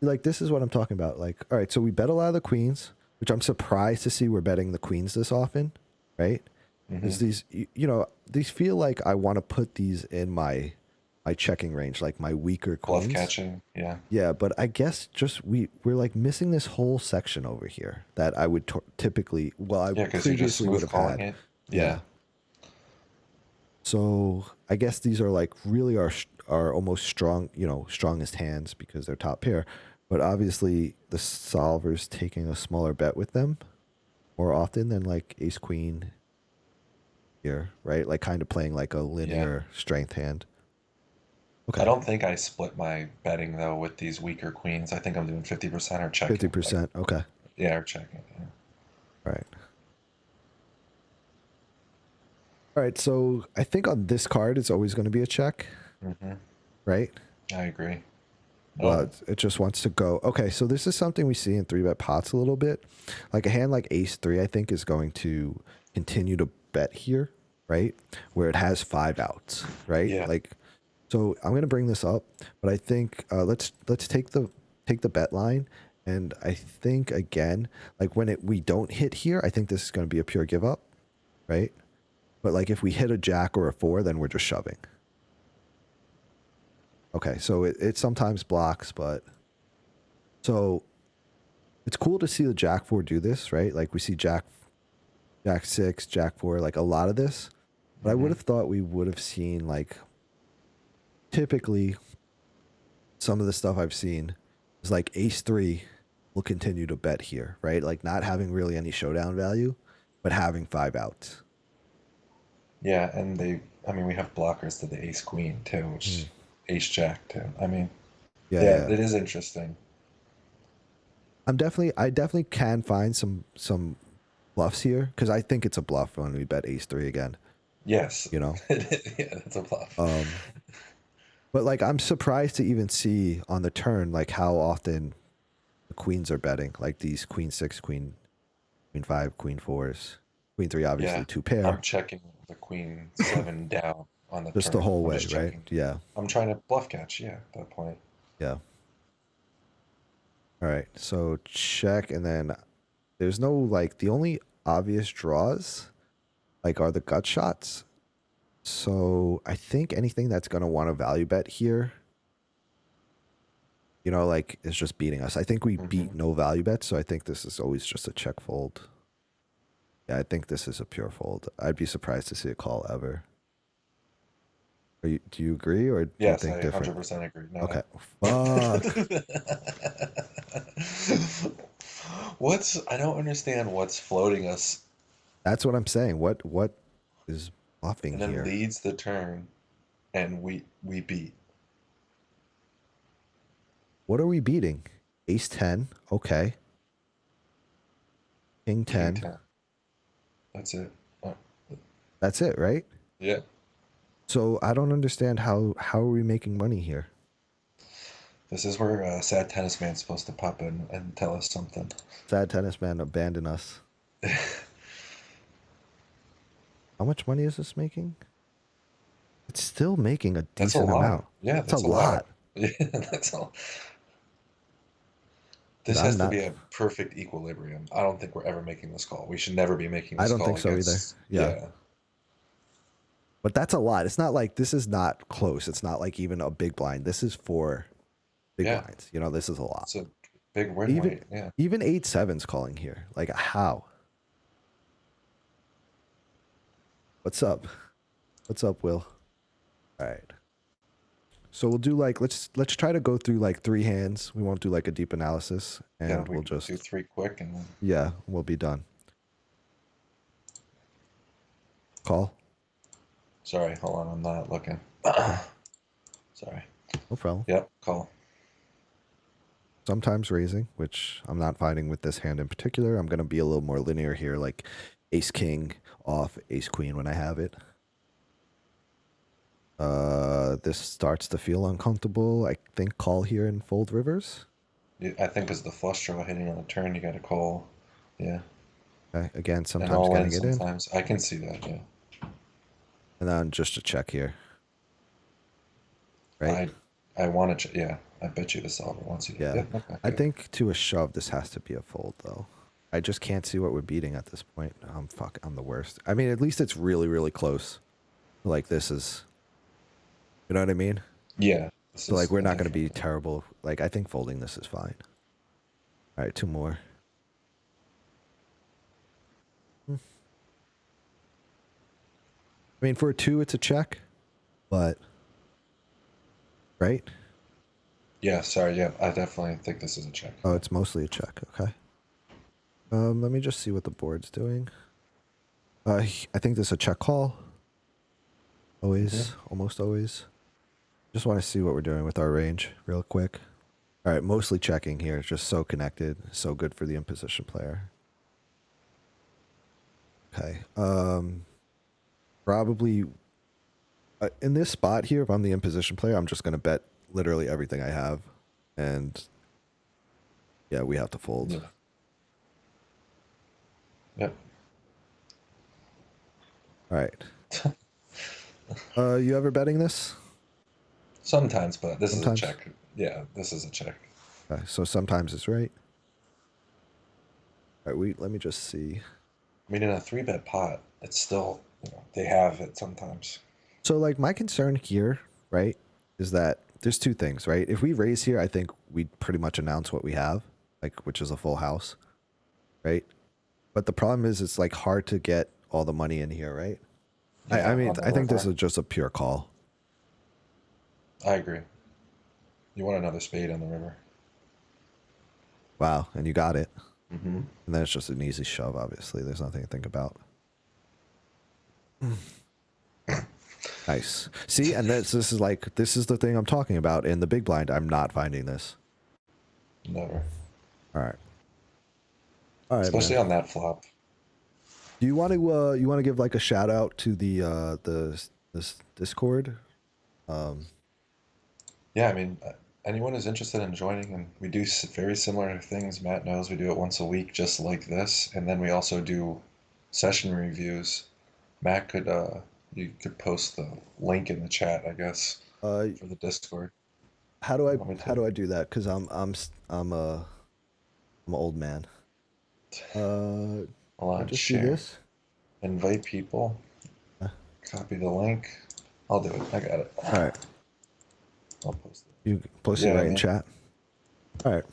like, this is what I'm talking about. Like, all right, so we bet a lot of the queens, which I'm surprised to see we're betting the queens this often, right? Hmm. Is these these feel like I want to put these in my checking range, like my weaker Bluff queens. catching, yeah. Yeah, but I guess just we're like missing this whole section over here that I would typically, well, I Yeah, because you're just previously would smooth have calling had. it. Yeah. Yeah. So I guess these are like really our almost strongest hands because they're top pair. But obviously the solver's taking a smaller bet with them more often than like ace queen here, right? Like kind of playing like a Yeah. linear strength hand. I Okay. don't think I split my betting though with these weaker queens. I think I'm doing 50% or checking. Like, 50%. Okay. yeah, or checking. Yeah. All right. All right. So I think on this card, it's always going to be a check, Hmm. right? I agree. Well, Oh, it just wants to go. Okay, so this is something we see in three bet pots a little bit. Like a hand like ace three, I think is going to continue to bet here, right? Where it has five outs, right? yeah. Like, so I'm gonna bring this up, but I think let's take the bet line, and I think again, like when we don't hit here, I think this is gonna be a pure give up, right? But like if we hit a jack or a four, then we're just shoving. Okay, so it sometimes blocks, but so it's cool to see the Jack 4 do this, right? Like we see Jack 6, Jack 4, like a lot of this. But I would Hmm. have thought we would have seen like typically some of the stuff I've seen is like Ace 3 will continue to bet here, right? Like not having really any showdown value, but having five outs. Yeah, and I mean, we have blockers to the ace queen too, Hmm. which ace jack too. I mean, Yeah, yeah, yeah. it is interesting. I definitely can find some bluffs here because I think it's a bluff when we bet Ace 3 again, Yes. you know? Yeah, that's a bluff. Um, but like I'm surprised to even see on the turn like how often the queens are betting, like these queen six, queen five, queen fours, queen three, obviously Yeah, two I'm pair, checking the queen seven down on the just the turn. whole I'm way, just right? checking. Yeah, I'm trying to bluff catch. Yeah, at that point. yeah. All right, so check, and then there's no like the only obvious draws like are the gut shots. So I think anything that's gonna want to value bet here, like is just beating us. I think we Hmm. beat no value bets, so I think this is always just a check fold. Yeah, I think this is a pure fold. I'd be surprised to see a call ever. Do you agree or do you Yes, think I different? 100% agree. No. Okay. Fuck. I don't understand what's floating us That's what I'm saying. What is bluffing and then here? leads the turn and we beat What are we beating? Ace 10. Okay. King king 10. 10. That's it. Uh, That's it, right? yeah. So I don't understand how are we making money here? This is where Sad Tennis Man's supposed to pop in and tell us something. Sad tennis man abandon us. How much money is this making? It's still making a That's a decent lot. amount. Yeah, That's a that's a lot. lot. Yeah, that's all. Dude, This I'm has to not be a perfect equilibrium. I don't think we're ever making this call. We should never be making I this don't call think so either. against. Yeah. Yeah, But that's a lot. It's not like this is not close. It's not like even a big blind. This is for big yeah. blinds. This is a lot. It's a big win Even weight. Yeah. even 8-7's calling here. Like how? What's up? What's up, Will? All right. So we'll do like let's try to go through like three hands. We won't do like a deep analysis Yeah, and we we'll can do just three quick and then yeah, we'll be done. Call. sorry, hold on, I'm not looking. Okay. Sorry. No problem. Yep, call. sometimes raising, which I'm not finding with this hand in particular. I'm going to be a little more linear here, like ace king off, ace queen when I have it. This starts to feel uncomfortable. I think call here and fold rivers. I think as the flush draw hitting on the turn, you got to call. Yeah. Okay. Again, And sometimes all in getting it in. sometimes. I can see that, yeah. And then just a check here. Right? I want to, yeah. I bet you the solver wants you to. Yeah. Yep, okay, I good. think to a shove, this has to be a fold, though. I just can't see what we're beating at this point. I'm the worst. I mean, at least it's really, really close. Like, this is, you know what I mean? Yeah, this So, like, is we're a not going to different be thing. terrible. Like, I think folding this is fine. All right, two more. I mean, for a two, it's a check, but, right? Yeah, sorry, yeah. I definitely think this is a check. Oh, Yeah. it's mostly a check. Okay. Let me just see what the board's doing. I think this is a check call. Always, almost always. Just want to see what we're doing with our range real quick. All right, mostly checking here. Just so connected, so good for the imposition player. Okay. Probably in this spot here, if I'm the imposition player, I'm just gonna bet literally everything I have, and yeah, we have to fold. Yeah. Yep. All right. You ever betting this? Sometimes, but this is a Sometimes. check. Yeah, this is a check. Okay, so sometimes it's right. All right, let me just see. I mean, in a three bet pot, it's still, they have it sometimes. So like my concern here, right, is that there's two things, right? If we raise here, I think we'd pretty much announce what we have, like which is a full house, right? But the problem is it's like hard to get all the money in here, right? I Yeah, mean, on the I think this river. is just a pure call. I agree. You want another spade on the river. Wow, and you got it. Mm-hmm. And then it's just an easy shove, obviously. There's nothing to think about. Nice. See, and this is like, this is the thing I'm talking about. In the big blind, I'm not finding this. Never. All right. All right, man. Especially on that flop. Do you want to give like a shout out to this Discord? Yeah, I mean, anyone who's interested in joining, and we do very similar things. Matt knows we do it once a week, just like this, and then we also do session reviews. Matt could, you could post the link in the chat, I guess, Uh, for the Discord. how do I Want me how to? do I do that? Because I'm an old man. Hold I on, just do share. this. Invite people. Uh, Copy the link. I'll do it. I got it. all right, I'll post it. you But post it yeah, I right in mean, chat. All right.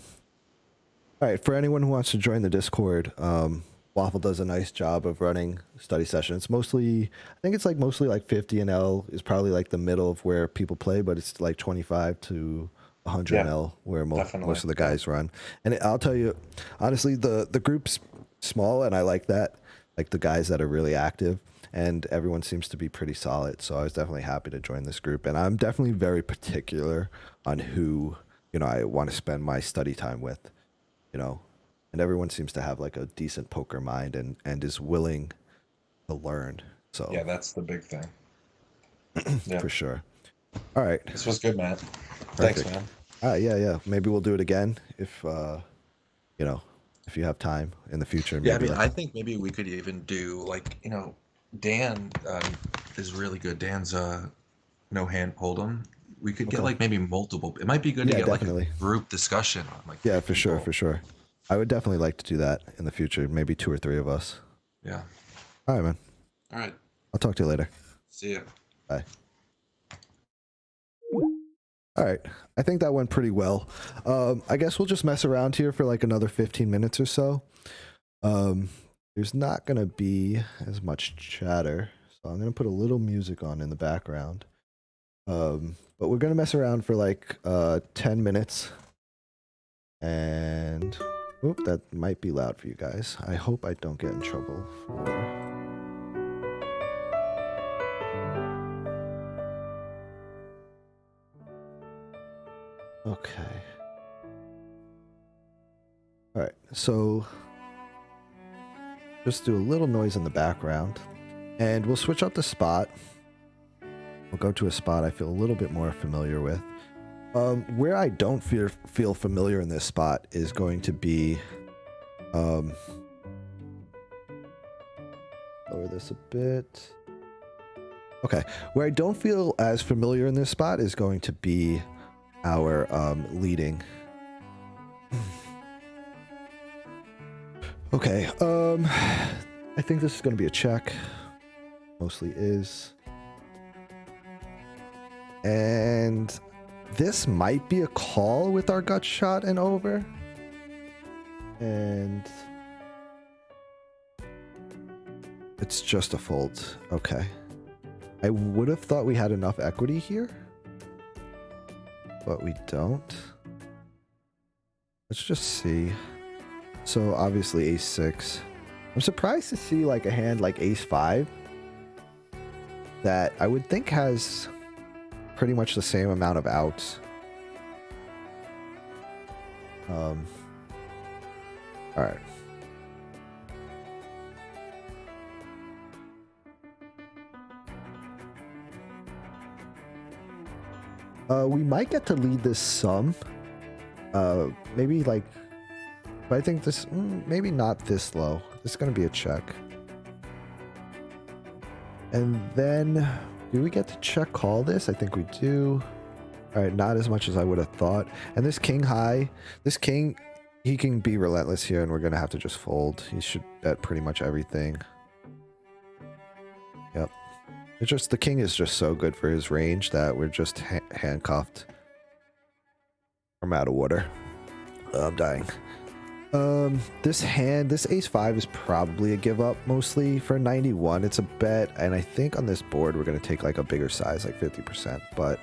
All right, for anyone who wants to join the Discord, Waffle does a nice job of running study sessions. Mostly, I think it's like mostly like 50 and L is probably like the middle of where people play, but it's like 25 to 100 and yeah, L where definitely. most of the Yeah. guys run. And I'll tell you, honestly, the group's small, and I like that. Like the guys that are really active, and everyone seems to be pretty solid. So I was definitely happy to join this group, and I'm definitely very particular on who I want to spend my study time with, you know, and everyone seems to have like a decent poker mind and is willing to learn. So Yeah, that's the big thing. Yeah. for sure. All right, This was good, Matt. Thanks, perfect. man. Yeah. Maybe we'll do it again if you know, if you have time in the future. Yeah, I Maybe mean, I like think maybe we could even do like, Dan is really good. Dan's no hand hold'em. We could get okay. like maybe multiple. It might be good to Yeah, get like a definitely. group discussion on like Yeah, three for sure, people. for sure. I would definitely like to do that in the future. Maybe two or three of us. Yeah. All right, man. All right. I'll talk to you later. See ya. Bye. All right. I think that went pretty well. I guess we'll just mess around here for like another 15 minutes or so. Um, there's not going to be as much chatter, so I'm going to put a little music on in the background. But we're going to mess around for like 10 minutes. And oop, that might be loud for you guys. I hope I don't get in trouble for... Okay. All right, so just do a little noise in the background, and we'll switch up the spot. We'll go to a spot I feel a little bit more familiar with. Where I don't feel familiar in this spot is going to be, lower this a bit. Okay, where I don't feel as familiar in this spot is going to be our leading. Okay, I think this is going to be a check. Mostly is. And this might be a call with our gut shot and over. And it's just a fold. Okay. I would have thought we had enough equity here, but we don't. Let's just see. So obviously ace 6. I'm surprised to see like a hand like ace 5 that I would think has pretty much the same amount of outs. All right. We might get to lead this some. Maybe like, but I think this, maybe not this low. This is going to be a check. And then, do we get to check call this? I think we do. All right, not as much as I would have thought. And this king high, this king, he can be relentless here, and we're going to have to just fold. He should bet pretty much everything. Yep. It's just, the king is just so good for his range that we're just handcuffed. I'm out of water. I'm dying. This hand, this ace 5 is probably a give up mostly for 91. It's a bet, and I think on this board we're going to take like a bigger size, like 50%. But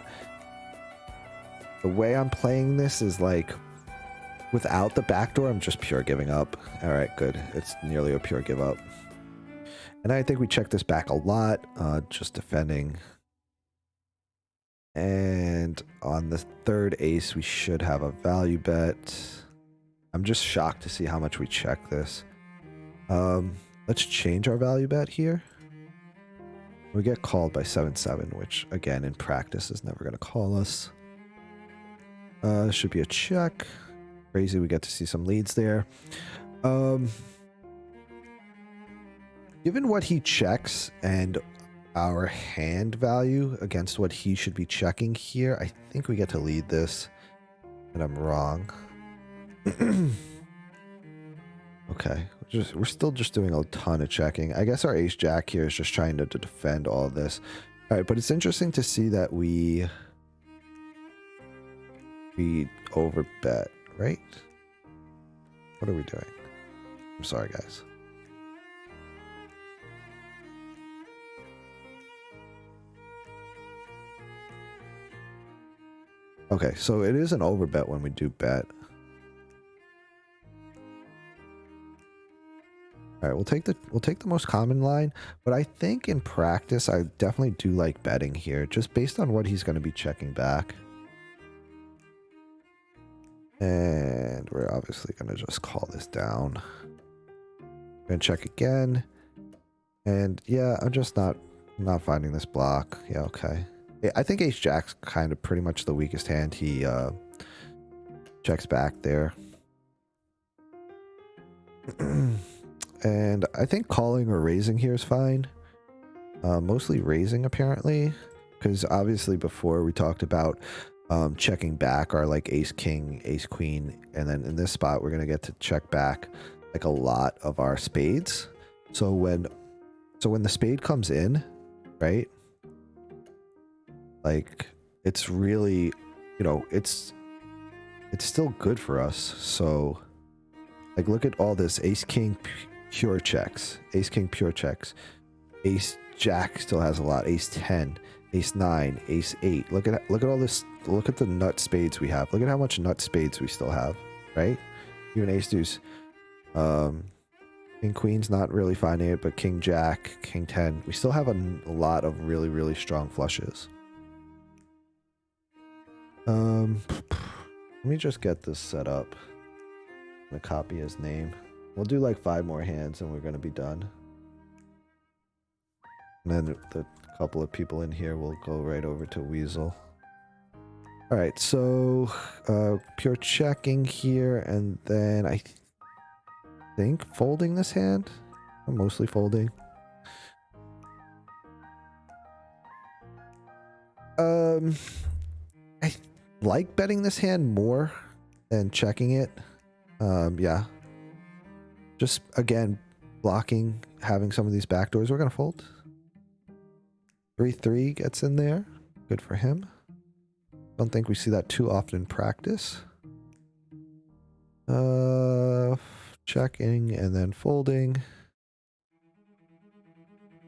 the way I'm playing this is like, without the backdoor, I'm just pure giving up. All right, good. It's nearly a pure give up. And I think we check this back a lot, just defending. And on the third ace, we should have a value bet. I'm just shocked to see how much we check this. Let's change our value bet here. We get called by 7-7, which again, in practice is never going to call us. Should be a check. Crazy, we get to see some leads there. Given what he checks and our hand value against what he should be checking here, I think we get to lead this, and I'm wrong. Okay, we're still just doing a ton of checking. I guess our ace jack here is just trying to defend all of this. All right, but it's interesting to see that we overbet, right? What are we doing? I'm sorry, guys. Okay, so it is an overbet when we do bet. All right, we'll take the most common line, but I think in practice I definitely do like betting here, just based on what he's going to be checking back. And we're obviously going to just call this down. Gonna check again, and yeah, I'm just not finding this block. Yeah, okay. I think ace jack's kind of pretty much the weakest hand. He checks back there. And I think calling or raising here is fine. Mostly raising, apparently, because obviously before we talked about checking back our like ace king, ace queen, and then in this spot we're gonna get to check back like a lot of our spades. So when the spade comes in, right? Like, it's really, you know, it's still good for us. So like, look at all this ace king pure checks, ace king pure checks, ace jack still has a lot, ace 10, ace 9, ace 8. Look at all this. Look at the nut spades we have. Look at how much nut spades we still have, right? Even ace deuce. King queen's not really finding it, but king jack, king 10, we still have a lot of really, really strong flushes. Let me just get this set up. I'm gonna copy his name. We'll do like 5 more hands and we're gonna be done. And then the couple of people in here will go right over to Weasel. Alright, so pure checking here, and then I think folding this hand. I'm mostly folding. I like betting this hand more than checking it. Yeah. Just, again, blocking, having some of these backdoors. We're going to fold. 3-3 gets in there. Good for him. Don't think we see that too often in practice. Checking and then folding.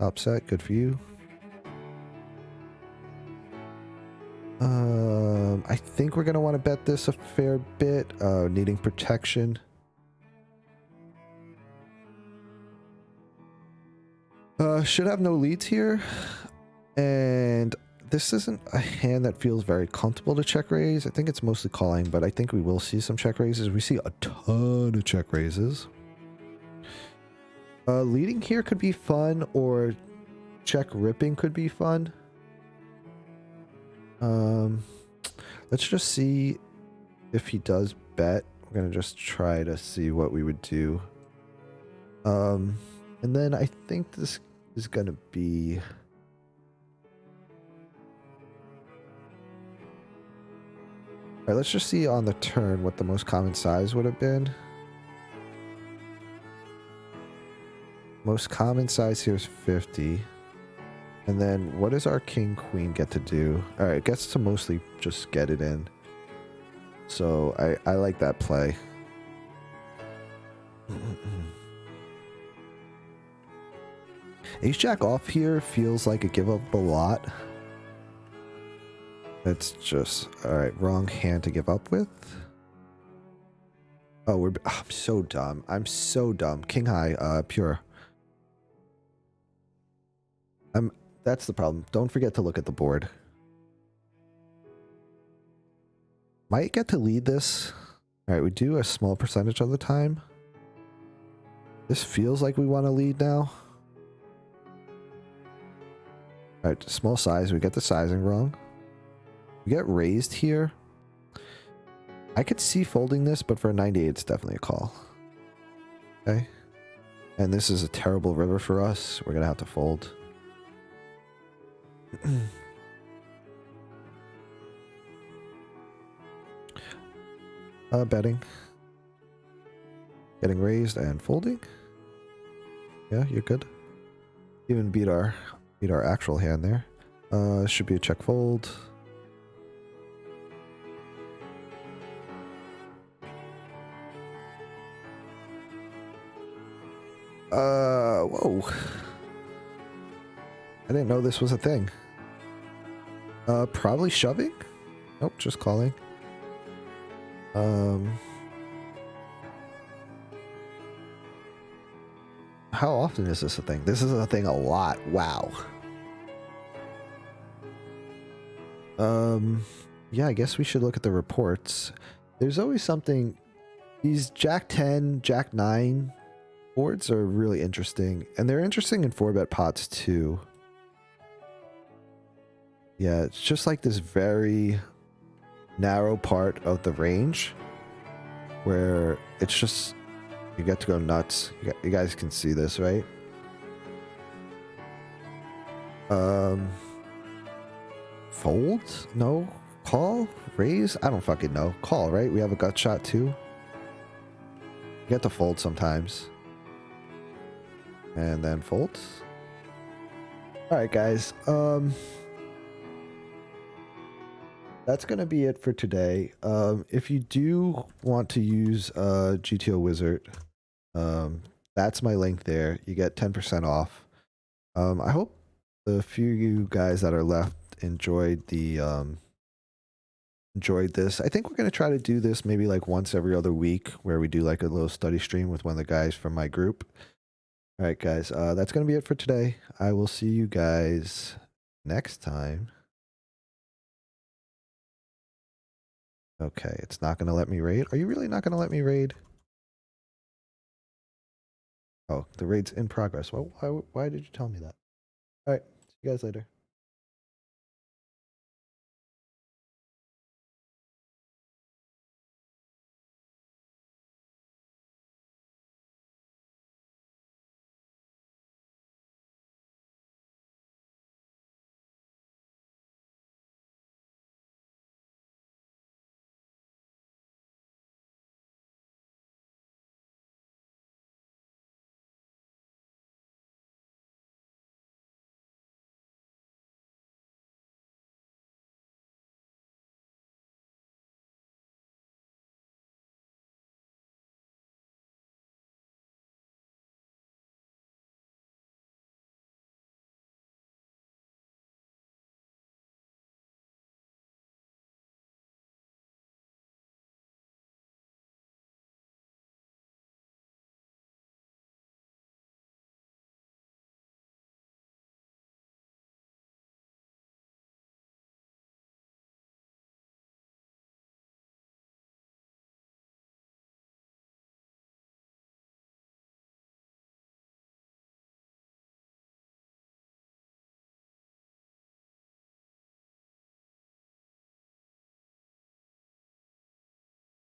Upset, good for you. I think we're going to want to bet this a fair bit. Needing protection. Should have no leads here. And this isn't a hand that feels very comfortable to check raise. I think it's mostly calling, but I think we will see some check raises. We see a ton of check raises. Leading here could be fun, or check ripping could be fun. Let's just see if he does bet. We're gonna just try to see what we would do. And then I think this is gonna be... Alright, let's just see on the turn what the most common size would have been. Most common size here is 50. And then what does our king queen get to do? Alright, it gets to mostly just get it in. So I like that play. Ace jack off here feels like a give up a lot. It's just, alright, wrong hand to give up with. Oh, I'm so dumb. I'm so dumb. King high, pure. That's the problem. Don't forget to look at the board. Might get to lead this. Alright, we do a small percentage of the time. This feels like we want to lead now. Alright, small size. We get the sizing wrong. We get raised here. I could see folding this, but for a 98, it's definitely a call. Okay. And this is a terrible river for us. We're going to have to fold. Betting. Getting raised and folding. Yeah, you're good. Even beat our actual hand there. Should be a check fold. Whoa. I didn't know this was a thing. Probably shoving? Nope, just calling. How often is this a thing? This is a thing a lot. Wow. Yeah, I guess we should look at the reports. There's always something. These Jack 10, Jack 9 boards are really interesting. And they're interesting in 4-bet pots too. Yeah, it's just like this very narrow part of the range where it's just, you get to go nuts. You guys can see this, right? Fold? No. Call? Raise? I don't fucking know. Call, right? We have a gut shot too. You get to fold sometimes. And then fold. Alright, guys. That's going to be it for today. If you do want to use GTO Wizard, that's my link there. You get 10% off. I hope the few of you guys that are left enjoyed this. I think we're going to try to do this maybe like once every other week, where we do like a little study stream with one of the guys from my group. All right, guys, that's going to be it for today. I will see you guys next time. Okay, it's not going to let me raid. Are you really not going to let me raid? Oh, the raid's in progress. Why did you tell me that? All right. See you guys later.